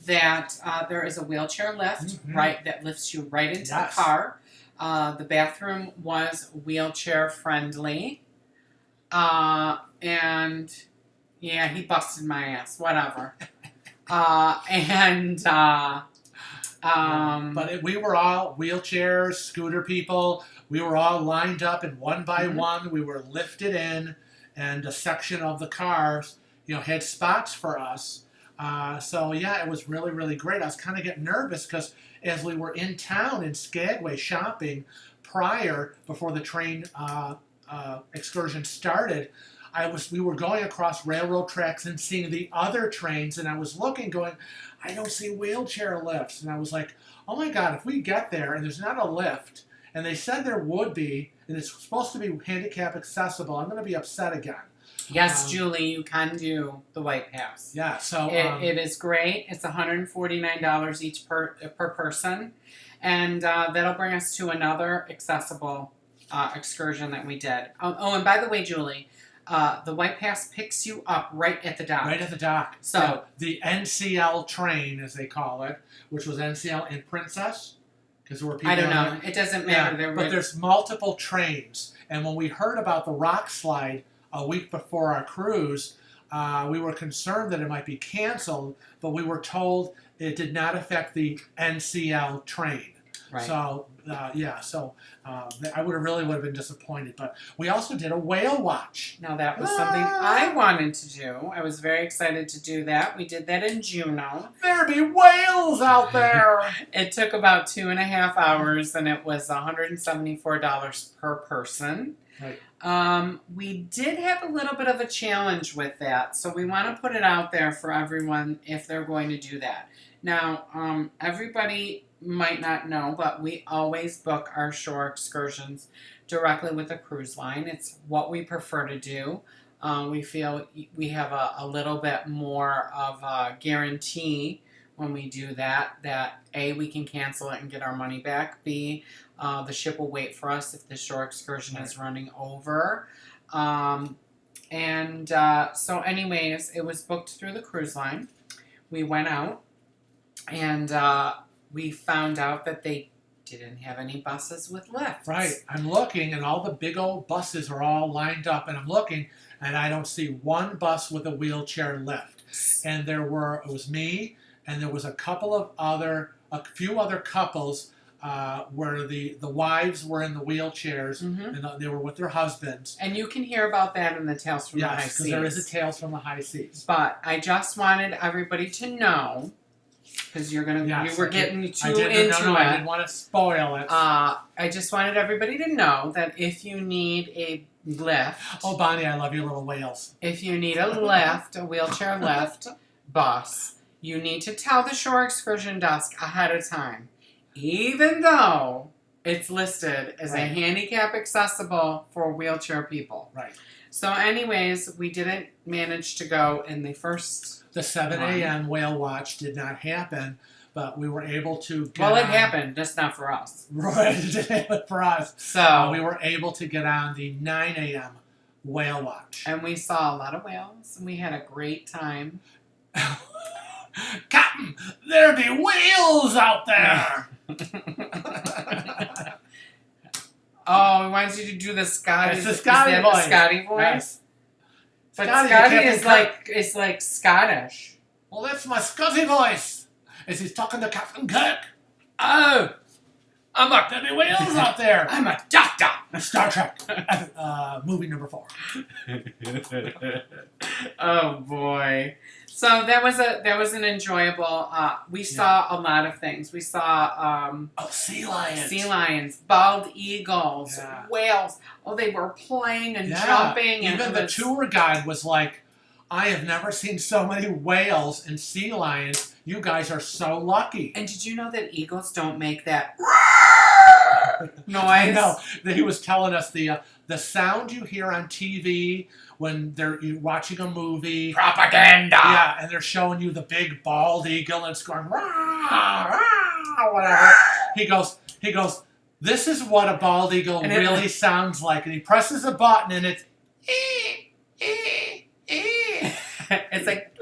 that there is a wheelchair lift that lifts you right into the car. The bathroom was wheelchair friendly. And yeah, he busted my ass, whatever. But we were all wheelchairs, scooter people. We were all lined up, and one by one we were lifted in, and a section of the cars, had spots for us. So yeah, it was really, really great. I was kind of getting nervous because as we were in town in Skagway shopping before the train excursion started, we were going across railroad tracks and seeing the other trains, and I was looking, going, I don't see wheelchair lifts. And I was like, oh my God, if we get there and there's not a lift, and they said there would be, and it's supposed to be handicap accessible, I'm going to be upset again. Yes, Julie, you can do the White Pass. Yeah, so It is great. It's $149 each per person, and that'll bring us to another accessible excursion that we did. Oh, and by the way, Julie, the White Pass picks you up right at the dock. Right at the dock. So the NCL train, as they call it, which was NCL and Princess, because there were people. I don't know. It doesn't matter. Yeah, but there's multiple trains, and when we heard about the rock slide a week before our cruise, we were concerned that it might be canceled, but we were told it did not affect the NCL train. Right. So, I would have been disappointed. But we also did a whale watch. Now, that was something I wanted to do. I was very excited to do that. We did that in Juneau. There be whales out there! It took about 2.5 hours, and it was $174 per person. Right. We did have a little bit of a challenge with that, so we want to put it out there for everyone if they're going to do that. Now, everybody might not know, but we always book our shore excursions directly with a cruise line. It's what we prefer to do. We feel we have a little bit more of a guarantee when we do that A, we can cancel it and get our money back. B, the ship will wait for us if the shore excursion is running over. So anyways, it was booked through the cruise line. We went out and we found out that they didn't have any buses with lifts. Right. I'm looking, and all the big old buses are all lined up, and I'm looking, and I don't see one bus with a wheelchair lift. And it was me, and there was a few other couples where the wives were in the wheelchairs, and they were with their husbands. And you can hear about that in the Tales from the High Seas. Yes, because there is a Tales from the High Seas. But I just wanted everybody to know, because you were getting too into it. I didn't want to spoil it. I just wanted everybody to know that if you need a lift. Oh, Bonnie, I love your little whales. If you need a lift, a wheelchair lift bus, you need to tell the shore excursion desk ahead of time, even though it's listed as a handicap accessible for wheelchair people. Right. So anyways, we didn't manage to go in the first. The 7 a.m. whale watch did not happen, but we were able to get Well, it happened, just not for us. Right, it did happen for us. So we were able to get on the 9 a.m. whale watch. And we saw a lot of whales, and we had a great time. Captain, there be whales out there! Oh, he wants you to do the Scotty. It's the Scotty voice. The Scotty voice? Yes. But Scotty is like Scottish. Well, that's my Scotty voice. As he's talking to Captain Kirk. Oh, There be whales out there. I'm a doctor. Star Trek. Movie number 4. Oh boy. So that was an enjoyable. We saw a lot of things. We saw sea lions, bald eagles, whales. Oh, they were playing and jumping. Even the tour guide was like, "I have never seen so many whales and sea lions. You guys are so lucky." And did you know that eagles don't make that noise? I know. He was telling us the sound you hear on TV when they're watching a movie. Propaganda! Yeah, and they're showing you the big bald eagle and it's going, rah, rah, whatever. He goes, this is what a bald eagle really sounds like. And he presses a button and it's, it's like,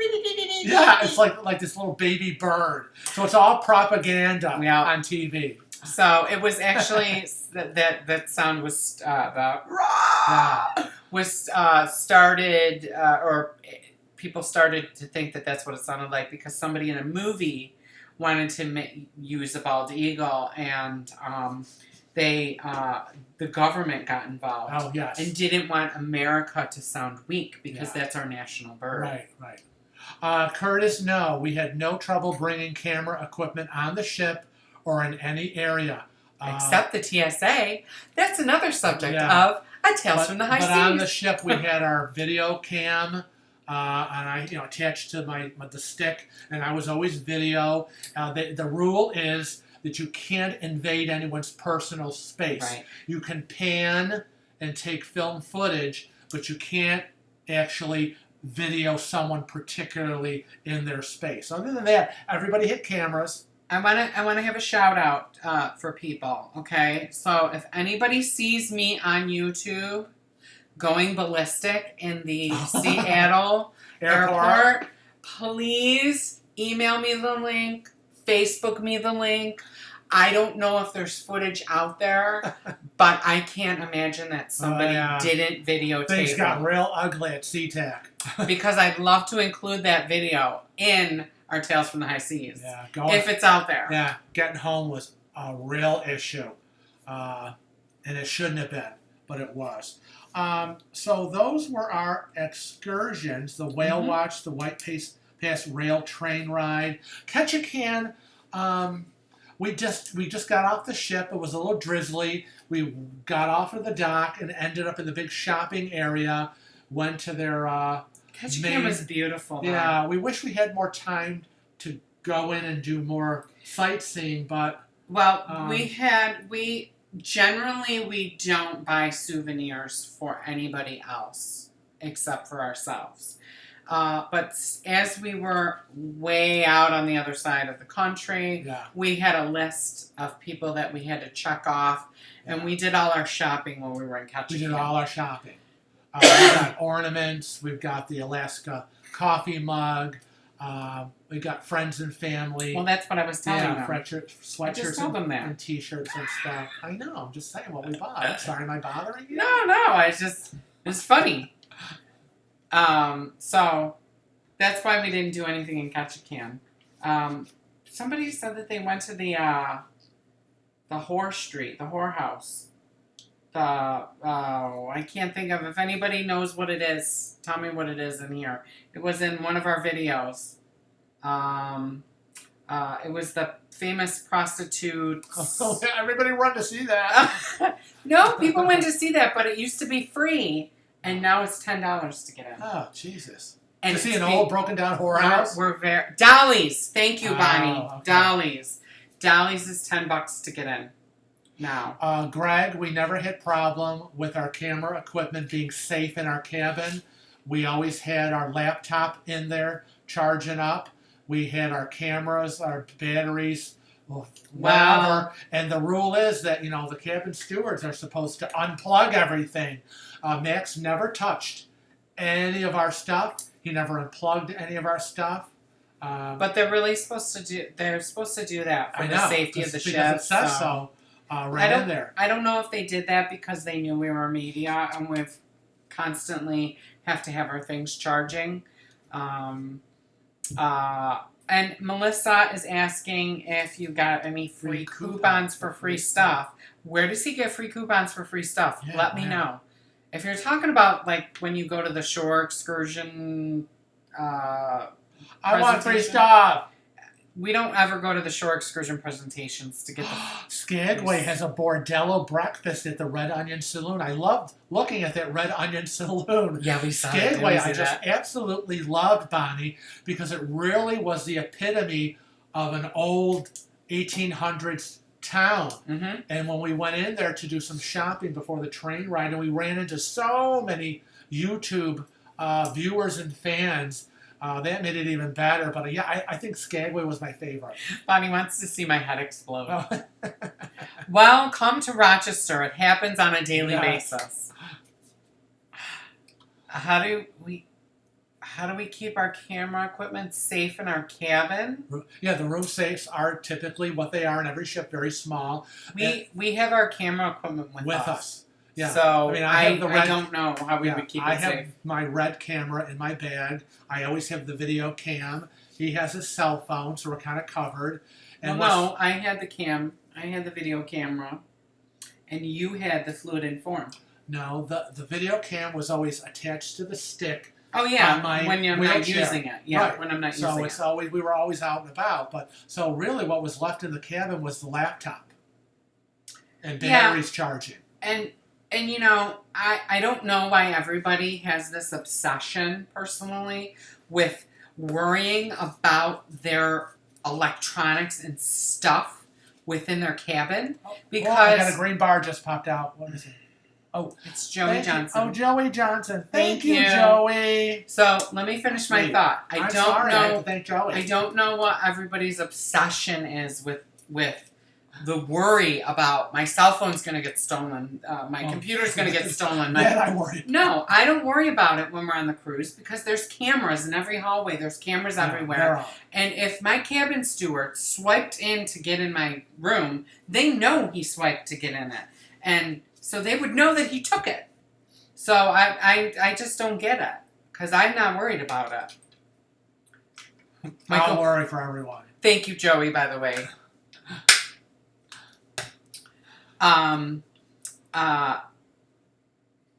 yeah, it's like this little baby bird. So it's all propaganda on TV. So it was actually that sound was started or people started to think that that's what it sounded like because somebody in a movie wanted to use a bald eagle and the government got involved. Oh, yes. And didn't want America to sound weak because that's our national bird. Right. Curtis, no, we had no trouble bringing camera equipment on the ship or in any area. Except the TSA. That's another subject of A Tales from the High Seas. But on the ship, we had our video cam, and I attached to the stick, and I was always video. The rule is that you can't invade anyone's personal space. Right. You can pan and take film footage, but you can't actually video someone particularly in their space. Other than that, everybody hit cameras. I wanna have a shout out for people. Okay, so if anybody sees me on YouTube going ballistic in the Seattle airport, please email me the link, Facebook me the link. I don't know if there's footage out there, but I can't imagine that somebody didn't videotape Things it. got real ugly at SeaTac. Because I'd love to include that video in our Tales from the High Seas. Yeah, if it's out there. Yeah, getting home was a real issue. And it shouldn't have been, but it was. So those were our excursions, the whale watch, the White Pass rail train ride. Ketchikan, we just got off the ship. It was a little drizzly. We got off of the dock and ended up in the big shopping area. Went to their Ketchikan was beautiful. Yeah, we wish we had more time to go in and do more sightseeing, but we generally don't buy souvenirs for anybody else except for ourselves. But as we were way out on the other side of the country, we had a list of people that we had to check off, and we did all our shopping when we were in Ketchikan. We did all our shopping. We've got ornaments. We've got the Alaska coffee mug. We got friends and family. Well, that's what I was telling them. Sweatshirts and T-shirts and stuff. I know. I'm just saying what we bought. I'm sorry, am I bothering you? No. It's funny. So that's why we didn't do anything in Ketchikan. Somebody said that they went to the whorehouse. I can't think of. If anybody knows what it is, tell me what it is in here. It was in one of our videos. It was the famous prostitute. Oh, everybody run to see that. No, people went to see that, but it used to be free, and now it's $10 to get in. Oh, Jesus. And to see an old broken down whorehouse? We're very Dolly's. Thank you, Bonnie. Okay. Dolly's. Dolly's is $10 to get in. Now, Greg, we never had problem with our camera equipment being safe in our cabin. We always had our laptop in there charging up. We had our cameras, our batteries, whatever. And the rule is that, the cabin stewards are supposed to unplug everything. Max never touched any of our stuff. He never unplugged any of our stuff. But they're really supposed to do. They're supposed to do that for the safety of the ship. Because it says so. In there. I don't know if they did that because they knew we were media and we've constantly have to have our things charging. And Melissa is asking if you got any free coupons for free stuff. Where does he get free coupons for free stuff? Let me know. If you're talking about like when you go to the shore excursion, I want free stuff. We don't ever go to the shore excursion presentations to get the... Skagway has a bordello breakfast at the Red Onion Saloon. I loved looking at that Red Onion Saloon. Yeah, we saw Skagway, it. I just absolutely loved, Bonnie, because it really was the epitome of an old 1800s town. Mm-hmm. And when we went in there to do some shopping before the train ride, and we ran into so many YouTube viewers and fans, that made it even better. But I think Skagway was my favorite. Bonnie wants to see my head explode. Oh. Well, come to Rochester. It happens on a daily basis. How do we keep our camera equipment safe in our cabin? Yeah, the room safes are typically what they are in every ship, very small. We have our camera equipment with us. Yeah. So I don't know how we would keep it safe. I have my red camera in my bag. I always have the video cam. He has his cell phone, so we're kind of covered. And no, I had the cam. I had the video camera, and you had the fluid informed. No, the video cam was always attached to the stick. Oh yeah, on my when you're not using it. Yeah, right. When I'm not using it. So we were always out and about. But so really, what was left in the cabin was the laptop and batteries charging. And I don't know why everybody has this obsession, personally, with worrying about their electronics and stuff within their cabin. Because I got a green bar just popped out. What is it? Oh, It's Joey Johnson. Oh, Joey Johnson. Thank you, you, Joey. So let me finish my thought. I'm sorry, I have to thank Joey. I don't know what everybody's obsession is with the worry about my cell phone's going to get stolen, my computer's going to get stolen. I worry. No, I don't worry about it when we're on the cruise because there's cameras in every hallway. There's cameras everywhere. And if my cabin steward swiped in to get in my room, they know he swiped to get in it. And so they would know that he took it. So I just don't get it because I'm not worried about it. I'll worry for everyone. Thank you, Joey, by the way.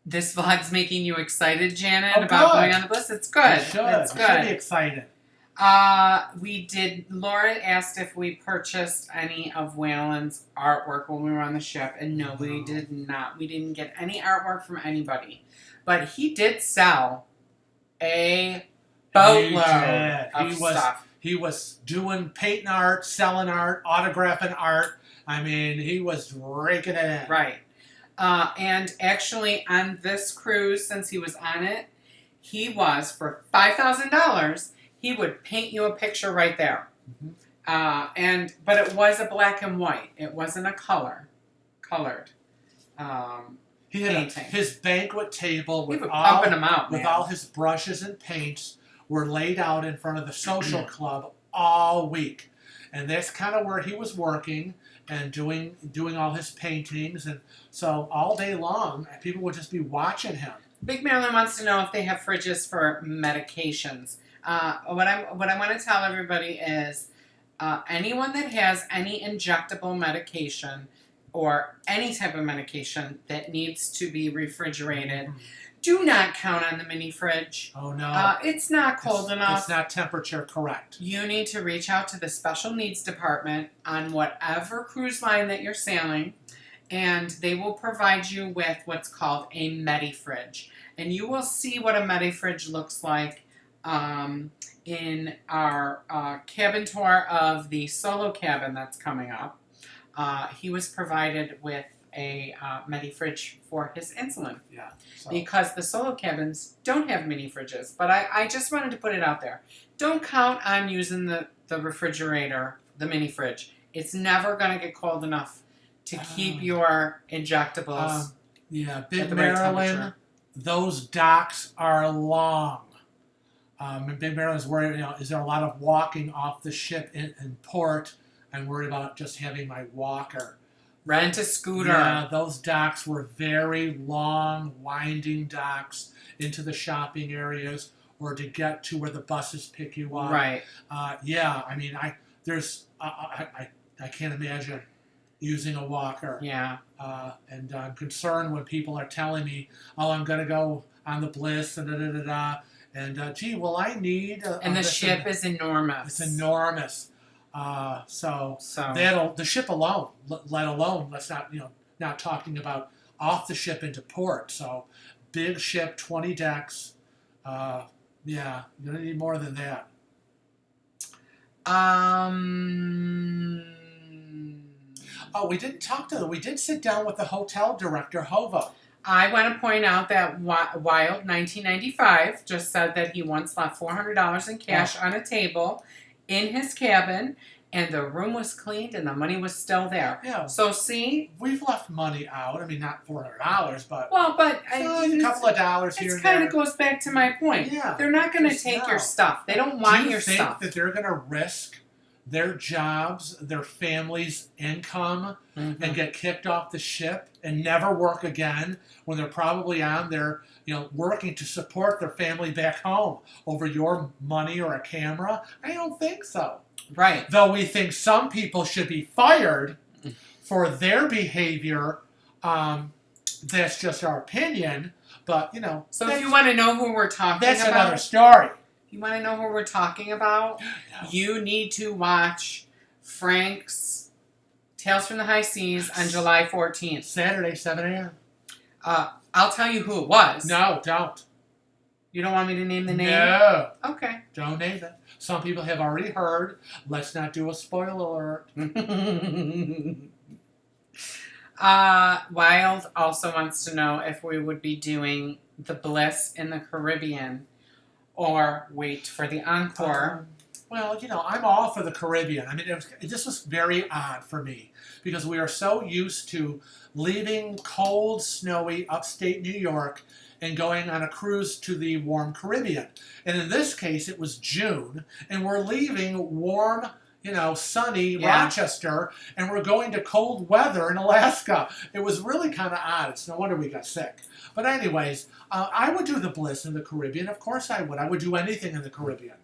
This vlog's making you excited, Janet, about going on the Bliss. It's good. It should. It's good. You should be excited. We did. Laura asked if we purchased any of Waylon's artwork when we were on the ship, and no, we did not. We didn't get any artwork from anybody, but he did sell a boatload of stuff. He was doing painting art, selling art, autographing art. I mean, he was raking it in. Right. And actually, on this cruise, since he was on it, he was, for $5,000, he would paint you a picture right there. Mm-hmm. But it was a black and white. It wasn't a colored. He had his banquet table with all his brushes and paints were laid out in front of the social club all week. And that's kind of where he was working and doing all his paintings. And so all day long, people would just be watching him. Big Marilyn wants to know if they have fridges for medications. What I want to tell everybody is anyone that has any injectable medication or any type of medication that needs to be refrigerated, do not count on the mini fridge. Oh, no. It's not cold enough. It's not temperature correct. You need to reach out to the special needs department on whatever cruise line that you're sailing, and they will provide you with what's called a medi-fridge. And you will see what a medi-fridge looks like in our cabin tour of the solo cabin that's coming up. He was provided with a medi-fridge for his insulin. Yeah. So. Because the solo cabins don't have mini fridges. But I just wanted to put it out there. Don't count on using the refrigerator, the mini fridge. It's never going to get cold enough to keep your injectables Big Maryland, those docks are long. Big Maryland's worried, is there a lot of walking off the ship in port? I'm worried about just having my walker. Rent a scooter. Yeah, those docks were very long, winding docks into the shopping areas or to get to where the buses pick you up. Right. I mean, I can't imagine using a walker. Yeah. And I'm concerned when people are telling me, oh, I'm going to go on the Bliss and da-da-da-da. And, gee, well, I need... and the ship is enormous. It's enormous. So the ship alone, let alone, let's not talking about off the ship into port. So big ship, 20 decks. You're going to need more than that. We did sit down with the hotel director, Hovo. I want to point out that Wild 1995 just said that he once left $400 in cash on a table in his cabin, and the room was cleaned and the money was still there. Yeah. So see, we've left money out. I mean, not $400, but a couple of dollars here and there. It kind of goes back to my point. Yeah. They're not going to take your stuff. They don't want your stuff. Do you think that they're going to risk their jobs, their family's income, and get kicked off the ship and never work again when they're probably on there, working to support their family back home over your money or a camera? I don't think so. Right. Though we think some people should be fired for their behavior. That's just our opinion. But, So if you want to know who we're talking about. That's another story. You want to know who we're talking about? No. You need to watch Frank's Tales from the High Seas on July 14th. Saturday, 7 a.m. I'll tell you who it was. No, don't. You don't want me to name the name? No. Okay. Don't name it. Some people have already heard. Let's not do a spoiler alert. Wild also wants to know if we would be doing the Bliss in the Caribbean or wait for the Encore. Well, I'm all for the Caribbean. I mean, this was very odd for me because we are so used to leaving cold, snowy upstate New York and going on a cruise to the warm Caribbean. And in this case, it was June, and we're leaving warm, sunny Rochester, and we're going to cold weather in Alaska. It was really kind of odd. It's no wonder we got sick. But anyways, I would do the Bliss in the Caribbean. Of course I would. I would do anything in the Caribbean.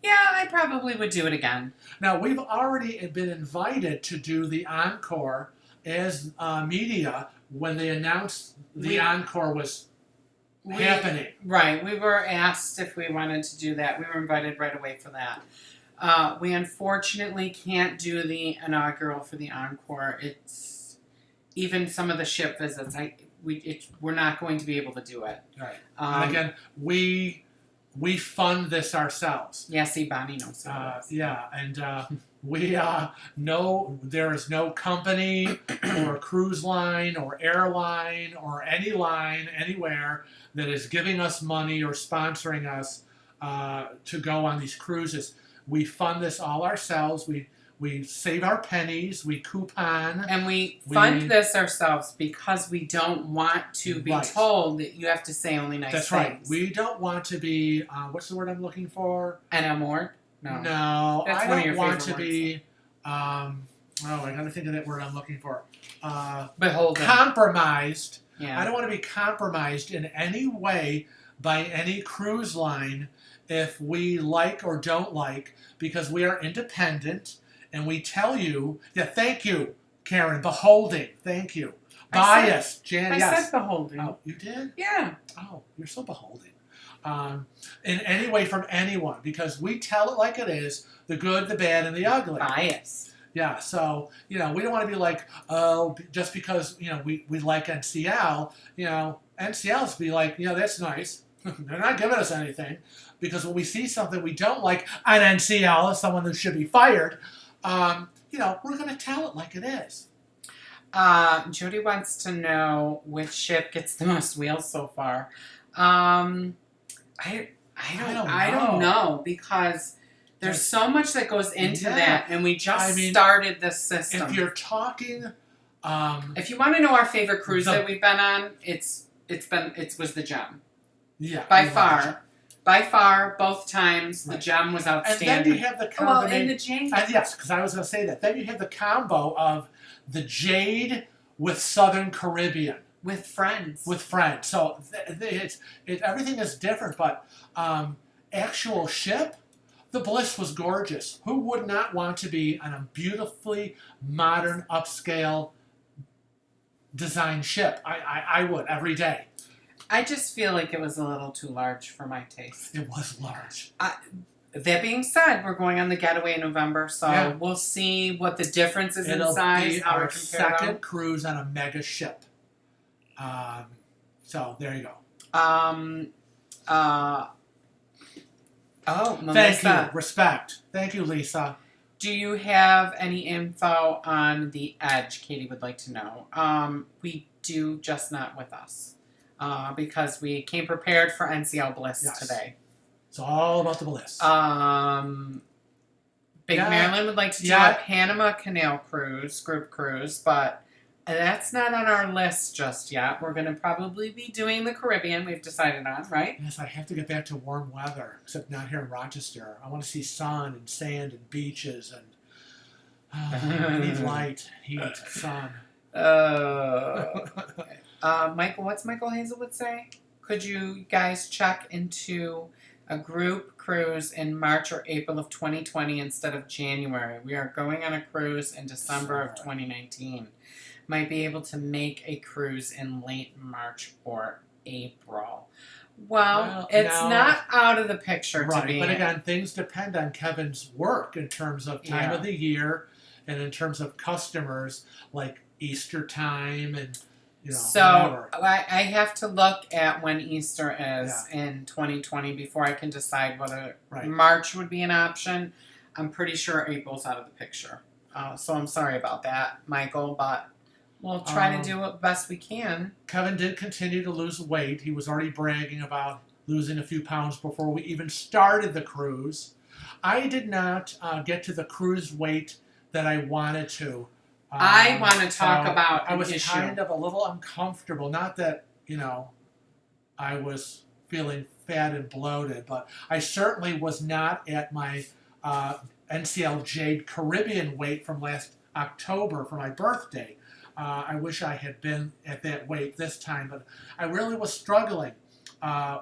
Yeah, I probably would do it again. Now, we've already been invited to do the Encore as media when they announced the Encore was happening. Right. We were asked if we wanted to do that. We were invited right away for that. We unfortunately can't do the inaugural for the Encore. It's even some of the ship visits. We're not going to be able to do it. Right. And again, we fund this ourselves. Yeah, see, Bonnie knows. Yeah, and we know there is no company or cruise line or airline or any line anywhere that is giving us money or sponsoring us to go on these cruises. We fund this all ourselves. We save our pennies. We coupon. And we fund this ourselves because we don't want to be told that you have to say only nice things. That's right. We don't want to be, what's the word I'm looking for? Enamored? No. That's I one of don't your want favorite to words, be, I got to think of that word I'm looking for. Beholden. Compromised. Yeah. I don't want to be compromised in any way by any cruise line if we like or don't like, because we are independent. And we tell you, thank you, Karen, beholding, thank you. Bias, Jan, I yes. said beholding. Oh, you did? Yeah. Oh, you're so beholding. In any way from anyone, because we tell it like it is, the good, the bad, and the ugly. Bias. Yeah, so, we don't want to be like, oh, just because, we like NCL, NCL's be like, that's nice. They're not giving us anything. Because when we see something we don't like on NCL as someone who should be fired, we're going to tell it like it is. Jody wants to know which ship gets the most wheels so far. I don't know because there's so much that goes into that, and we just started this system. If you're talking, if you want to know our favorite cruise that we've been on, it was the Gem. Yeah, By far, both times, the Gem was outstanding. And then you have the combination. Well, and the Jade. Yes, because I was going to say that. Then you have the combo of the Jade with Southern Caribbean. With friends. So everything is different, but actual ship, the Bliss was gorgeous. Who would not want to be on a beautifully modern, upscale design ship? I would every day. I just feel like it was a little too large for my taste. It was large. That being said, we're going on the getaway in November, so we'll see what the difference is in size. It'll be our second cruise on a mega ship. So there you go. Melissa. Thank you. Respect. Thank you, Lisa. Do you have any info on the Edge? Katie would like to know. We do, just not with us. Because we came prepared for NCL Bliss today. It's all about the Bliss. Big Maryland would like to do a Panama Canal cruise, group cruise, but that's not on our list just yet. We're going to probably be doing the Caribbean, we've decided on, right? Yes, I have to get back to warm weather, except not here in Rochester. I want to see sun and sand and beaches, and I need light, heat, sun. Michael, what's Michael Hazelwood say? Could you guys check into a group cruise in March or April of 2020 instead of January? We are going on a cruise in December of 2019. Might be able to make a cruise in late March or April. Well, it's not out of the picture to be. But again, things depend on Kevin's work in terms of time of the year and in terms of customers, like Easter time and whatever. I have to look at when Easter is in 2020 before I can decide whether March would be an option. I'm pretty sure April's out of the picture. So I'm sorry about that, Michael, but We'll try to do it best we can. Kevin did continue to lose weight. He was already bragging about losing a few pounds before we even started the cruise. I did not get to the cruise weight that I wanted to. I want to talk about I was an issue. kind of a little uncomfortable. Not that, I was feeling fat and bloated, but I certainly was not at my NCL Jade Caribbean weight from last October for my birthday. I wish I had been at that weight this time, but I really was struggling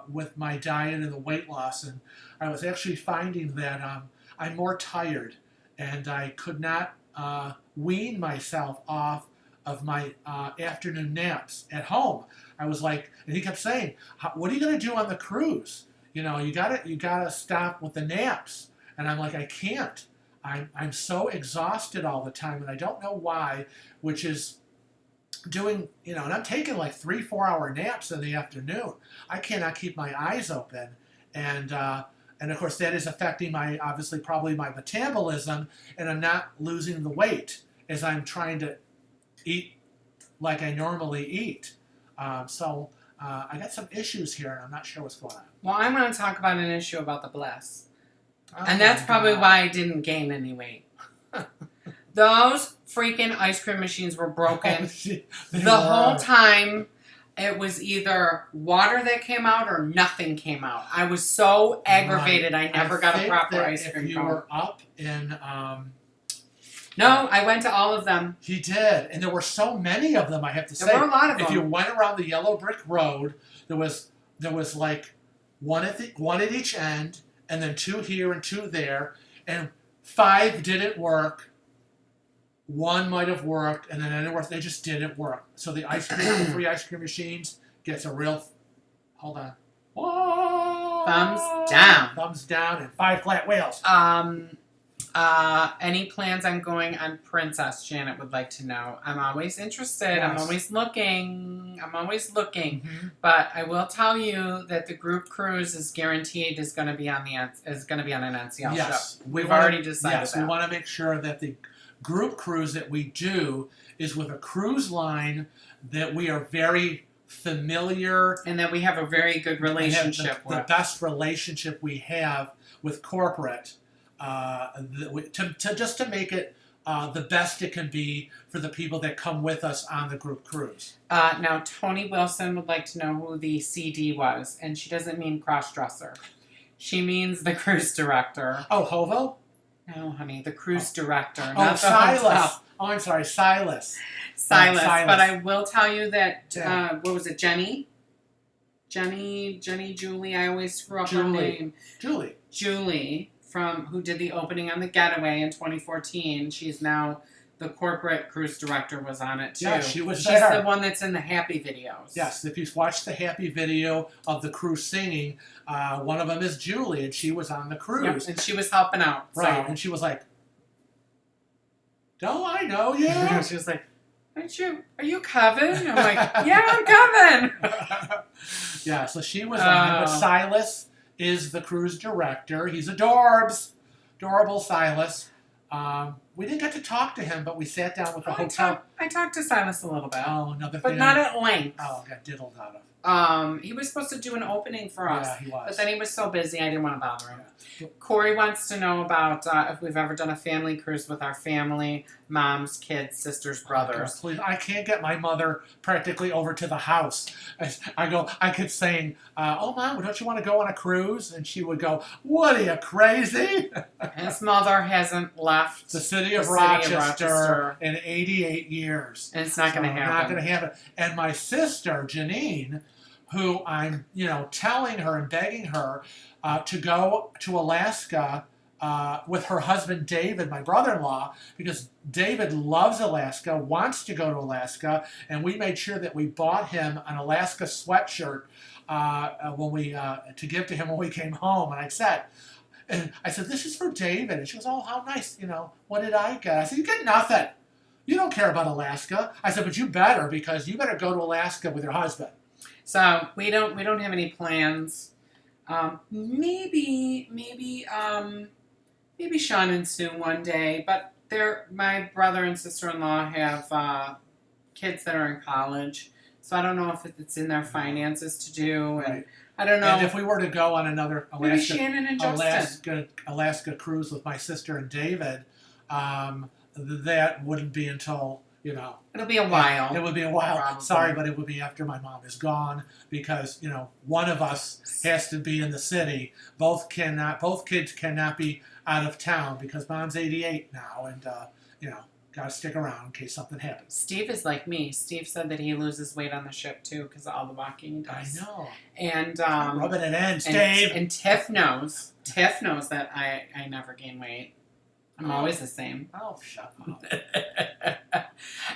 with my diet and the weight loss, and I was actually finding that I'm more tired, and I could not wean myself off of my afternoon naps at home. I was like, and he kept saying, "What are you going to do on the cruise? You gotta stop with the naps." And I'm like, I can't. I'm so exhausted all the time, and I don't know why. Which is doing, and I'm taking like 3-4 hour naps in the afternoon. I cannot keep my eyes open, and of course that is affecting probably my metabolism, and I'm not losing the weight as I'm trying to eat like I normally eat. So I got some issues here, and I'm not sure what's going on. Well, I'm going to talk about an issue about the Bliss. And that's probably why I didn't gain any weight. Those freaking ice cream machines were broken. Whole time. It was either water that came out or nothing came out. I was so aggravated. I never got a proper ice cream cone. If you were up in... No, I went to all of them. He did. And there were so many of them, I have to say. There were a lot of them. If you went around the yellow brick road, there was like one at each end, and then 2 here and 2 there, and 5 didn't work. 1 might have worked, and then they just didn't work. So the free ice cream machines gets a real, hold on. Whoa! Thumbs down. Thumbs down and 5 flat whales. Any plans on going on Princess? Janet would like to know. I'm always interested. Yes. I'm always looking. Mm-hmm. But I will tell you that the group cruise is guaranteed is going to be on an NCL Yes. show. We've already decided Yes, that. we want to make sure that the group cruise that we do is with a cruise line that we are very familiar, and that we have a very good relationship with. The best relationship we have with corporate, to make it the best it can be for the people that come with us on the group cruise. Now, Tony Wilson would like to know who the CD was, and she doesn't mean cross-dresser. She means the cruise director. Oh, Hovo? No, honey, the cruise director. Oh, not the Silas. hotel. Oh, I'm sorry, Silas. Silas. But I will tell you that, what was it, Jenny, Julie, I always screw up her name. Julie, who did the opening on the Getaway in 2014. She's now the corporate cruise director, was on it too. Yeah, she was She's there. the one that's in the happy videos. Yes, if you watch the happy video of the crew singing, one of them is Julie, and she was on the cruise. Yep, and she was helping out. Right, so. and she was like, "Don't I know you?" She was like, are you Kevin? I'm like, yeah, I'm Kevin. Yeah, so she was on, but Silas is the cruise director. He's adorable Silas. We didn't get to talk to him, but we sat down with the hotel. I talked to Silas a little bit. Oh, another thing. But not at length. Oh, got diddled out of. He was supposed to do an opening for us. Yeah, he was. But then he was so busy, I didn't want to bother him. Yeah. Corey wants to know about if we've ever done a family cruise with our family, moms, kids, sisters, brothers. Oh, please, I can't get my mother practically over to the house. I kept saying, "Oh, Mom, don't you want to go on a cruise?" And she would go, "What, are you crazy?" His mother hasn't left the city of Rochester in 88 years. And it's not going to happen. Not going to happen. And my sister, Janine, who I'm, telling her and begging her to go to Alaska with her husband, David, my brother-in-law, because David loves Alaska, wants to go to Alaska, and we made sure that we bought him an Alaska sweatshirt to give to him when we came home. And I said, "This is for David." And she goes, "Oh, how nice, what did I get?" I said, "You get nothing. You don't care about Alaska." I said, "But you better, because you better go to Alaska with your husband." So we don't have any plans. Maybe Sean and Sue one day, but my brother and sister-in-law have kids that are in college, so I don't know if it's in their finances to do, and Right. I don't know. And if we were to go on another Maybe Shannon and Justin. Alaska cruise with my sister and David, that wouldn't be until, It'll be a while. It would be a while. Probably. Sorry, but it would be after my mom is gone because, one of us has to be in the city. Both kids cannot be out of town because mom's 88 now and, got to stick around in case something happens. Steve is like me. Steve said that he loses weight on the ship too because of all the walking he does. I know. And rubbing it in, Dave. And Tiff knows. Tiff knows that I never gain weight. I'm always the same. Oh, shut up.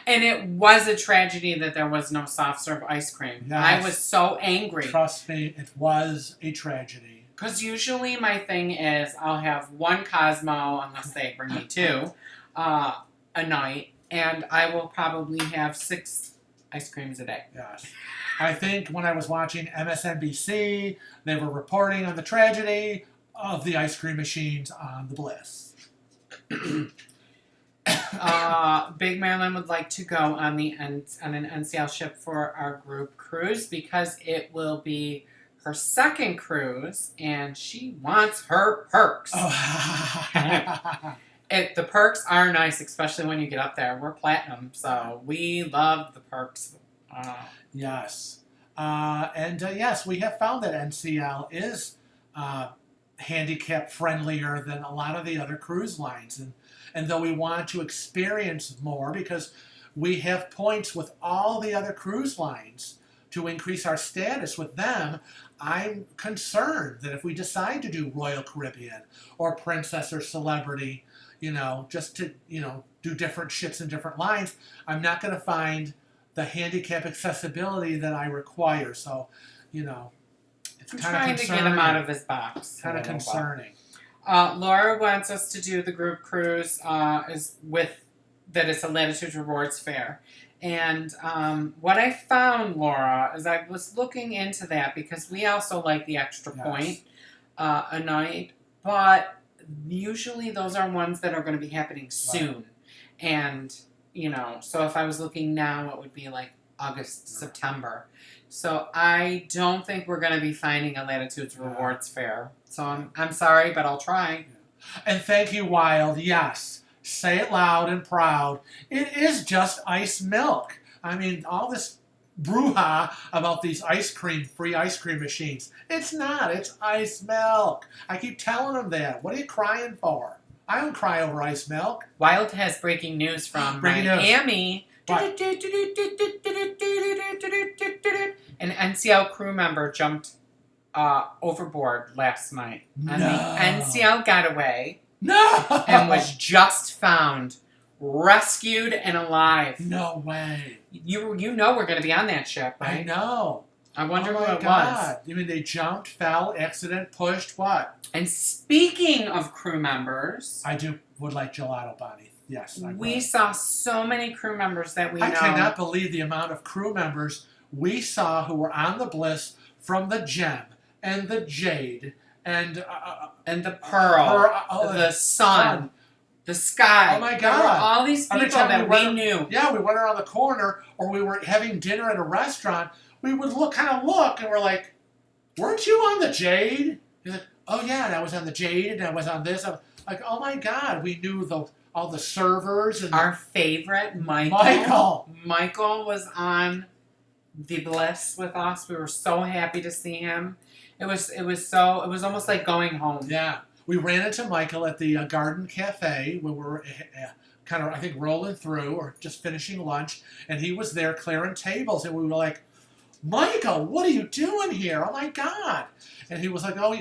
And it was a tragedy that there was no soft serve ice cream. Yes. I was so angry. Trust me, it was a tragedy. Because usually my thing is I'll have one Cosmo, unless they bring me two, a night, and I will probably have 6 ice creams a day. Yes. I think when I was watching MSNBC, they were reporting on the tragedy of the ice cream machines on the Bliss. Big Marilyn would like to go on an NCL ship for our group cruise because it will be her second cruise, and she wants her perks. Oh. The perks are nice, especially when you get up there. We're platinum, so we love the perks. Yes. Yes, we have found that NCL is handicap friendlier than a lot of the other cruise lines. And though we want to experience more because we have points with all the other cruise lines to increase our status with them, I'm concerned that if we decide to do Royal Caribbean or Princess or Celebrity, just to, do different ships and different lines, I'm not going to find the handicap accessibility that I require. So, it's kind of concerning. Trying to get him out of his box. Kind of concerning. Laura wants us to do the group cruise that is a Latitude Rewards Fair. And what I found, Laura, is I was looking into that because we also like the extra point a night, but usually those are ones that are going to be happening soon. Right. And, so if I was looking now, it would be like August, September. So I don't think we're going to be finding a Latitudes Rewards Fair. So I'm sorry, but I'll try. And thank you, Wild. Yes. Say it loud and proud. It is just ice milk. I mean, all this brouhaha about these free ice cream machines. It's not. It's ice milk. I keep telling them that. What are you crying for? I don't cry over ice milk. Wild has breaking news from Miami. What? An NCL crew member jumped overboard last night on the NCL getaway. No! And was just found rescued and alive. No way. You know we're going to be on that ship, right? I know. I wonder who it was. was. You mean they jumped, fell, accident, pushed, what? And speaking of crew members, I would like gelato, Bonnie. Yes. We saw so many crew members that we know. I cannot believe the amount of crew members we saw who were on the Bliss from the Gem and the Jade and the Pearl, the Sun, the Sky. Oh my God! There were all these people that we knew. Yeah, we went around the corner, or we were having dinner at a restaurant. We would look, and we're like, "Weren't you on the Jade?" He's like, "Oh yeah, and I was on the Jade, and I was on this." I'm like, "Oh my God!" We knew all the servers and our favorite Michael. Michael was on the Bliss with us. We were so happy to see him. It was almost like going home. Yeah. We ran into Michael at the Garden Cafe when we were kind of, I think, rolling through or just finishing lunch, and he was there clearing tables, and we were like, "Michael, what are you doing here? Oh my God!" And he was like, "Oh,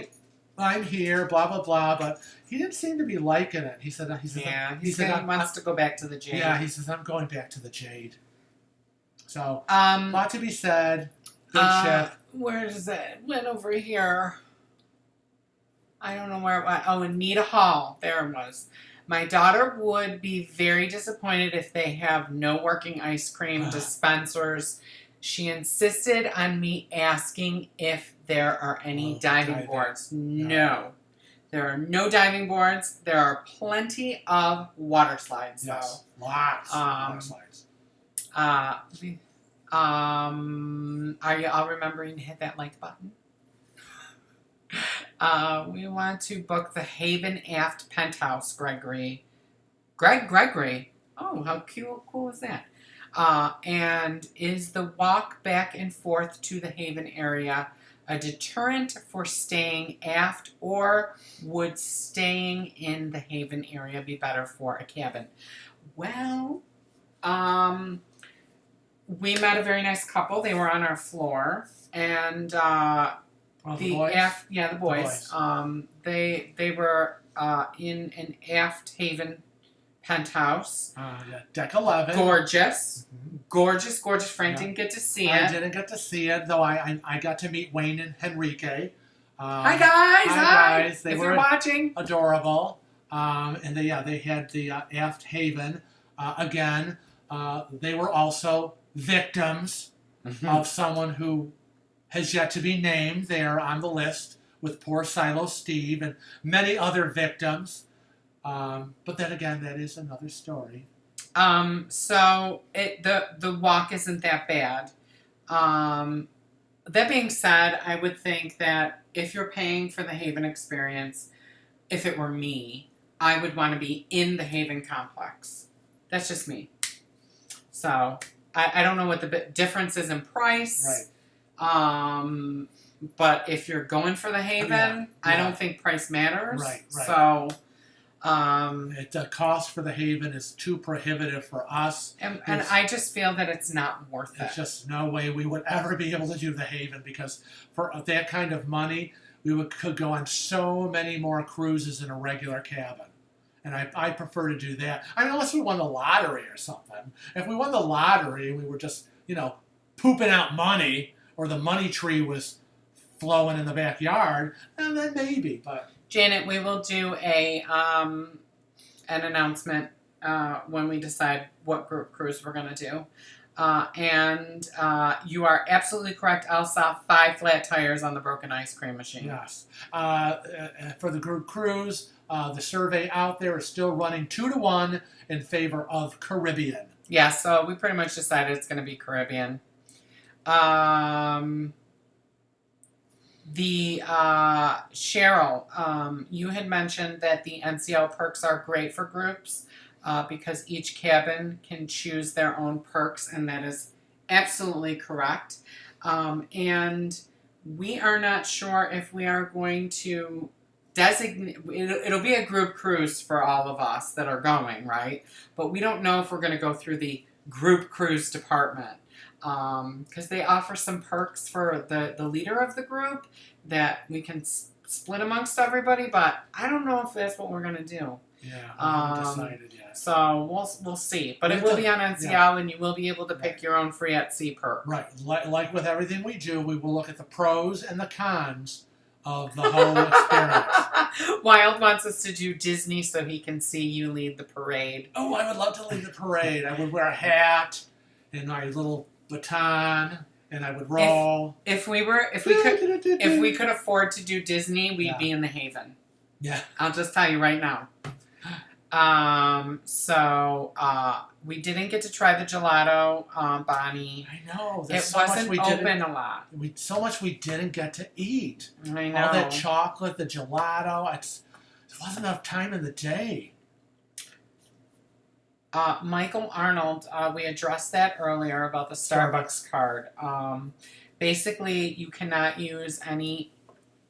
I'm here, blah blah blah," but he didn't seem to be liking it. He said, he wants to go back to the Jade. Yeah, he says, "I'm going back to the Jade." So, lot to be said. Good ship. Where is it? Went over here. I don't know where it went. Oh, Anita Hall. There it was. My daughter would be very disappointed if they have no working ice cream dispensers. She insisted on me asking if there are any diving boards. No. There are no diving boards. There are plenty of water slides, yes. Lots of water slides. Are you all remembering to hit that like button? We want to book the Haven Aft Penthouse, Gregory. Gregory. Oh, how cool is that? And is the walk back and forth to the Haven area a deterrent for staying aft, or would staying in the Haven area be better for a cabin? Well, we met a very nice couple. They were on our floor, and Oh, the boys? the boys. They were in an aft Haven penthouse. Yeah, deck 11. Gorgeous. Mm-hmm. Gorgeous. Frank Yeah. didn't get to see it. I didn't get to see it, though I got to meet Wayne and Henrique. Hi guys! Hi guys! They if were you're watching, adorable. And they had the aft Haven. Again, they were also victims of someone who has yet to be named. They are on the list with poor Silo Steve and many other victims. But then again, that is another story. So the walk isn't that bad. That being said, I would think that if you're paying for the Haven experience, if it were me, I would want to be in the Haven complex. That's just me. So I don't know what the difference is in price. Right. But if you're going for the Haven, Yeah. I don't think price matters. Right. So, the cost for the Haven is too prohibitive for us. and I just feel that it's not worth it. There's just no way we would ever be able to do the Haven, because for that kind of money, we could go on so many more cruises in a regular cabin. And I prefer to do that. I mean, unless we won the lottery or something. If we won the lottery and we were just, pooping out money, or the money tree was flowing in the backyard, then maybe. But Janet, we will do an announcement when we decide what group cruise we're going to do. And you are absolutely correct. I saw 5 flat tires on the broken ice cream machine. yes. For the group cruise, the survey out there is still running 2-1 in favor of Caribbean. Yeah, so we pretty much decided it's going to be Caribbean. Cheryl, you had mentioned that the NCL perks are great for groups because each cabin can choose their own perks, and that is absolutely correct. And we are not sure if we are going to designate, it'll be a group cruise for all of us that are going, right? But we don't know if we're going to go through the group cruise department. Because they offer some perks for the leader of the group that we can split amongst everybody, but I don't know if that's what we're going to do. Yeah, I haven't decided yet. So we'll see. But it will be on NCL, and you will be able to pick your own free at sea perk. Right. Like with everything we do, we will look at the pros and the cons of the whole experience. Wild wants us to do Disney so he can see you lead the parade. Oh, I would love to lead the parade. I would wear a hat and my little baton, and I would roll. If we could afford to do Disney, we'd be in the Haven. Yeah. I'll just tell you right now. We didn't get to try the gelato, Bonnie. I know. It wasn't open a lot. So much we didn't get to eat. I know. All that chocolate, the gelato. There wasn't enough time in the day. Michael Arnold, we addressed that earlier about the Starbucks card. Basically, you cannot use any.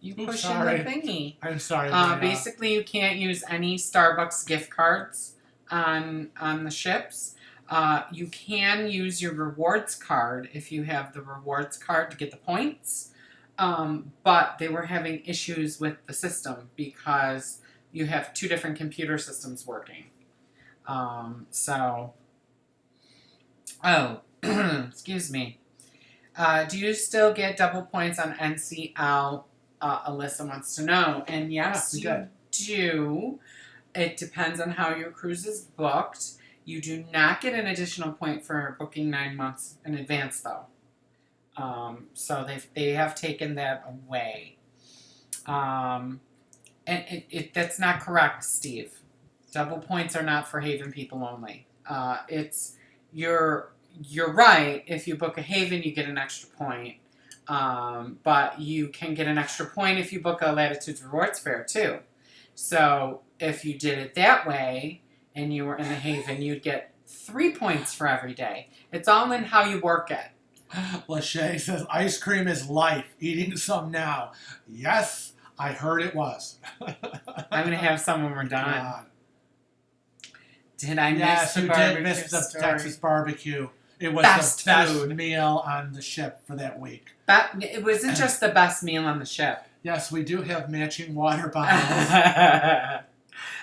You push in the thingy. I'm sorry. Basically, you can't use any Starbucks gift cards on the ships. You can use your rewards card if you have the rewards card to get the points. But they were having issues with the system because you have 2 different computer systems working. Excuse me. Do you still get double points on NCL? Alyssa wants to know. And yes, you do. It depends on how your cruise is booked. You do not get an additional point for booking 9 months in advance, though. So they have taken that away. And that's not correct, Steve. Double points are not for Haven people only. It's your you're right. If you book a Haven, you get an extra point. But you can get an extra point if you book a Latitudes Rewards Fair too. So if you did it that way and you were in the Haven, you'd get 3 points for every day. It's all in how you work it. Lachey says, ice cream is life. Eating some now. Yes, I heard it was. I'm going to have some when we're done. God. Did I miss Yes, the you barbecue did miss the story? Texas barbecue. It was Best the best food. meal on the ship for that week. But it wasn't just the best meal on the ship. Yes, we do have matching water bottles.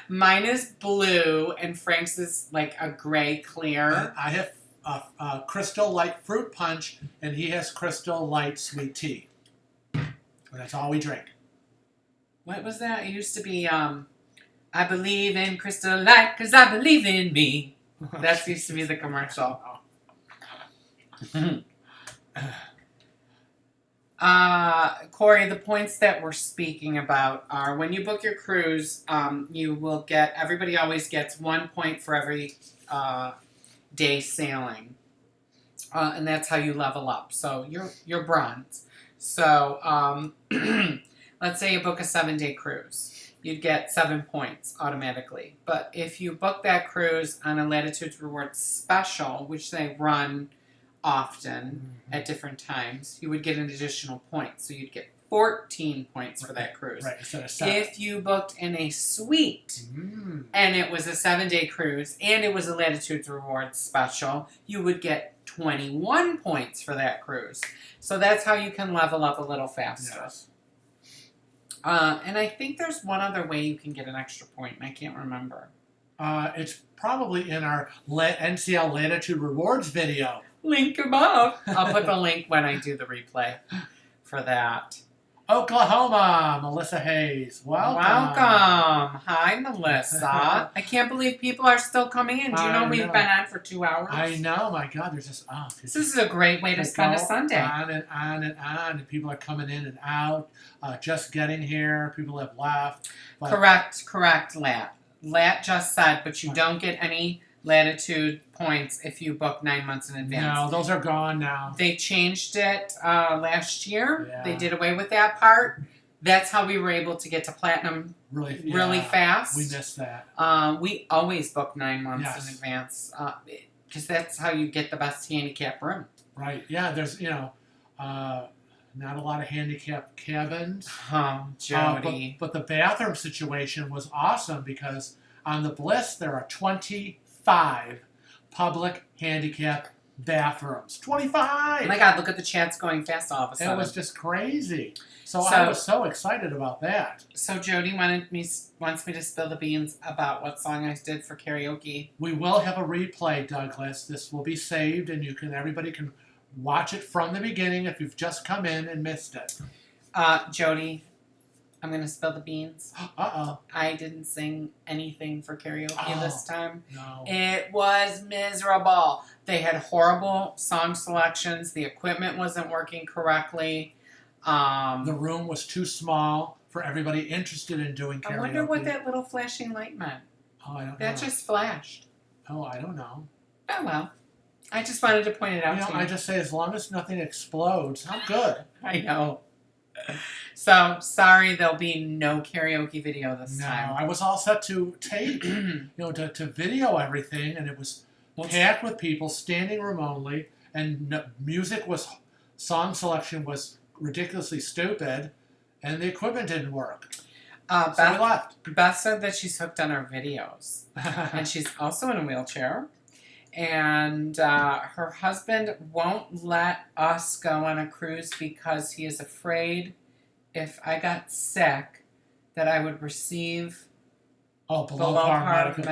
Mine is blue, and Frank's is like a gray clear. I have Crystal Light Fruit Punch, and he has Crystal Light Sweet Tea. And that's all we drink. What was that? It used to be, I believe in Crystal Light because I believe in me. That used to be the commercial. Corey, the points that we're speaking about are when you book your cruise, you will get, everybody always gets 1 point for every day sailing. And that's how you level up. So you're bronze. So let's say you book a 7-day cruise. You'd get 7 points automatically. But if you book that cruise on a Latitudes Rewards special, which they run often at different times, you would get an additional point. So you'd get 14 points for that cruise. Right, instead of 7. If you booked in a suite and it was a 7-day cruise and it was a Latitudes Rewards special, you would get 21 points for that cruise. So that's how you can level up a little faster. Yes. And I think there's one other way you can get an extra point, and I can't remember. It's probably in our NCL Latitude Rewards video. Link above. I'll put the link when I do the replay for that. Oklahoma, Melissa Hayes. Welcome. Welcome. Hi, Melissa. I can't believe people are still coming in. Do you know I we've know. been on for 2 hours? I know, my God, there's just This is a great way to spend a Sunday. On and on and on, and people are coming in and out, just getting here. People have left. But Correct, Lat. Lat just said, but you don't get any Latitude points if you book 9 months in advance. No, those are gone now. They changed it last year. Yeah. They did away with that part. That's how we were able to get to platinum really fast. We missed that. We always book 9 months Yes. in advance because that's how you get the best handicap room. Right. Yeah, there's, not a lot of handicapped cabins. Jody. But the bathroom situation was awesome because on the Bliss there are 25 public handicap bathrooms. 25! Oh my God, look at the chats going fast all of a sudden. It was just crazy. So I was so excited about that. So Jody wants me to spill the beans about what song I did for karaoke. We will have a replay, Douglas. This will be saved, and everybody can watch it from the beginning if you've just come in and missed it. Jody, I'm going to spill the beans. Uh-oh. I didn't sing anything for karaoke this time. No. It was miserable. They had horrible song selections. The equipment wasn't working correctly. The room was too small for everybody interested in doing karaoke. I wonder what that little flashing light meant. Oh, I don't know. That just flashed. Oh, I don't know. Oh, well. I just wanted to point it out to you. I just say as long as nothing explodes, I'm good. I know. So, sorry, there'll be no karaoke video this time. No, I was all set to tape, to video everything, and it was packed with people, standing room only, and song selection was ridiculously stupid, and the equipment didn't work. So we left. Beth said that she's hooked on our videos, and she's also in a wheelchair. And her husband won't let us go on a cruise because he is afraid if I got sick that I would receive below par medical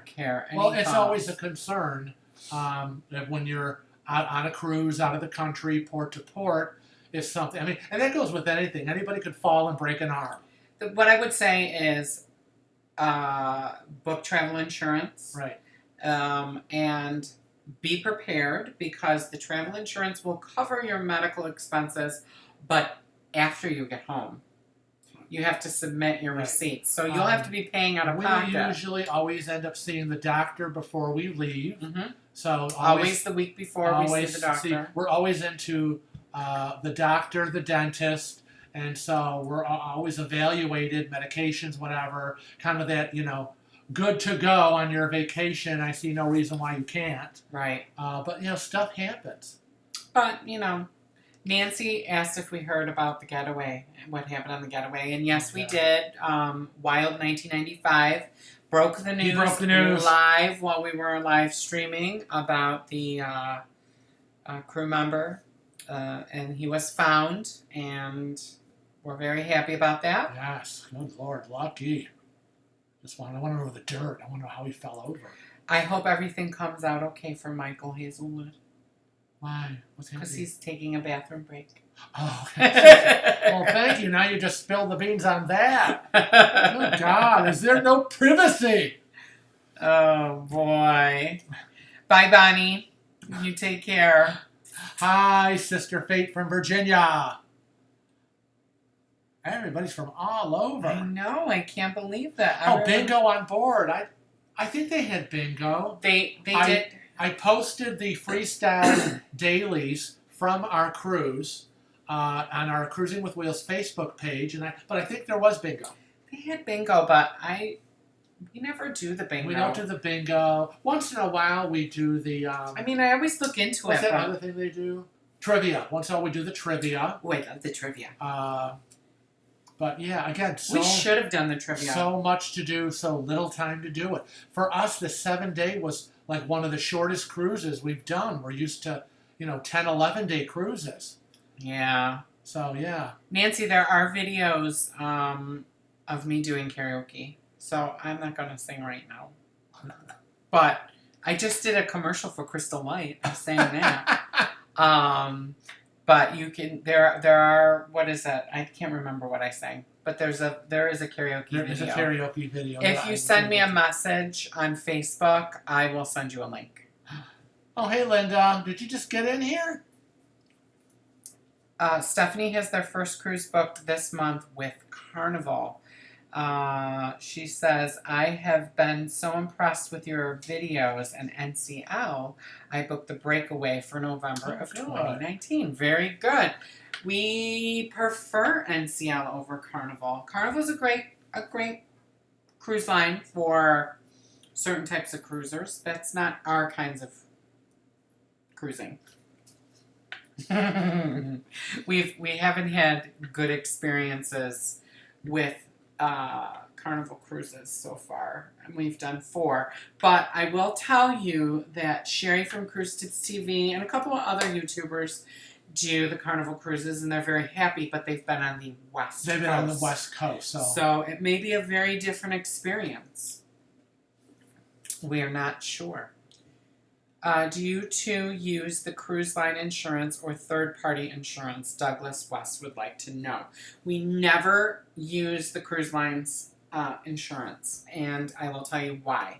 care. Well, it's always a concern that when you're out on a cruise, out of the country, port to port, is something. I mean, and that goes with anything. Anybody could fall and break an arm. What I would say is book travel insurance. Right. And be prepared because the travel insurance will cover your medical expenses, but after you get home. you have to submit your Right. receipts. So you'll have to be paying out of We pocket. usually always end up seeing the doctor before we leave. Mm-hmm. So Always the week before we see the doctor. we're always into the doctor, the dentist, and so we're always evaluated, medications, whatever, kind of that, good to go on your vacation. I see no reason why you can't. Right. But, stuff happens. But, Nancy asked if we heard about the getaway, what happened on the getaway. And yes, we did. Wild 1995 broke the news, He broke the news live while we were live streaming about the crew member. And he was found, and we're very happy about that. Yes, good Lord, lucky. I want to know the dirt. I want to know how he fell over. I hope everything comes out okay for Michael Hazelwood. Why? What's happening? Because he's taking a bathroom break. Oh, okay. Well, thank you. Now you just spilled the beans on that. Oh, God. Is there no privacy? Oh, boy. Bye, Bonnie. You take care. Hi, Sister Fate from Virginia. Everybody's from all over. I know. I can't believe that. Oh, bingo on board. I think they had bingo. They did. I posted the freestyle dailies from our cruise on our Cruising with Wheels Facebook page, but I think there was bingo. They had bingo, but we never do the bingo. We don't do the bingo. Once in a while, we do the. I always look into what's it. that other thing they do? Trivia. Once in a while, we do the trivia. Oh, I love the trivia. But yeah, again, we should have done the trivia. So much to do, so little time to do it. For us, the 7-day was like one of the shortest cruises we've done. We're used to, 10, 11-day cruises. Yeah. So, yeah. Nancy, there are videos of me doing karaoke. So I'm not going to sing right now. But I just did a commercial for Crystal Light. I'm saying that. But you can, there are, what is that? I can't remember what I sang. But there is a karaoke video. There is a karaoke video. If you send me a message on Facebook, I will send you a link. Oh, hey, Linda. Did you just get in here? Stephanie has their first cruise booked this month with Carnival. She says, I have been so impressed with your videos and NCL. I booked the breakaway for November of 2019. Very good. We prefer NCL over Carnival. Carnival's a great cruise line for certain types of cruisers. That's not our kinds of cruising. We haven't had good experiences with Carnival cruises so far, and we've done 4. But I will tell you that Sherry from Cruise Tips TV and a couple of other YouTubers do the Carnival cruises, and they're very happy. But they've been on the West Coast. They've been on the West Coast, so it may be a very different experience. We are not sure. Do you two use the cruise line insurance or third-party insurance? Douglas West would like to know. We never use the cruise line's insurance, and I will tell you why.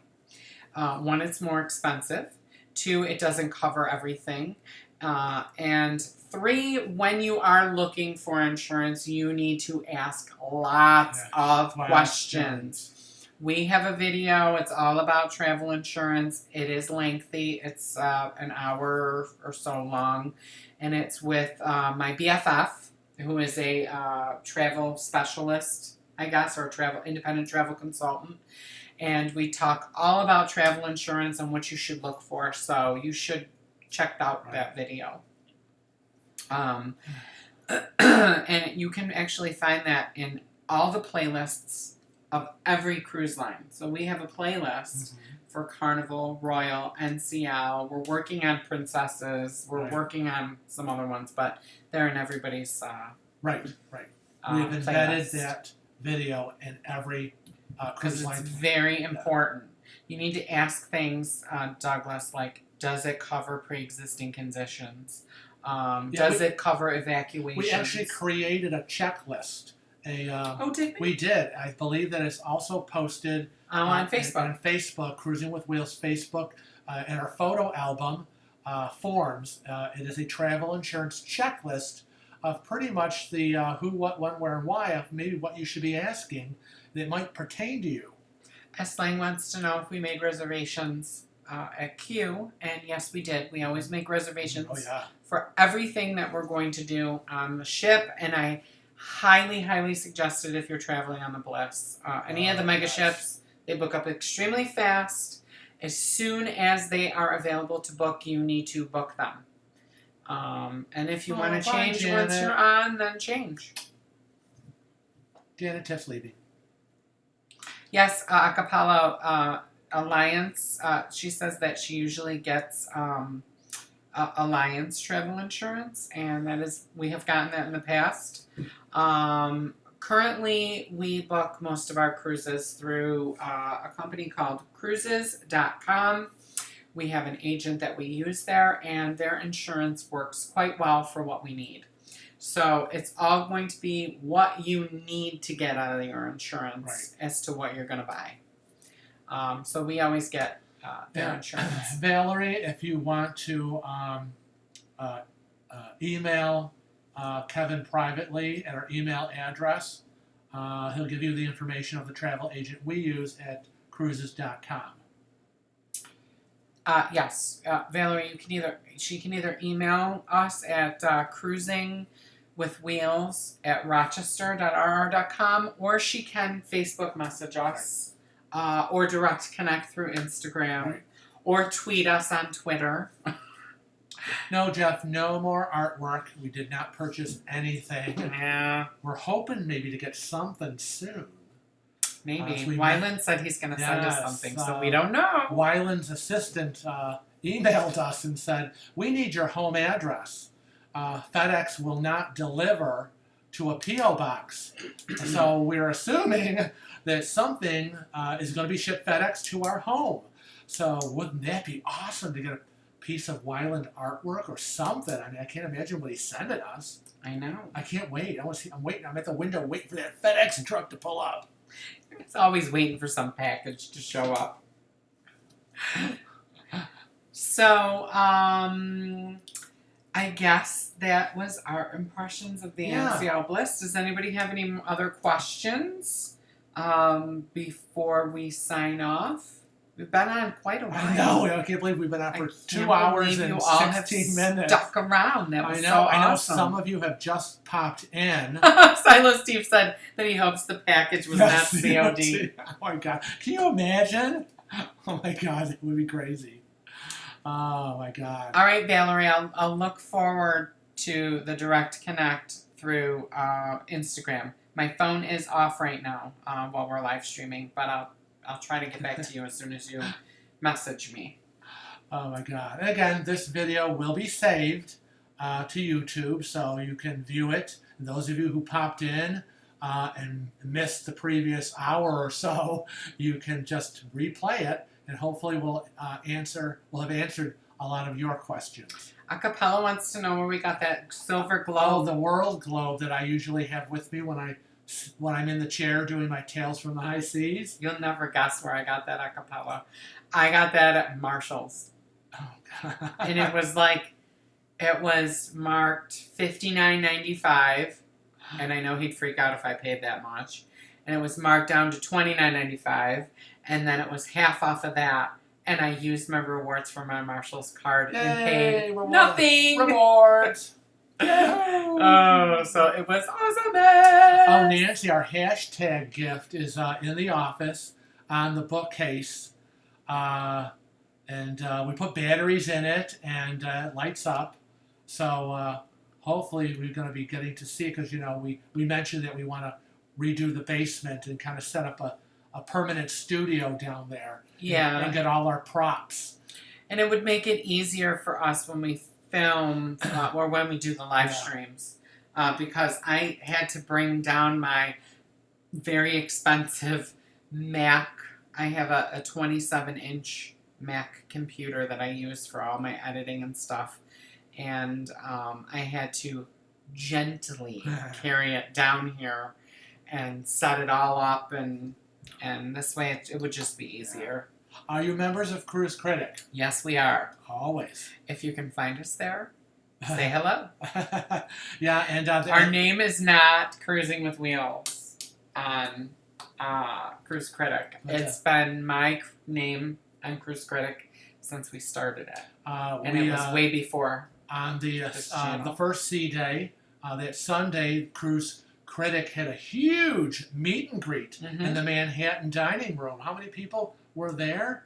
1, it's more expensive. 2, it doesn't cover everything. And 3, when you are looking for insurance, you need to ask lots of questions. We have a video. It's all about travel insurance. It is lengthy. It's an hour or so long. And it's with my BFF, who is a travel specialist, I guess, or independent travel consultant. And we talk all about travel insurance and what you should look for. So you should check out that video. And you can actually find that in all the playlists of every cruise line. So we have a playlist for Carnival, Royal, NCL. We're working on Princesses. We're working on some other ones, but they're in everybody's Right. We've embedded playlist. that video in every cruise line. Because it's very important. You need to ask things, Douglas, like, does it cover pre-existing conditions? Does it cover evacuations? We actually created a checklist. Did we? We did. I believe that it's also posted on Facebook. On Facebook, Cruising with Wheels Facebook, in our photo album forms. It is a travel insurance checklist of pretty much the who, what, when, where, and why of maybe what you should be asking that might pertain to you. Lang wants to know if we made reservations at Q, and yes, we did. We always make reservations for everything that we're going to do on the ship, and I highly, highly suggest it if you're traveling on the Bliss. Any of the mega ships, they book up extremely fast. As soon as they are available to book, you need to book them. And if you want to change once you're on, then change. Janet Tiff's leaving. Yes, Acapella Alliance. She says that she usually gets Alliance travel insurance, and that is, we have gotten that in the past. Currently, we book most of our cruises through a company called cruises.com. We have an agent that we use there, and their insurance works quite well for what we need. So it's all going to be what you need to get out of your insurance as to what you're going to buy. So we always get their insurance. Valerie, if you want to email Kevin privately at our email address, he'll give you the information of the travel agent we use at cruises.com. Yes, Valerie, she can either email us at cruisingwithwheels@rochester.rr.com, or she can Facebook message us, or direct connect through Instagram, or tweet us on Twitter. No, Jeff, no more artwork. We did not purchase anything. Yeah. We're hoping maybe to get something soon. Maybe. Wyland said he's going to send us something, so we don't know. Wyland's assistant emailed us and said, we need your home address. FedEx will not deliver to a P.O. box. So we're assuming that something is going to be shipped FedEx to our home. So wouldn't that be awesome to get a piece of Wyland artwork or something? I mean, I can't imagine what he's sending us. I know. I can't wait. I'm waiting. I'm at the window waiting for that FedEx truck to pull up. It's always waiting for some package to show up. So, I guess that was our impressions of the NCL Bliss. Does anybody have any other questions before we sign off? We've been on quite a while. I know. I can't believe we've been on for 2 hours and 16 minutes. Stuck around. That was I know. so awesome. I know some of you have just popped in. Silo Steve said that he hopes the package was not COD. Oh my God. Can you imagine? Oh my God. That would be crazy. Oh my God. All right, Valerie. I'll look forward to the direct connect through Instagram. My phone is off right now while we're live streaming, but I'll try to get back to you as soon as you message me. Oh my God. And again, this video will be saved to YouTube, so you can view it. And those of you who popped in and missed the previous hour or so, you can just replay it, and hopefully we'll have answered a lot of your questions. Acapella wants to know where we got that silver globe. Oh, the world globe that I usually have with me when I'm in the chair doing my Tales from the High Seas. You'll never guess where I got that Acapella. I got that at Marshall's. Oh, God. And it was marked $59.95, and I know he'd freak out if I paid that much. And it was marked down to $29.95, and then it was half off of that. And I used my rewards for my Marshall's card and paid nothing. Rewards. Oh, so it was awesome. Oh, Nancy, our hashtag gift is in the office on the bookcase. And we put batteries in it, and it lights up. So hopefully we're going to be getting to see it, because, we mentioned that we want to redo the basement and kind of set up a permanent studio down there. Yeah. And get all our props. And it would make it easier for us when we film or when we do the live streams, because I had to bring down my very expensive Mac. I have a 27-inch Mac computer that I use for all my editing and stuff, and I had to gently carry it down here and set it all up, and this way it would just be easier. Are you members of Cruise Critic? Yes, we are. Always. If you can find us there, say hello. Yeah, and Our name is not Cruising with Wheels on Cruise Critic. It's been my name on Cruise Critic since we started it, and it was way before. On the first sea day, that Sunday, Cruise Critic had a huge meet and greet in the Manhattan dining room. How many people were there?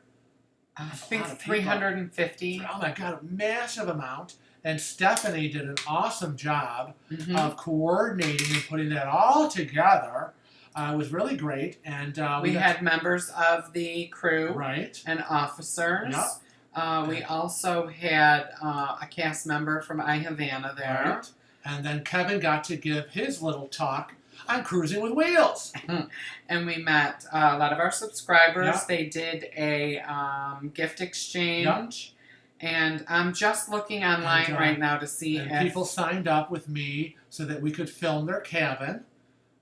I think 350. Oh my God, a massive amount. And Stephanie did an awesome job of coordinating and putting that all together. It was really great. And we had members of the crew and officers. Yep. We also had a cast member from iHavana there. Right. And then Kevin got to give his little talk on Cruising with Wheels. And we met a lot of our subscribers. Yep. They did a gift exchange. Yep. And I'm just looking online right now to see if people signed up with me so that we could film their cabin.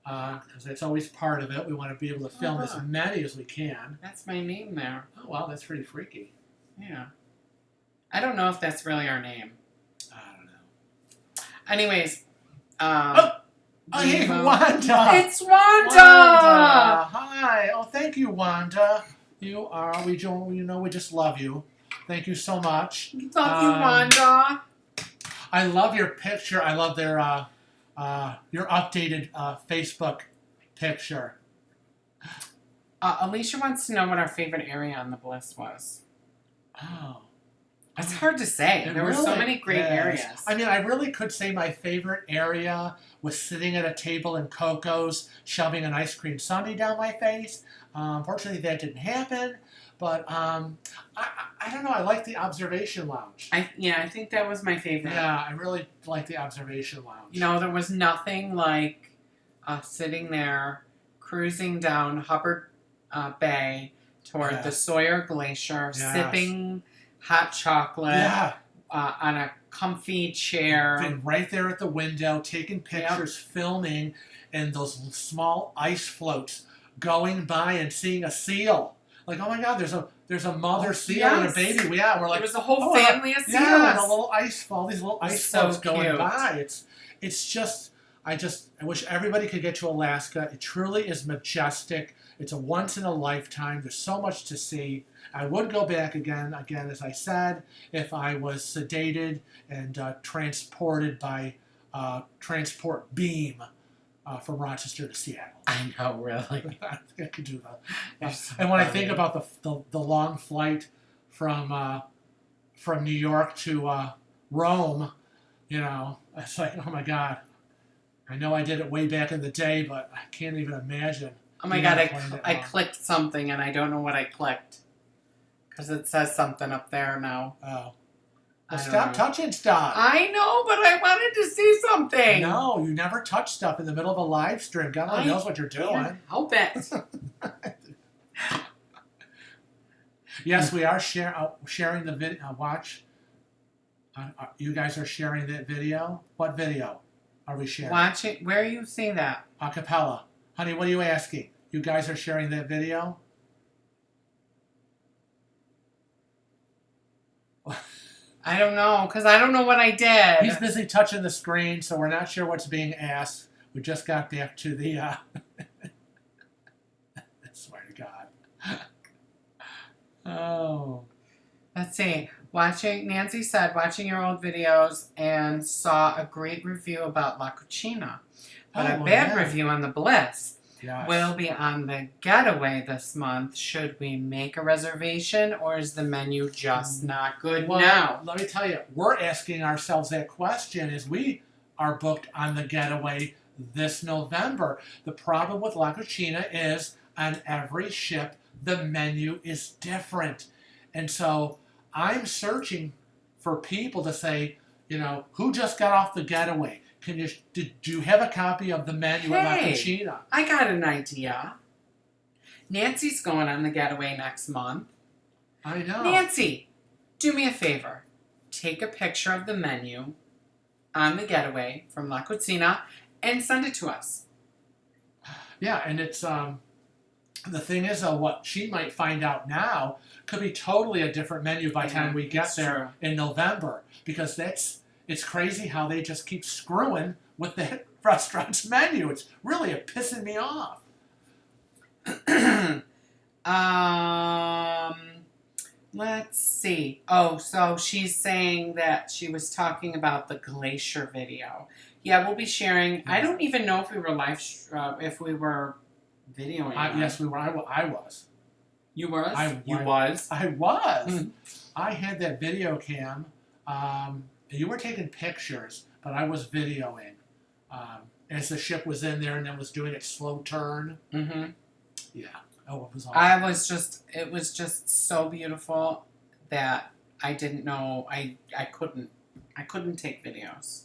Because that's always part of it. We want to be able to film as many as we can. That's my name there. Oh, wow, that's pretty freaky. Yeah. I don't know if that's really our name. I don't know. Anyways. Hey, Wanda. It's Wanda. Hi. Oh, thank you, Wanda. You are, we just love you. Thank you so much. Love you, Wanda. I love your picture. I love their your updated Facebook picture. Alicia wants to know what our favorite area on the Bliss was. Oh. It's hard to say. There were so many great areas. I mean, I really could say my favorite area was sitting at a table in Coco's, shoving an ice cream sundae down my face. Unfortunately, that didn't happen. But I don't know. I like the observation lounge. I think that was my favorite. Yeah, I really like the observation lounge. You know, there was nothing like sitting there, cruising down Hubbard Bay toward the Sawyer Glacier, sipping hot chocolate on a comfy chair. Been right there at the window, taking pictures, filming, and those small ice floats going by and seeing a seal. Like, oh my God, there's a mother seal and a baby. Yeah, we're like, there was a whole family of seals. Yeah, and a little ice fall, these little ice floats going cute. by. It's just, I wish everybody could get to Alaska. It truly is majestic. It's a once in a lifetime. There's so much to see. I would go back again, as I said, if I was sedated and transported by transport beam from Rochester to Seattle. I know, really. I could do that. And when I think about the long flight from New York to Rome, you know, it's like, oh my God. I know I did it way back in the day, but I can't even imagine. Oh my God, I clicked something and I don't know what I clicked. Because it says something up there now. Oh. Well, stop touching stuff. I know, but I wanted to see something. No, you never touch stuff in the middle of a live stream. God only knows what you're doing. Help it. Yes, we are sharing the video. Watch. You guys are sharing that video? What video are we sharing? Watch it. Where you see that? Acapella. Honey, what are you asking? You guys are sharing that video? I don't know, because I don't know what I did. He's busy touching the screen, so we're not sure what's being asked. We just got back to the... I swear to God. Oh. Let's see. Nancy said, watching your old videos and saw a great review about La Cucina, but a bad review on the Bliss. Yes. We'll be on the Getaway this month. Should we make a reservation, or is the menu just not good now? Let me tell you, we're asking ourselves that question as we are booked on the Getaway this November. The problem with La Cucina is on every ship, the menu is different. And so I'm searching for people to say, you know, who just got off the Getaway? Do you have a copy of the menu at La Cucina? I got an idea. Nancy's going on the Getaway next month. I know. Nancy, do me a favor. Take a picture of the menu on the Getaway from La Cucina and send it to us. Yeah, and it's the thing is, what she might find out now could be totally a different menu by the time we get there in November, because it's crazy how they just keep screwing with the restaurant's menu. It's really pissing me off. Let's see. Oh, so she's saying that she was talking about the glacier video. Yeah, we'll be sharing. I don't even know if we were if we were videoing. Yes, we were. I was. You was? You was. I was. Mm. I had that video cam. You were taking pictures, but I was videoing as the ship was in there and then was doing its slow turn. Mm-hmm. Yeah. Oh, it was awesome. It was just so beautiful that I didn't know I couldn't take videos.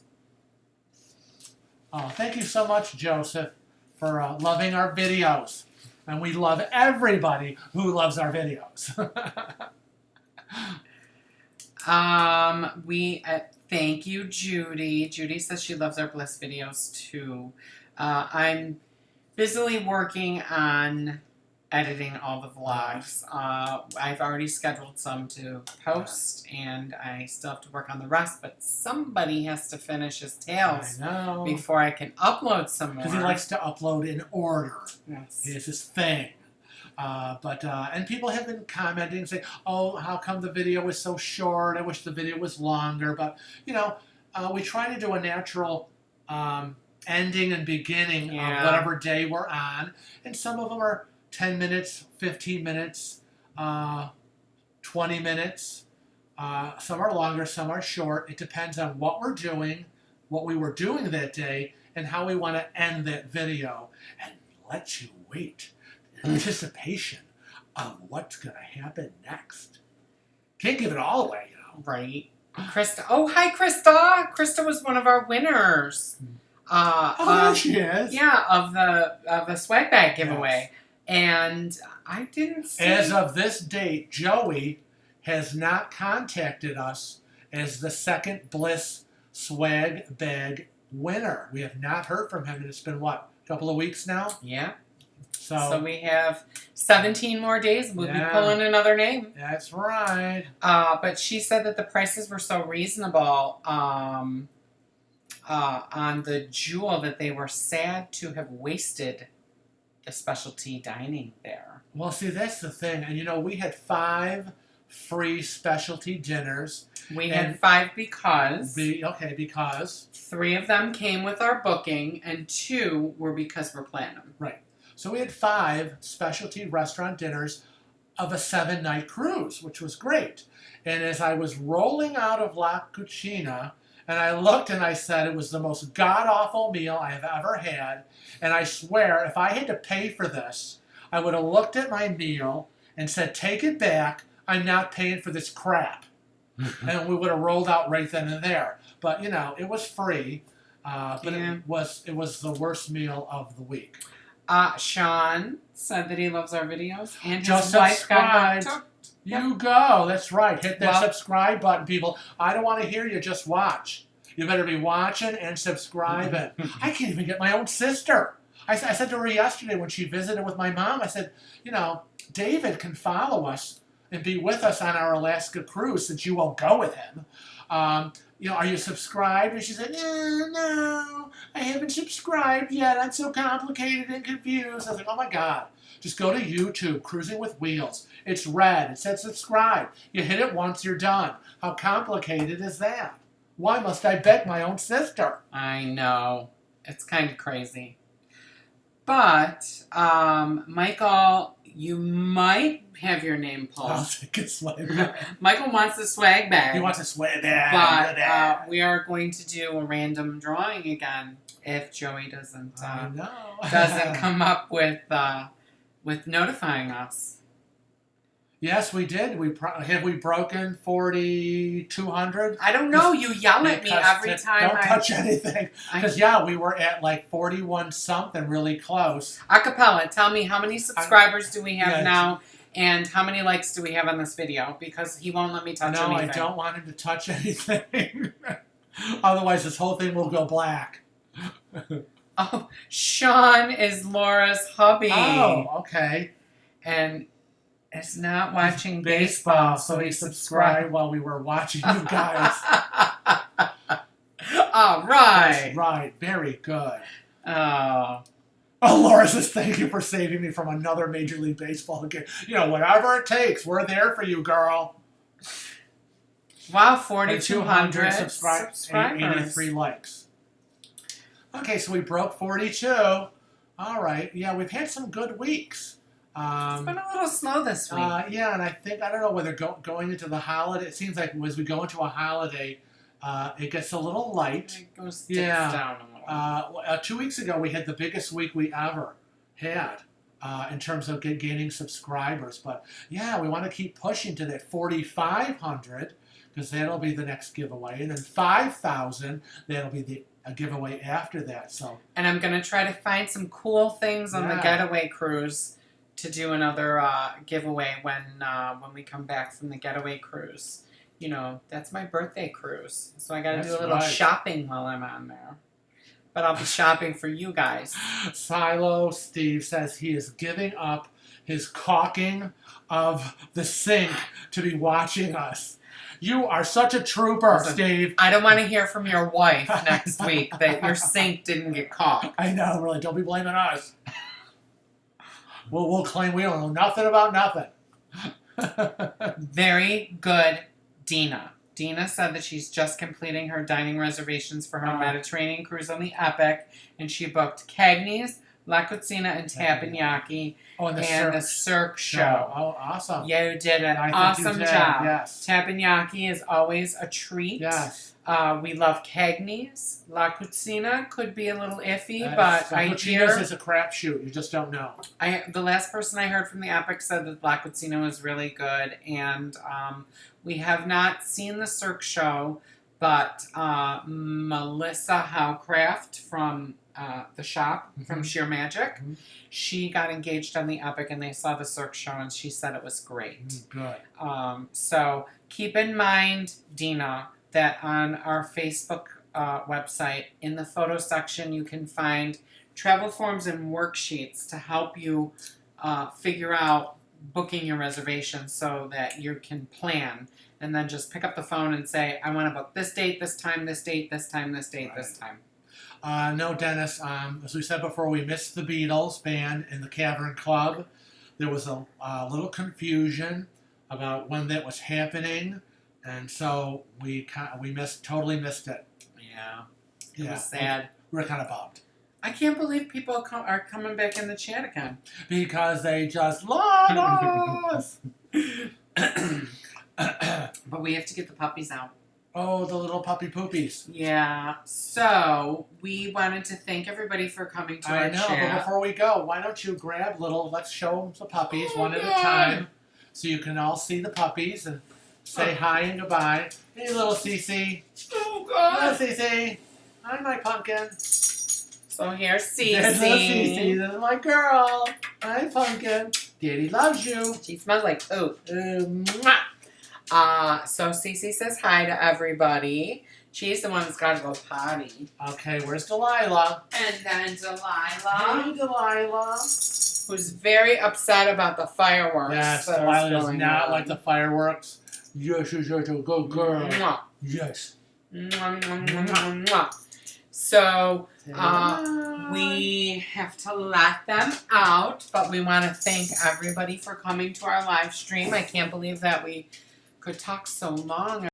Oh, thank you so much, Joseph, for loving our videos. And we love everybody who loves our videos. Thank you, Judy. Judy says she loves our Bliss videos too. I'm busily working on editing all the vlogs. I've already scheduled some to post, and I still have to work on the rest, but somebody has to finish his tails before I can upload some more. Because he likes to upload in order. Yes. It's his thing. And people have been commenting and saying, oh, how come the video was so short? I wish the video was longer. But, we try to do a natural ending and beginning of whatever day we're on. And some of them are 10 minutes, 15 minutes, 20 minutes. Some are longer, some are short. It depends on what we're doing, what we were doing that day, and how we want to end that video. And let you wait in anticipation of what's going to happen next. Can't give it all away, Right. Krista. Oh, hi, Krista. Krista was one of our winners. There she is. Yeah, of the swag bag giveaway. Yes. And I didn't see... As of this date, Joey has not contacted us as the second Bliss swag bag winner. We have not heard from him, and it's been, a couple of weeks now? Yeah. So we have 17 more days. We'll be pulling another name. That's right. But she said that the prices were so reasonable on the Jewel that they were sad to have wasted the specialty dining there. Well, see, that's the thing. And, we had 5 free specialty dinners. We had 5 because... because... 3 of them came with our booking, and 2 were because we're planning them. Right. So we had 5 specialty restaurant dinners of a 7-night cruise, which was great. And as I was rolling out of La Cucina, and I looked and I said it was the most god-awful meal I have ever had. And I swear, if I had to pay for this, I would have looked at my meal and said, take it back. I'm not paying for this crap. And we would have rolled out right then and there. But, it was free. But it was the worst meal of the week. Sean said that he loves our videos. And his just wife got subscribed. You go. That's right. Hit that subscribe button, people. I don't want to hear you. Just watch. You better be watching and subscribing. I can't even get my own sister. I said to her yesterday when she visited with my mom, I said, David can follow us and be with us on our Alaska cruise since you won't go with him. Are you subscribed? And she said, no, I haven't subscribed yet. I'm so complicated and confused. I was like, oh my God. Just go to YouTube, Cruising with Wheels. It's red. It says subscribe. You hit it once, you're done. How complicated is that? Why must I beg my own sister? I know. It's kind of crazy. But, Michael, you might have your name pulled. I'll take a swag bag. Michael wants a swag bag. He wants a swag bag. But we are going to do a random drawing again if Joey doesn't come up with notifying us. Yes, we did. Have we broken 4,200? I don't know. You yell at me every time. Don't touch anything. Because, we were at like 41 something, really close. Acapella, tell me how many subscribers do we have now, and how many likes do we have on this video? Because he won't let me touch anything. No, I don't want him to touch anything. Otherwise, this whole thing will go black. Oh, Sean is Laura's hubby. Oh, okay. And is not watching baseball, so he subscribed while we were watching you guys. All right. That's right. Very good. Oh. Oh, Laura says, thank you for saving me from another Major League Baseball game. You know, whatever it takes, we're there for you, girl. Wow, 4,200 subscribers. 83 likes. Okay, so we broke 42. All right. Yeah, we've had some good weeks. It's been a little slow this week. Yeah, and I don't know whether going into the holiday, it seems like as we go into a holiday, it gets a little light. It goes down a little. 2 weeks ago, we had the biggest week we ever had in terms of gaining subscribers. But yeah, we want to keep pushing to that 4,500 because that'll be the next giveaway. And then 5,000, that'll be a giveaway after that. So. And I'm going to try to find some cool things on the getaway cruise to do another giveaway when we come back from the getaway cruise. You know, that's my birthday cruise. So I got to do a little shopping while I'm on there. But I'll be shopping for you guys. Silo Steve says he is giving up his caulking of the sink to be watching us. You are such a trooper, Listen, Steve. I don't want to hear from your wife next week that your sink didn't get caulked. I know, really. Don't be blaming us. We'll claim we don't know nothing about nothing. Very good, Dina. Dina said that she's just completing her dining reservations for her Mediterranean cruise on the Epic, and she booked Cagney's, La Cucina, and Teppanyaki, and the Cirque show. Oh, awesome. You did an awesome job. Yes. Teppanyaki is always a treat. Yes. We love Cagney's. La Cucina could be a little iffy, but I hear... is a crapshoot. You just don't know. The last person I heard from the Epic said that La Cucina was really good, and we have not seen the Cirque show, but Melissa Howcraft from the shop, from Sheer Magic, she got engaged on the Epic, and they saw the Cirque show, and she said it was great. Good. So keep in mind, Dina, that on our Facebook website, in the photo section, you can find travel forms and worksheets to help you figure out booking your reservation so that you can plan. And then just pick up the phone and say, I want to book this date, this time, this date, this time, this date, this time. No, Dennis, as we said before, we missed the Beatles band in the Cavern Club. There was a little confusion about when that was happening. And so we totally missed it. Yeah. It was sad. We were kind of bummed. I can't believe people are coming back in the chat again. Because they just love us! But we have to get the puppies out. Oh, the little puppy poopies. Yeah. So, we wanted to thank everybody for coming to our chat. But before we go, why don't you grab let's show them the puppies one at a time. So you can all see the puppies and say hi and goodbye. Hey, little Cece. Oh, God. Little Cece. Hi, my pumpkin. So here's Cece. There's little Cece. This is my girl. Hi, pumpkin. Daddy loves you. She smells like poop. So Cece says hi to everybody. She's the one that's got to go potty. Okay, where's Delilah? And then Delilah. Hey, Delilah. Who's very upset about the fireworks. Yes, Delilah does not like the fireworks. Yes, yes, yes, go girl. Mwah. Yes. Mwah, mwah, mwah, mwah, mwah. So, we have to let them out, but we want to thank everybody for coming to our live stream. I can't believe that we could talk so long.